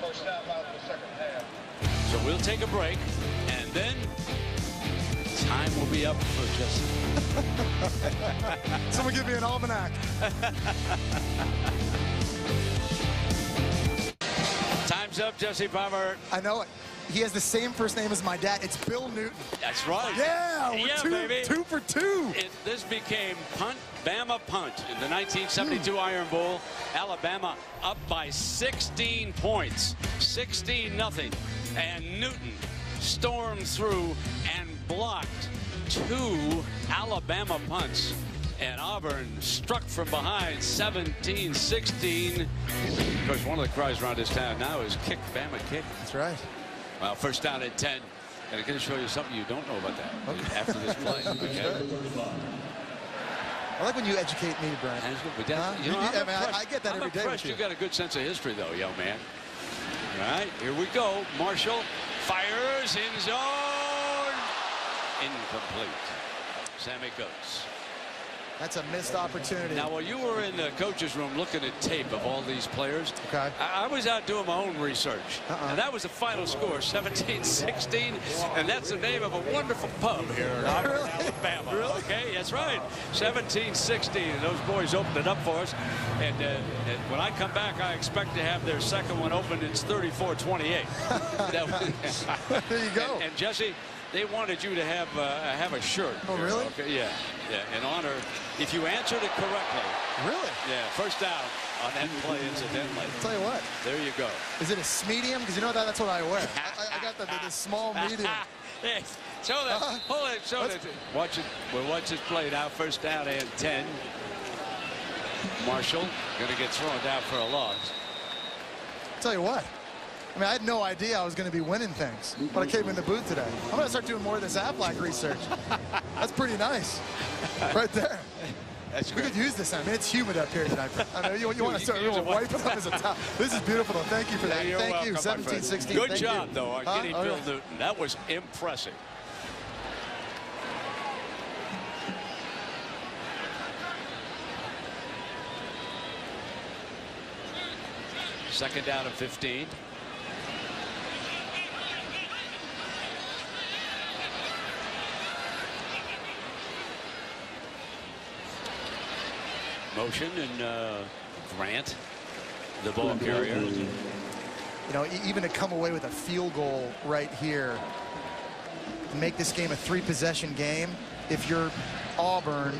Speaker 6: First timeout in the second half.
Speaker 2: So we'll take a break, and then time will be up for Jesse.
Speaker 4: Someone give me an almanac.
Speaker 2: Time's up, Jesse Palmer.
Speaker 4: I know it. he has the same first name as my dad. It's Bill Newton.
Speaker 2: That's right.
Speaker 4: Yeah,
Speaker 2: baby.
Speaker 4: 2 for 2.
Speaker 2: This became punt, Bama punt in the 1972 Iron Bowl. Alabama up by 16 points, 16-0, and Newton stormed through and blocked 2 Alabama punts. And Auburn struck from behind 17-16. Of course, one of the cries around this town now is kick, Bama kick.
Speaker 4: That's right.
Speaker 2: Well, first down at 10. And I'm going to show you something you don't know about that after this play. Okay?
Speaker 4: I like when you educate me, Brian.
Speaker 2: You know,
Speaker 4: I get that every day.
Speaker 2: I'm impressed you got a good sense of history, though, young man. All right, here we go. Marshall fires in zone. Incomplete. Sammy Goetz.
Speaker 4: That's a missed opportunity.
Speaker 2: Now, while you were in the coach's room looking at tape of all these players,
Speaker 4: okay,
Speaker 2: I was out doing my own research. And that was the final score, 17-16. And that's the name of a wonderful pub here in Auburn, Alabama.
Speaker 4: Really?
Speaker 2: Okay, that's right. 17-16. And those boys opened it up for us. And when I come back, I expect to have their second one open. It's 34-28.
Speaker 4: There you go.
Speaker 2: And Jesse, they wanted you to have a shirt.
Speaker 4: Oh, really?
Speaker 2: Okay, yeah. In honor, if you answered it correctly.
Speaker 4: Really?
Speaker 2: Yeah, first down on that play, incidentally.
Speaker 4: I'll tell you what.
Speaker 2: There you go.
Speaker 4: Is it a medium? Because you know that's what I wear. I got the small medium.
Speaker 2: Yes. Show that. Hold it. Show that. Watch it. We'll watch this play now. First down and 10. Marshall going to get thrown down for a loss.
Speaker 4: I'll tell you what. I mean, I had no idea I was going to be winning things when I came in the booth today. I'm going to start doing more of this Aflac research. That's pretty nice. Right there. We could use this. I mean, it's humid up here tonight. I mean, you want to start wipe it up as a towel. This is beautiful, though. Thank you for that. Thank you. 17-16.
Speaker 2: Good job, though, on getting Bill Newton. That was impressive. Second down and 15. Motion and Grant, the ball carrier.
Speaker 4: You know, even to come away with a field goal right here and make this game a 3-possession game, if you're Auburn,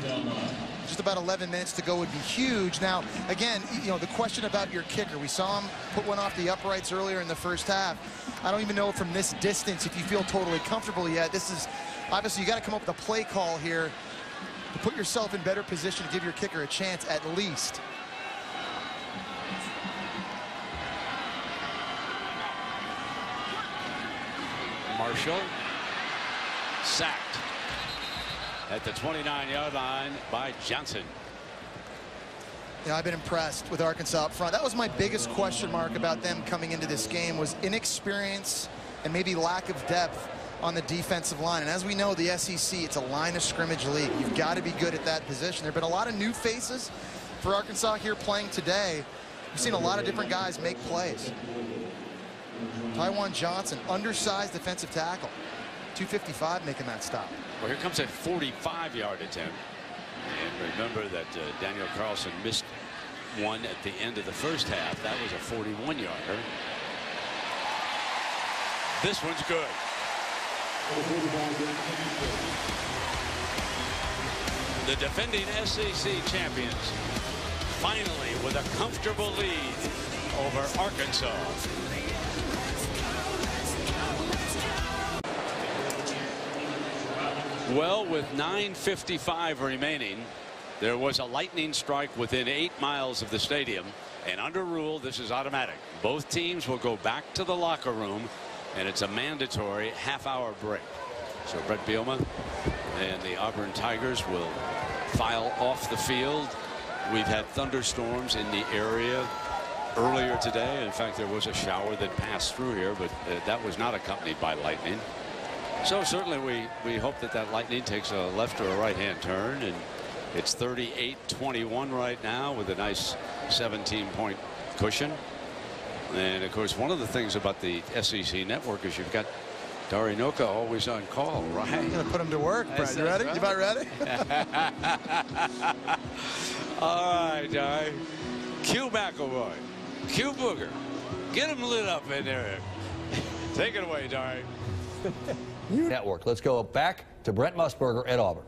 Speaker 4: just about 11 minutes to go would be huge. Now, again, you know, the question about your kicker, we saw him put one off the uprights earlier in the first half. I don't even know from this distance if you feel totally comfortable yet. This is, obviously, you got to come up with a play call here to put yourself in better position to give your kicker a chance at least.
Speaker 2: Marshall sacked at the 29-yard line by Johnson.
Speaker 4: Yeah, I've been impressed with Arkansas up front. That was my biggest question mark about them coming into this game, was inexperience and maybe lack of depth on the defensive line. And as we know, the SEC, it's a line of scrimmage league. You've got to be good at that position. There have been a lot of new faces for Arkansas here playing today. We've seen a lot of different guys make plays. Tywan Johnson, undersized defensive tackle. 255 making that stop.
Speaker 2: Well, here comes a 45-yard attempt. And remember that Daniel Carlson missed one at the end of the first half. That was a 41-yarder. This one's good. The defending SEC champions finally with a comfortable lead over Arkansas. Well, with 9:55 remaining, there was a lightning strike within 8 miles of the stadium, and under rule, this is automatic. Both teams will go back to the locker room, and it's a mandatory half-hour break. So Brett Bielema and the Auburn Tigers will file off the field. We've had thunderstorms in the area earlier today. In fact, there was a shower that passed through here, but that was not accompanied by lightning. So certainly we hope that that lightning takes a left or a right-hand turn, and it's 38-21 right now with a nice 17-point cushion. And of course, one of the things about the SEC network is you've got Dari Noka always on call, right?
Speaker 4: I'm gonna put him to work, Brad. You ready? Right. You about ready?
Speaker 2: All right, Dari. Q McElroy, Q Booger, get him lit up in there. Take it away, Dari.
Speaker 7: Network. Let's go back to Brent Musburger at Auburn.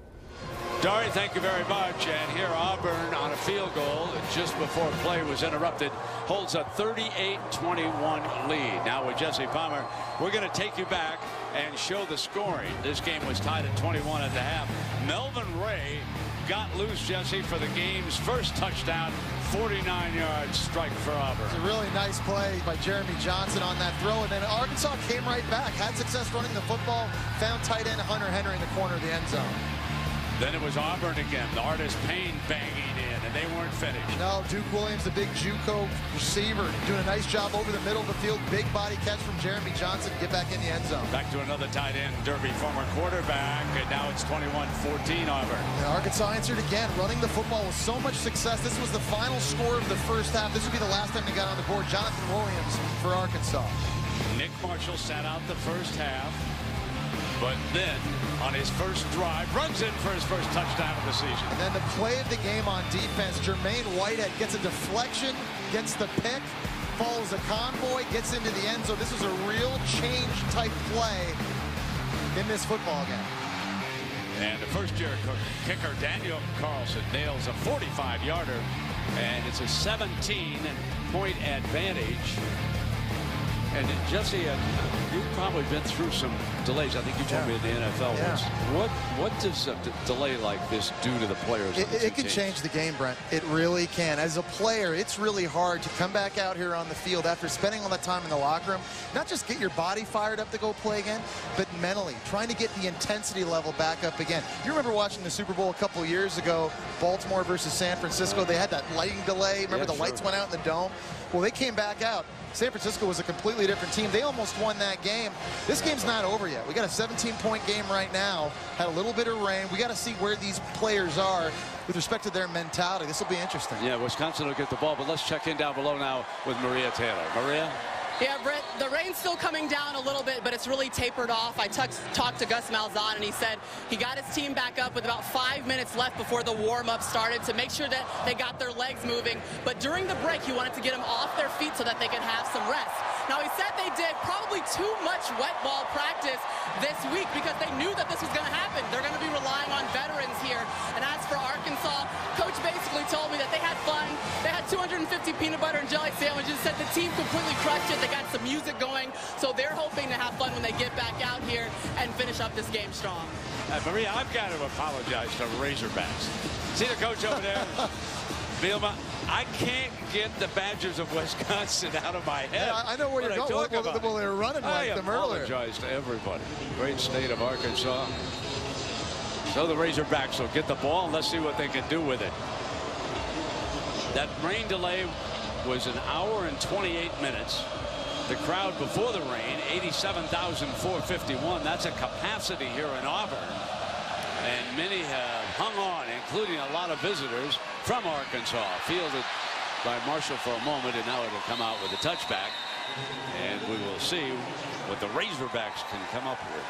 Speaker 2: Dari, thank you very much. And here Auburn on a field goal just before play was interrupted holds a 38-21 lead. Now with Jesse Palmer, we're going to take you back and show the scoring. This game was tied at 21 at the half. Melvin Ray got loose, Jesse, for the game's first touchdown. 49-yard strike for Auburn.
Speaker 4: It's a really nice play by Jeremy Johnson on that throw, and then Arkansas came right back, had success running the football, found tight end Hunter Henry in the corner of the end zone.
Speaker 2: Then it was Auburn again. The Artist Payne banging in, and they weren't finished.
Speaker 4: No, Duke Williams, the big JUCO receiver, doing a nice job over the middle of the field. Big body catch from Jeremy Johnson to get back in the end zone.
Speaker 2: Back to another tight end, Derby, former quarterback, and now it's 21-14 Auburn.
Speaker 4: And Arkansas answered again, running the football with so much success. This was the final score of the first half. This would be the last time they got on the board. Jonathan Williams for Arkansas.
Speaker 2: Nick Marshall sat out the first half, but then on his first drive runs in for his first touchdown of the season.
Speaker 4: And then the play of the game on defense, Jermaine Whitehead gets a deflection, gets the pick, follows a convoy, gets into the end zone. This was a real change type play in this football game.
Speaker 2: And the first-year kicker Daniel Carlson nails a 45-yarder, and it's a 17-point advantage. And Jesse, you've probably been through some delays. I think you told me in the NFL once. What does a delay like this do to the players?
Speaker 4: It can change the game, Brent. It really can. As a player, it's really hard to come back out here on the field after spending all that time in the locker room, not just get your body fired up to go play again, but mentally, trying to get the intensity level back up again. You remember watching the Super Bowl a couple of years ago, Baltimore versus San Francisco. They had that lighting delay. Remember the lights went out in the dome? Well, they came back out. San Francisco was a completely different team. They almost won that game. This game's not over yet. We got a 17-point game right now. Had a little bit of rain. We got to see where these players are with respect to their mentality. This will be interesting.
Speaker 2: Yeah, Wisconsin will get the ball, but let's check in down below now with Maria Taylor. Maria?
Speaker 5: Yeah, Brett, the rain's still coming down a little bit, but it's really tapered off. I talked to Gus Malzahn, and he said he got his team back up with about 5 minutes left before the warm-up started to make sure that they got their legs moving. But during the break, he wanted to get them off their feet so that they could have some rest. Now, he said they did probably too much wet ball practice this week because they knew that this was going to happen. They're going to be relying on veterans here. And as for Arkansas, Coach basically told me that they had fun. They had 250 peanut butter and jelly sandwiches, said the team completely crushed it. They got some music going, so they're hoping to have fun when they get back out here and finish up this game strong.
Speaker 2: Maria, I've got to apologize to Razorbacks. See the coach over there? Bielma, I can't get the Badgers of Wisconsin out of my head.
Speaker 4: Yeah, I know where you're going. Well, they were running like them earlier.
Speaker 2: I apologize to everybody. Great state of Arkansas. So the Razorbacks will get the ball, and let's see what they can do with it. That rain delay was an hour and 28 minutes. The crowd before the rain, 87,451. That's a capacity here in Auburn. And many have hung on, including a lot of visitors from Arkansas. Fielded by Marshall for a moment, and now it'll come out with a touchback. And we will see what the Razorbacks can come up with.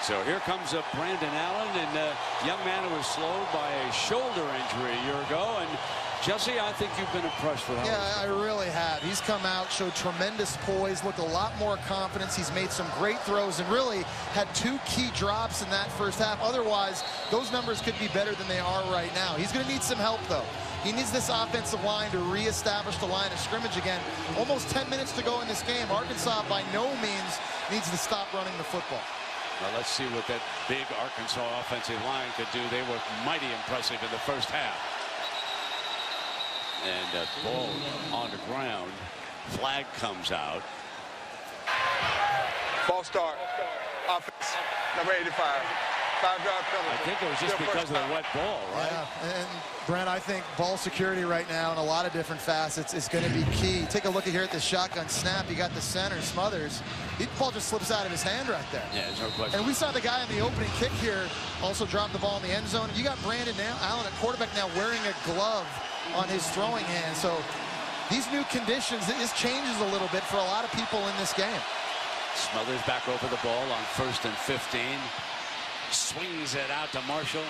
Speaker 2: So here comes Brandon Allen, and a young man who was slowed by a shoulder injury a year ago. And Jesse, I think you've been impressed with him.
Speaker 4: Yeah, I really have. He's come out, showed tremendous poise, looked a lot more confidence. He's made some great throws and really had 2 key drops in that first half. Otherwise, those numbers could be better than they are right now. He's going to need some help, though. He needs this offensive line to reestablish the line of scrimmage again. Almost 10 minutes to go in this game. Arkansas, by no means, needs to stop running the football.
Speaker 2: Well, let's see what that big Arkansas offensive line could do. They were mighty impressive in the first half. And a ball on the ground. Flag comes out.
Speaker 6: False start. Offense, number 85. 5-yard penalty.
Speaker 2: I think it was just because of the wet ball, right?
Speaker 4: Yeah, and Brent, I think ball security right now in a lot of different facets is going to be key. Take a look here at the shotgun snap. You got the center, Smothers. The ball just slips out of his hand right there.
Speaker 2: Yeah, there's no question.
Speaker 4: And we saw the guy in the opening kick here also drop the ball in the end zone. You got Brandon Allen at quarterback now wearing a glove on his throwing hand. So these new conditions, this changes a little bit for a lot of people in this game.
Speaker 2: Smothers back over the ball on 1st and 15. Swings it out to Marshall.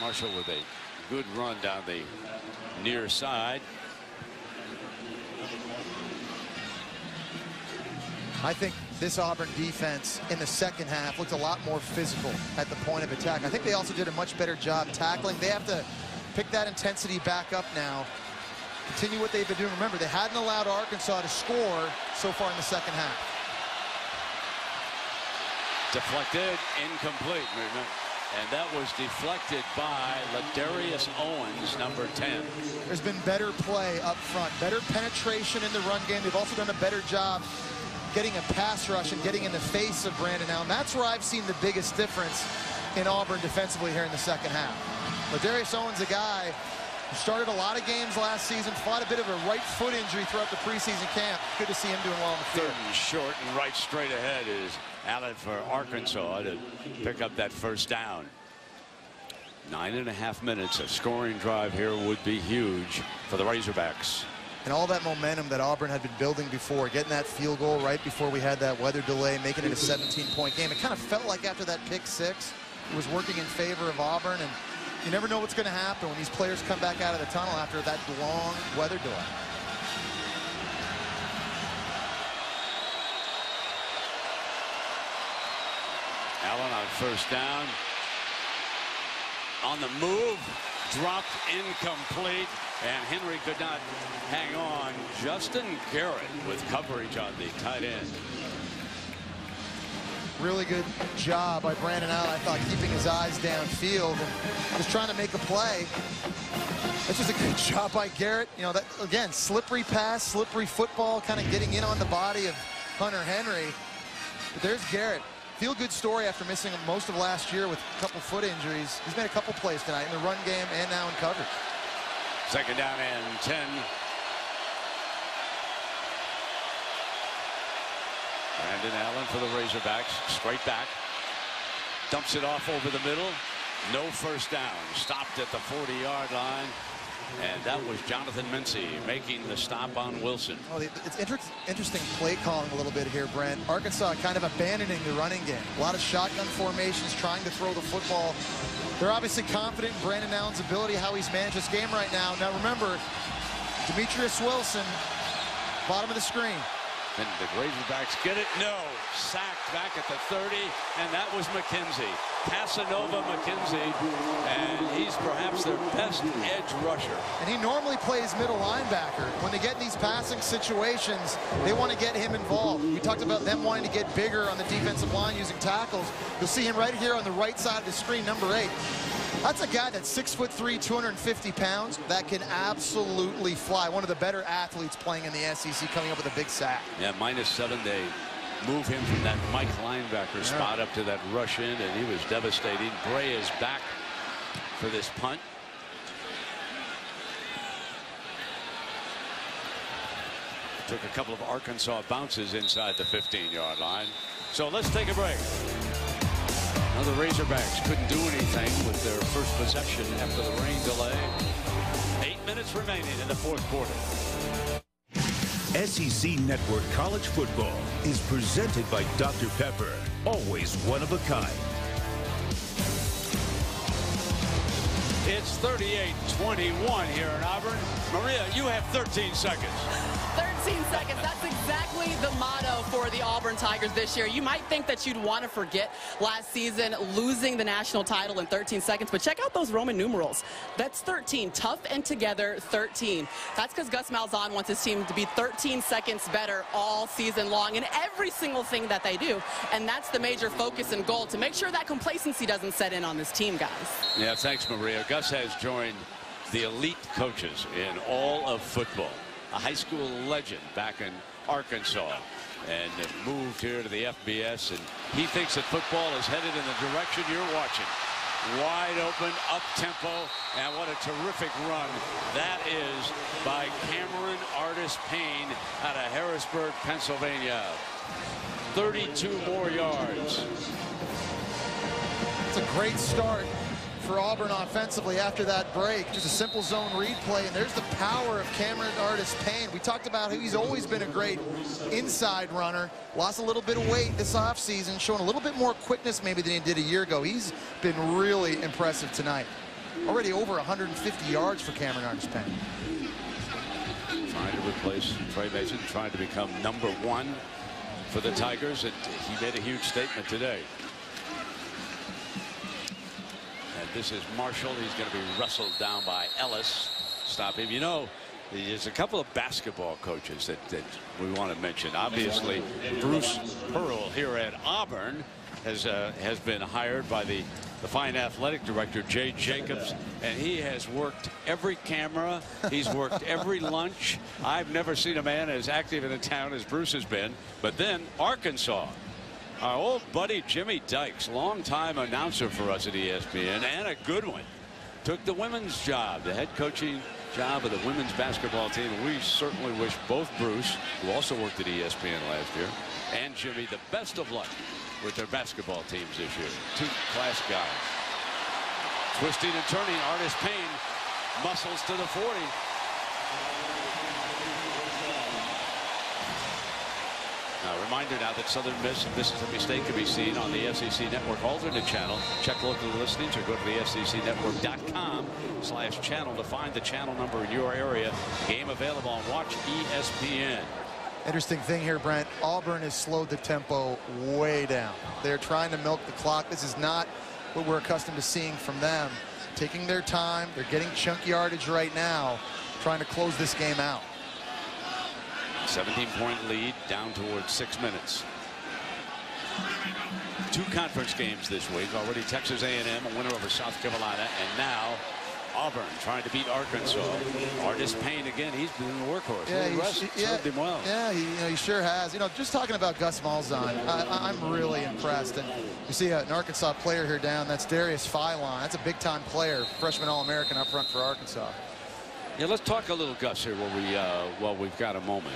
Speaker 2: Marshall with a good run down the near side.
Speaker 4: I think this Auburn defense in the second half looked a lot more physical at the point of attack. I think they also did a much better job tackling. They have to pick that intensity back up now. Continue what they've been doing. Remember, they hadn't allowed Arkansas to score so far in the second half.
Speaker 2: Deflected, incomplete movement. And that was deflected by Ladarius Owens, number 10.
Speaker 4: There's been better play up front, better penetration in the run game. They've also done a better job getting a pass rush and getting in the face of Brandon Allen. That's where I've seen the biggest difference in Auburn defensively here in the second half. Ladarius Owens, a guy who started a lot of games last season, fought a bit of a right foot injury throughout the preseason camp. Good to see him doing well on the field.
Speaker 2: Third and short and right straight ahead is Allen for Arkansas to pick up that first down. 9.5 minutes. A scoring drive here would be huge for the Razorbacks.
Speaker 4: And all that momentum that Auburn had been building before, getting that field goal right before we had that weather delay, making it a 17-point game. It kind of felt like after that pick six, it was working in favor of Auburn. And you never know what's going to happen when these players come back out of the tunnel after that long weather delay.
Speaker 2: Allen on first down. On the move, dropped, incomplete, and Henry could not hang on. Justin Garrett with coverage on the tight end.
Speaker 4: Really good job by Brandon Allen, I thought, keeping his eyes downfield and just trying to make a play. That's just a good job by Garrett. You know, that, again, slippery pass, slippery football, kind of getting in on the body of Hunter Henry. But there's Garrett. Feel-good story after missing most of last year with a couple foot injuries. He's made a couple plays tonight in the run game and now in coverage.
Speaker 2: Second down and 10. Brandon Allen for the Razorbacks. Straight back. Dumps it off over the middle. No first down. Stopped at the 40-yard line. And that was Jonathan Mincy making the stop on Wilson.
Speaker 4: Oh, it's interesting play calling a little bit here, Brent. Arkansas kind of abandoning the running game. A lot of shotgun formations, trying to throw the football. They're obviously confident in Brandon Allen's ability, how he's managed this game right now. Now remember, Demetrius Wilson, bottom of the screen.
Speaker 2: And the Razorbacks get it? No. Sacked back at the 30, and that was McKenzie. Casanova McKenzie, and he's perhaps their best edge rusher.
Speaker 4: And he normally plays middle linebacker. When they get in these passing situations, they want to get him involved. We talked about them wanting to get bigger on the defensive line using tackles. You'll see him right here on the right side of the screen, number 8. That's a guy that's 6'3", 250 pounds, that can absolutely fly. One of the better athletes playing in the SEC, coming up with a big sack.
Speaker 2: Yeah, -7. They move him from that Mike linebacker spot up to that rush in, and he was devastating. Bray is back for this punt. Took a couple of Arkansas bounces inside the 15-yard line. So let's take a break. Now the Razorbacks couldn't do anything with their first possession after the rain delay. 8 minutes remaining in the fourth quarter.
Speaker 18: SEC Network College Football is presented by Dr. Pepper, always one of a kind.
Speaker 2: It's 38-21 here in Auburn. Maria, you have 13 seconds.
Speaker 5: 13 seconds. That's exactly the motto for the Auburn Tigers this year. You might think that you'd want to forget last season losing the national title in 13 seconds, but check out those Roman numerals. That's 13. Tough and together, 13. That's because Gus Malzahn wants his team to be 13 seconds better all season long in every single thing that they do. And that's the major focus and goal, to make sure that complacency doesn't set in on this team, guys.
Speaker 2: Yeah, thanks, Maria. Gus has joined the elite coaches in all of football. A high school legend back in Arkansas, and moved here to the FBS, and he thinks that football is headed in the direction you're watching. Wide open, up-tempo, and what a terrific run that is by Cameron Artis Payne out of Harrisburg, Pennsylvania. 32 more yards.
Speaker 4: It's a great start for Auburn offensively after that break. Just a simple zone read play, and there's the power of Cameron Artis Payne. We talked about how he's always been a great inside runner. Lost a little bit of weight this offseason, showing a little bit more quickness maybe than he did a year ago. He's been really impressive tonight. Already over 150 yards for Cameron Artis Payne.
Speaker 2: Trying to replace Trey Mason, trying to become #1 for the Tigers, and he made a huge statement today. And this is Marshall. He's going to be wrestled down by Ellis. Stop him. You know, there's a couple of basketball coaches that we want to mention. Obviously, Bruce Pearl here at Auburn has been hired by the fine athletic director, Jay Jacobs, and he has worked every camera. He's worked every lunch. I've never seen a man as active in the town as Bruce has been. But then Arkansas, our old buddy Jimmy Dykes, longtime announcer for us at ESPN, and a good one, took the women's job, the head coaching job of the women's basketball team. We certainly wish both Bruce, who also worked at ESPN last year, and Jimmy the best of luck with their basketball teams this year. Two class guys. Twisting and turning, Artis Payne muscles to the 40. Now, reminder now that Southern Miss and Mississippi State can be seen on the SEC Network alternate channel. Check local listings or go to the SECnetwork.com/channel to find the channel number in your area. Game available on Watch ESPN.
Speaker 4: Interesting thing here, Brent. Auburn has slowed the tempo way down. They're trying to milk the clock. This is not what we're accustomed to seeing from them. Taking their time. They're getting chunky yardage right now, trying to close this game out.
Speaker 2: 17-point lead down towards 6 minutes. Two conference games this week. Already Texas A&M, a winner over South Carolina, and now Auburn trying to beat Arkansas. Artis Payne again. He's been a workhorse.
Speaker 4: Yeah,
Speaker 2: served him well.
Speaker 4: Yeah, he sure has. You know, just talking about Gus Malzahn, I'm really impressed. And you see an Arkansas player here down. That's Darius Philon. That's a big-time player, freshman All-American up front for Arkansas.
Speaker 2: Yeah, let's talk a little Gus here while we've got a moment.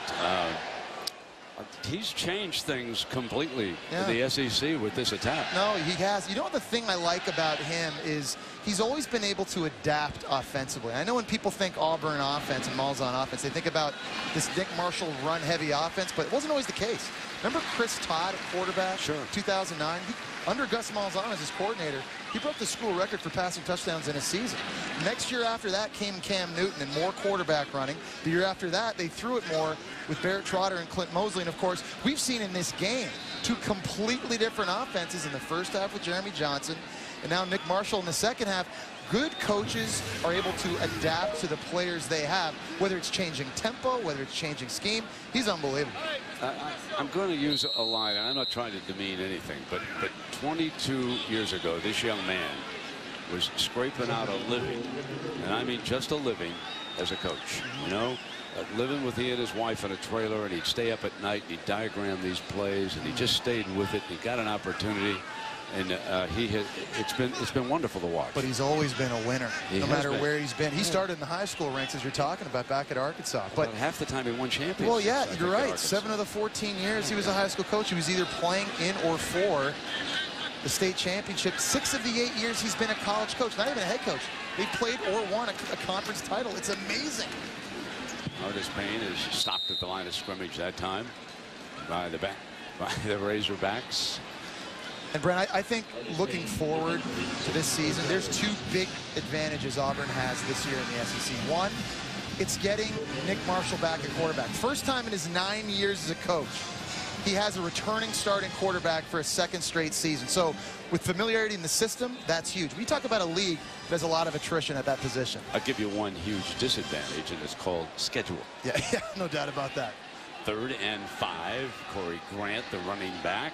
Speaker 2: He's changed things completely in the SEC with this attack.
Speaker 4: No, he has. You know what the thing I like about him is he's always been able to adapt offensively. I know when people think Auburn offense and Malzahn offense, they think about this Nick Marshall run-heavy offense, but it wasn't always the case. Remember Chris Todd at quarterback?
Speaker 2: Sure.
Speaker 4: 2009? Under Gus Malzahn as his coordinator, he broke the school record for passing touchdowns in a season. Next year after that came Cam Newton and more quarterback running. The year after that, they threw it more with Barrett Trotter and Clint Mosley. And, of course, we've seen in this game two completely different offenses in the first half with Jeremy Johnson and now Nick Marshall in the second half. Good coaches are able to adapt to the players they have, whether it's changing tempo, whether it's changing scheme. He's unbelievable.
Speaker 2: I'm going to use a line, and I'm not trying to demean anything, but 22 years ago, this young man was scraping out a living, and I mean just a living, as a coach. You know, living with he and his wife in a trailer, and he'd stay up at night, and he'd diagram these plays, and he just stayed with it, and he got an opportunity. And it's been wonderful to watch.
Speaker 4: But he's always been a winner, no matter where he's been. He started in the high school ranks, as you're talking about, back at Arkansas. But
Speaker 2: about half the time he won championships.
Speaker 4: Well, yeah, you're right. 7 of the 14 years he was a high school coach. He was either playing in or for the state championship. 6 of the 8 years he's been a college coach, not even a head coach. They played or won a conference title. It's amazing.
Speaker 2: Artis Payne is stopped at the line of scrimmage that time by the Razorbacks.
Speaker 4: And Brent, I think looking forward to this season, there's two big advantages Auburn has this year in the SEC. One, it's getting Nick Marshall back at quarterback. First time in his 9 years as a coach, he has a returning starting quarterback for a second straight season. So with familiarity in the system, that's huge. We talk about a league that has a lot of attrition at that position.
Speaker 2: I'll give you one huge disadvantage, and it's called schedule.
Speaker 4: Yeah, no doubt about that.
Speaker 2: 3rd and 5. Corey Grant, the running back.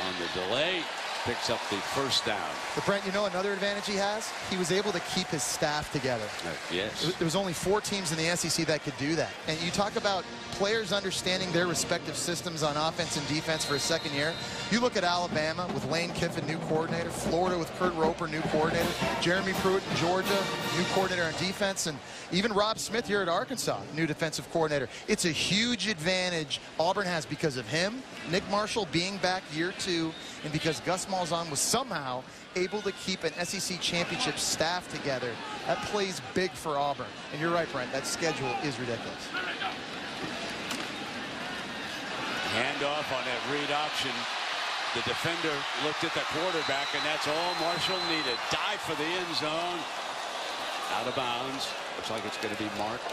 Speaker 2: On the delay, picks up the first down.
Speaker 4: But Brent, you know another advantage he has? He was able to keep his staff together.
Speaker 2: Yes.
Speaker 4: There was only 4 teams in the SEC that could do that. And you talk about players understanding their respective systems on offense and defense for a second year. You look at Alabama with Lane Kiffin, new coordinator. Florida with Kurt Roper, new coordinator. Jeremy Pruitt in Georgia, new coordinator on defense. And even Rob Smith here at Arkansas, new defensive coordinator. It's a huge advantage Auburn has because of him, Nick Marshall being back year 2, and because Gus Malzahn was somehow able to keep an SEC championship staff together. That plays big for Auburn. And you're right, Brent, that schedule is ridiculous.
Speaker 2: Handoff on that read option. The defender looked at the quarterback, and that's all Marshall needed. Dive for the end zone. Out of bounds. Looks like it's going to be marked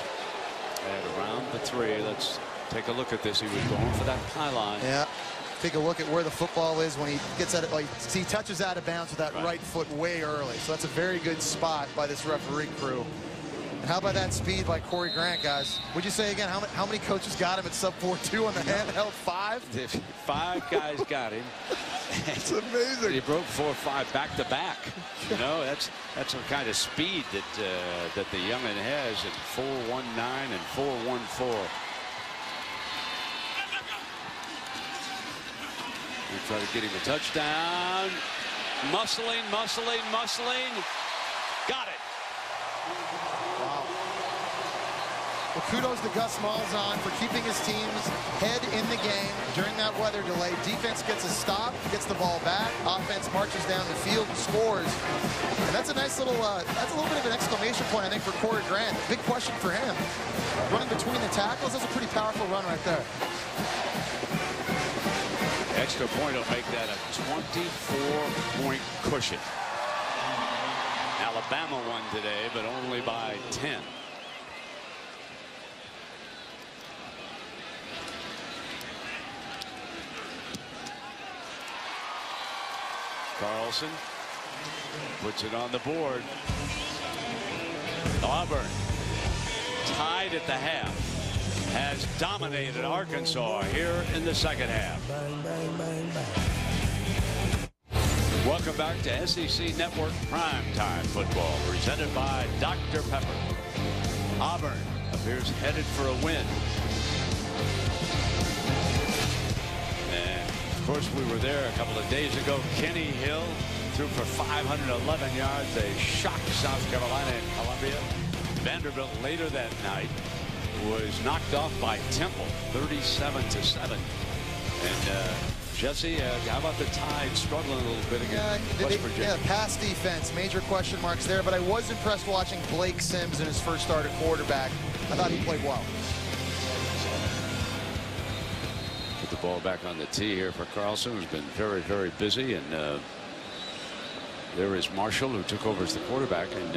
Speaker 2: at around the 3. Let's take a look at this. He was going for that pylon.
Speaker 4: Yeah. Take a look at where the football is when he gets at it. Like, he touches out of bounds with that right foot way early. So that's a very good spot by this referee crew. And how about that speed by Corey Grant, guys? Would you say again, how many coaches got him at sub 4.2 on the handheld 5?
Speaker 2: 5 guys got him.
Speaker 4: It's amazing.
Speaker 2: He broke 4.5 back to back. You know, that's the kind of speed that the youngin has at 4.19 and 4.14. We try to get him a touchdown. Muscling. Got it.
Speaker 4: Wow. Well, kudos to Gus Malzahn for keeping his team's head in the game during that weather delay. Defense gets a stop, gets the ball back. Offense marches down the field and scores. And that's a nice little, that's a little bit of an exclamation point, I think, for Corey Grant. Big question for him. Running between the tackles, that's a pretty powerful run right there.
Speaker 2: Extra point will make that a 24-point cushion. Alabama won today, but only by 10. Carlson puts it on the board. Auburn, tied at the half, has dominated Arkansas here in the second half.
Speaker 17: Bang, bang, bang, bang.
Speaker 2: Welcome back to SEC Network Primetime Football, presented by Dr. Pepper. Auburn appears headed for a win. And, of course, we were there a couple of days ago. Kenny Hill threw for 511 yards. They shocked South Carolina and Columbia. Vanderbilt later that night was knocked off by Temple, 37-7. And Jesse, how about the Tide struggling a little bit against West Virginia?
Speaker 4: Yeah, pass defense, major question marks there. But I was impressed watching Blake Sims in his first start at quarterback. I thought he played well.
Speaker 2: Put the ball back on the tee here for Carlson, who's been very, very busy. And there is Marshall, who took over as the quarterback. And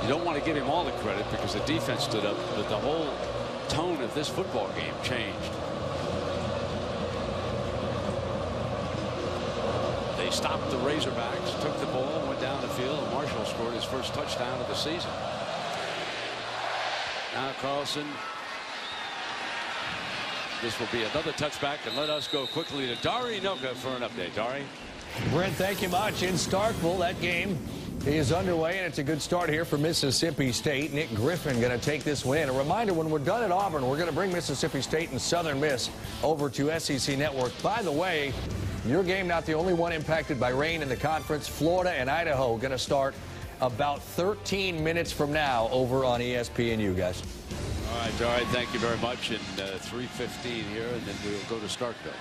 Speaker 2: you don't want to give him all the credit because the defense stood up, but the whole tone of this football game changed. They stopped the Razorbacks, took the ball, went down the field, and Marshall scored his first touchdown of the season. Now Carlson. This will be another touchback, and let us go quickly to Dari Noka for an update. Dari.
Speaker 7: Brent, thank you much. In Starkville, that game is underway, and it's a good start here for Mississippi State. Nick Griffin going to take this win. A reminder, when we're done at Auburn, we're going to bring Mississippi State and Southern Miss over to SEC Network. By the way, your game not the only one impacted by rain in the conference. Florida and Idaho going to start about 13 minutes from now over on ESPNU, guys.
Speaker 2: All right, thank you very much. And 3:15 here, and then we'll go to Starkville.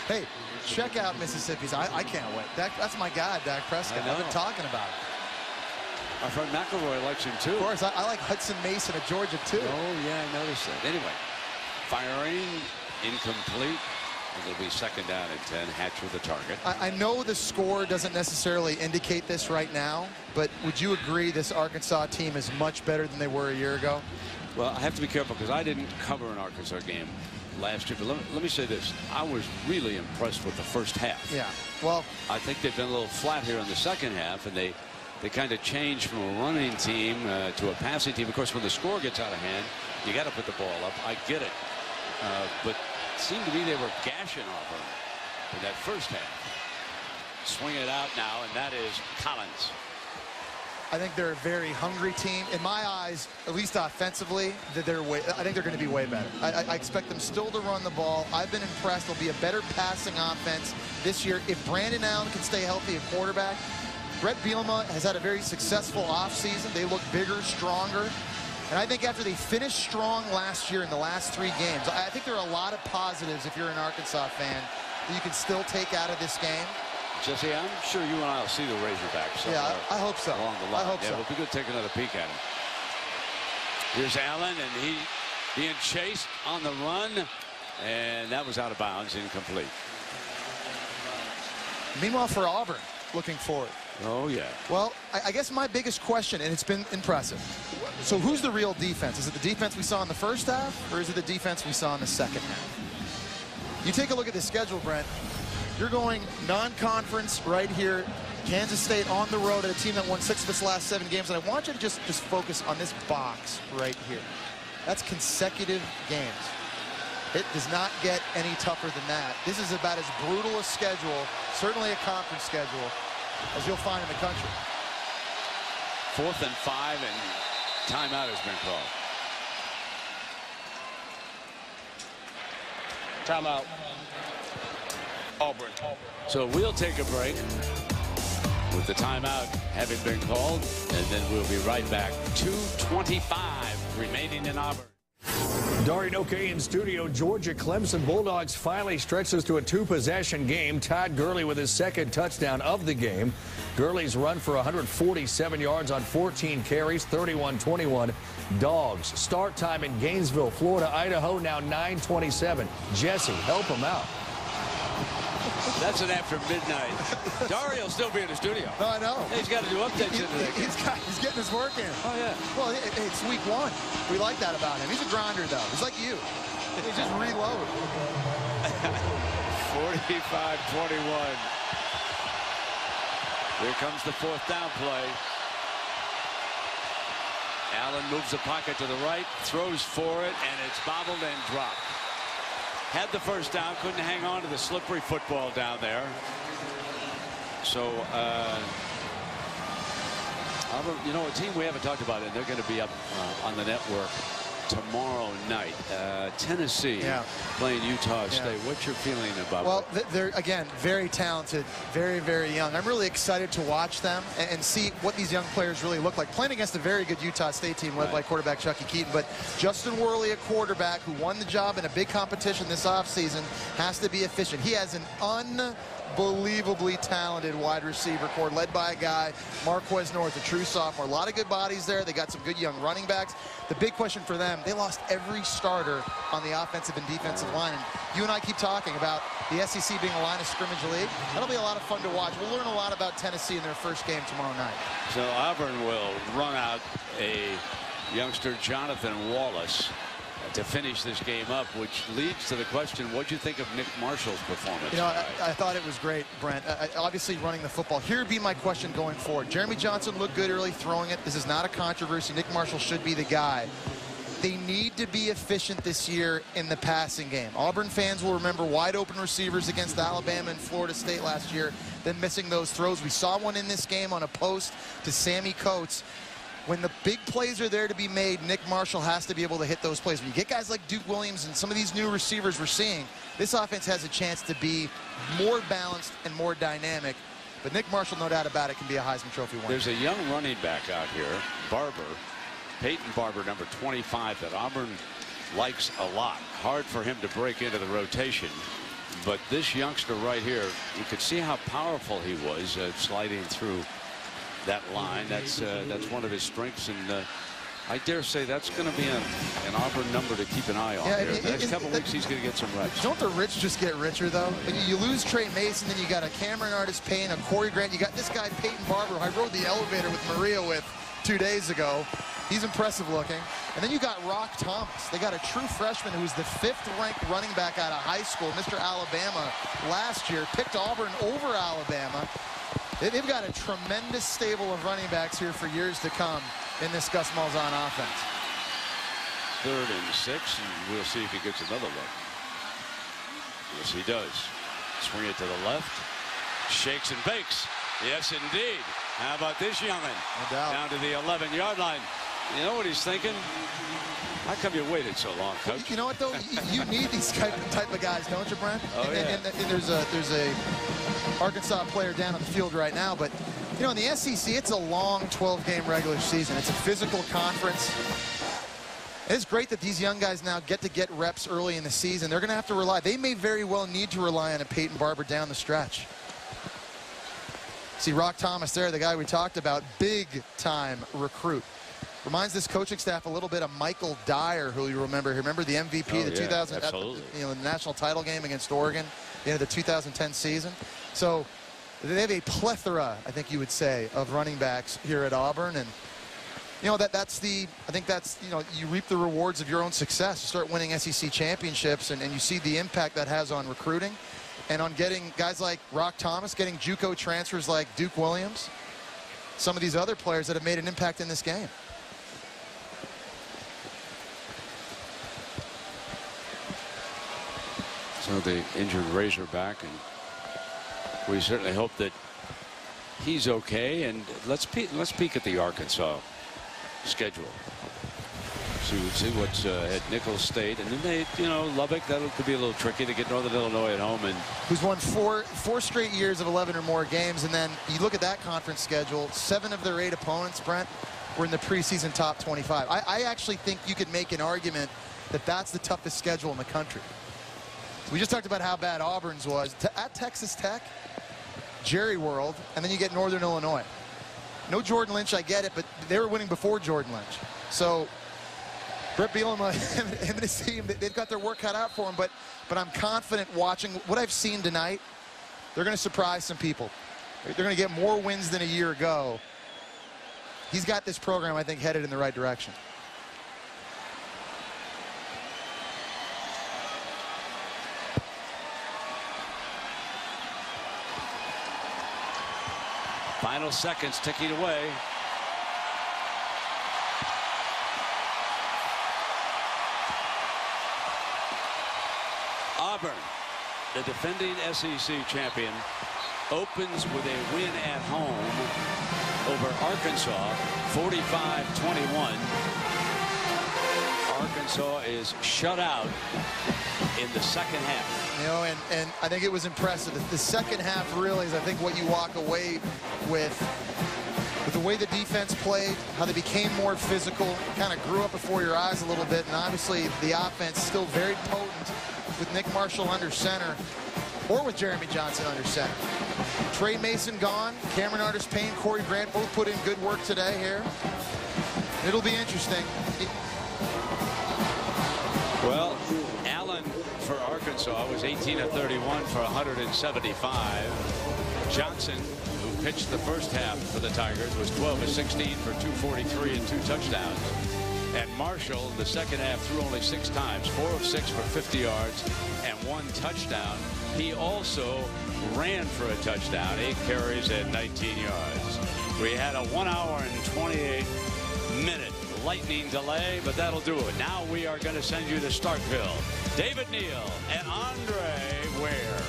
Speaker 4: Hey, check out Mississippi's. I can't wait. That's my guy, Dak Prescott. I've been talking about it.
Speaker 2: Our friend McElroy likes him too.
Speaker 4: Of course, I like Hudson Mason of Georgia too.
Speaker 2: Oh yeah, I noticed that. Anyway, firing incomplete. It'll be second down and 10. Hatch with the target.
Speaker 4: I know the score doesn't necessarily indicate this right now, but would you agree this Arkansas team is much better than they were a year ago?
Speaker 2: Well, I have to be careful because I didn't cover an Arkansas game last year. But let me say this. I was really impressed with the first half.
Speaker 4: Yeah. Well,
Speaker 2: I think they've been a little flat here in the second half, and they kind of changed from a running team to a passing team. Of course, when the score gets out of hand, you got to put the ball up. I get it. But it seemed to me they were gashing Auburn in that first half. Swing it out now, and that is Collins.
Speaker 4: I think they're a very hungry team. In my eyes, at least offensively, I think they're going to be way better. I expect them still to run the ball. I've been impressed. They'll be a better passing offense this year. If Brandon Allen can stay healthy at quarterback, Brett Bielema has had a very successful offseason. They look bigger, stronger. And I think after they finished strong last year in the last 3 games, I think there are a lot of positives if you're an Arkansas fan that you can still take out of this game.
Speaker 2: Jesse, I'm sure you and I will see the Razorbacks.
Speaker 4: Yeah, I hope so.
Speaker 2: Along the line.
Speaker 4: I hope so.
Speaker 2: We'll be good to take another peek at him. Here's Allen, and he being chased on the run, and that was out of bounds, incomplete.
Speaker 4: Meanwhile, for Auburn, looking forward.
Speaker 2: Oh, yeah.
Speaker 4: Well, I guess my biggest question, and it's been impressive. So who's the real defense? Is it the defense we saw in the first half, or is it the defense we saw in the second half? You take a look at the schedule, Brent. You're going non-conference right here. Kansas State on the road at a team that won 6 of its last 7 games. And I want you to just focus on this box right here. That's consecutive games. It does not get any tougher than that. This is about as brutal a schedule, certainly a conference schedule, as you'll find in the country.
Speaker 2: 4th and 5, and timeout has been called.
Speaker 10: Timeout. Auburn.
Speaker 2: So we'll take a break with the timeout having been called, and then we'll be right back. 2:25 remaining in Auburn.
Speaker 7: Dari Noke in studio. Georgia Clemson Bulldogs finally stretches to a 2-possession game. Todd Gurley with his second touchdown of the game. Gurley's run for 147 yards on 14 carries, 31-21 Dogs. Start time in Gainesville, Florida, Idaho, now 9:27. Jesse, help him out.
Speaker 2: That's an after midnight. Dari will still be in the studio.
Speaker 4: No, I know.
Speaker 2: He's got to do updates into that game.
Speaker 4: He's getting his work in.
Speaker 2: Oh, yeah.
Speaker 4: Well, it's week 1. We like that about him. He's a grinder, though. He's like you. He just reload.
Speaker 2: 45-21. Here comes the 4th down play. Allen moves the pocket to the right, throws for it, and it's bobbled and dropped. Had the first down, couldn't hang on to the slippery football down there. So, you know, a team we haven't talked about, and they're going to be up on the network tomorrow night. Tennessee playing Utah State. What's your feeling about
Speaker 4: Well, they're, again, very talented, very, very young. I'm really excited to watch them and see what these young players really look like. Playing against a very good Utah State team led by quarterback Chucky Keaton. But Justin Worley, a quarterback who won the job in a big competition this offseason, has to be efficient. He has an unbelievably talented wide receiver corps led by a guy, Marquez North, a true sophomore. A lot of good bodies there. They got some good young running backs. The big question for them, they lost every starter on the offensive and defensive line. And you and I keep talking about the SEC being a line of scrimmage league. That'll be a lot of fun to watch. We'll learn a lot about Tennessee in their first game tomorrow night.
Speaker 2: So Auburn will run out a youngster, Jonathan Wallace, to finish this game up, which leads to the question, what do you think of Nick Marshall's performance?
Speaker 4: You know, I thought it was great, Brent. Obviously running the football. Here would be my question going forward. Jeremy Johnson looked good early throwing it. This is not a controversy. Nick Marshall should be the guy. They need to be efficient this year in the passing game. Auburn fans will remember wide open receivers against Alabama and Florida State last year, then missing those throws. We saw one in this game on a post to Sammy Coates. When the big plays are there to be made, Nick Marshall has to be able to hit those plays. When you get guys like Duke Williams and some of these new receivers we're seeing, this offense has a chance to be more balanced and more dynamic. But Nick Marshall, no doubt about it, can be a Heisman Trophy winner.
Speaker 2: There's a young running back out here, Peyton Barber, number 25, that Auburn likes a lot. Hard for him to break into the rotation. But this youngster right here, you could see how powerful he was sliding through that line. That's one of his strengths, and I dare say that's going to be an Auburn number to keep an eye on. Yeah, the next couple weeks he's going to get some reps.
Speaker 4: Don't the rich just get richer, though? You lose Trey Mason, then you got a Cameron Artis-Payne, a Corey Grant. You got this guy Peyton Barber, who I rode the elevator with Maria with 2 days ago. He's impressive looking. And then you got Rock Thomas. They got a true freshman who's the 5th-ranked running back out of high school, Mr. Alabama last year, picked Auburn over Alabama. They've got a tremendous stable of running backs here for years to come in this Gus Malzahn offense.
Speaker 2: 3rd and 6, and we'll see if he gets another look. Yes, he does. Swing it to the left. Shakes and bakes. Yes, indeed. How about this young'un?
Speaker 4: No doubt.
Speaker 2: Down to the 11-yard line. You know what he's thinking? How come you waited so long, Coach?
Speaker 4: You know what, though? You need these type of guys, don't you, Brent?
Speaker 2: Oh, yeah.
Speaker 4: And there's a Arkansas player down on the field right now, but you know, in the SEC, it's a long 12-game regular season. It's a physical conference. It's great that these young guys now get reps early in the season. They're going to have to rely. They may very well need to rely on a Peyton Barber down the stretch. See Rock Thomas there, the guy we talked about, big-time recruit. Reminds this coaching staff a little bit of Michael Dyer, who you remember. Remember the MVP of the 2000,
Speaker 2: absolutely.
Speaker 4: the national title game against Oregon, the end of the 2010 season. So They have a plethora, I think you would say, of running backs here at Auburn. And, you know, I think that's, you know, you reap the rewards of your own success. You start winning SEC championships, and you see the impact that has on recruiting and on getting guys like Rock Thomas, getting JUCO transfers like Duke Williams, some of these other players that have made an impact in this game.
Speaker 2: So the injured Razorback, and we certainly hope that he's okay. And let's peek at the Arkansas schedule. See what's at Nicholls State, and then they, you know, Lubbock. That could be a little tricky to get Northern Illinois at home, and
Speaker 4: who's won four straight years of 11 or more games. And then you look at that conference schedule, 7 of their 8 opponents, Brent, were in the preseason top 25. I actually think you could make an argument that that's the toughest schedule in the country. We just talked about how bad Auburn's was. At Texas Tech, Jerry World, and then you get Northern Illinois. No Jordan Lynch, I get it, but they were winning before Jordan Lynch. So Brett Bielema, him and his team, they've got their work cut out for them, but I'm confident watching what I've seen tonight. They're going to surprise some people. They're going to get more wins than a year ago. He's got this program, I think, headed in the right direction.
Speaker 2: final seconds ticking away. Auburn, the defending SEC champion, opens with a win at home over Arkansas, 45-21. Arkansas is shut out in the second half.
Speaker 4: You know, and I think it was impressive. The second half really is, I think, what you walk away with the way the defense played, how they became more physical, kind of grew up before your eyes a little bit, and obviously the offense still very potent with Nick Marshall under center, or with Jeremy Johnson under center. Trey Mason gone, Cameron Artis-Payne, Corey Grant both put in good work today here. It'll be interesting.
Speaker 2: Well, Allen for Arkansas was 18 of 31 for 175. Johnson, who pitched the first half for the Tigers, was 12 of 16 for 243 and 2 touchdowns. And Marshall, in the second half, threw only 6 times, 4 of 6 for 50 yards and 1 touchdown. He also ran for a touchdown, 8 carries and 19 yards. We had a 1 hour and 28-minute lightning delay, but that'll do it. Now we are going to send you to Starkville. David Neal and Andre Ware.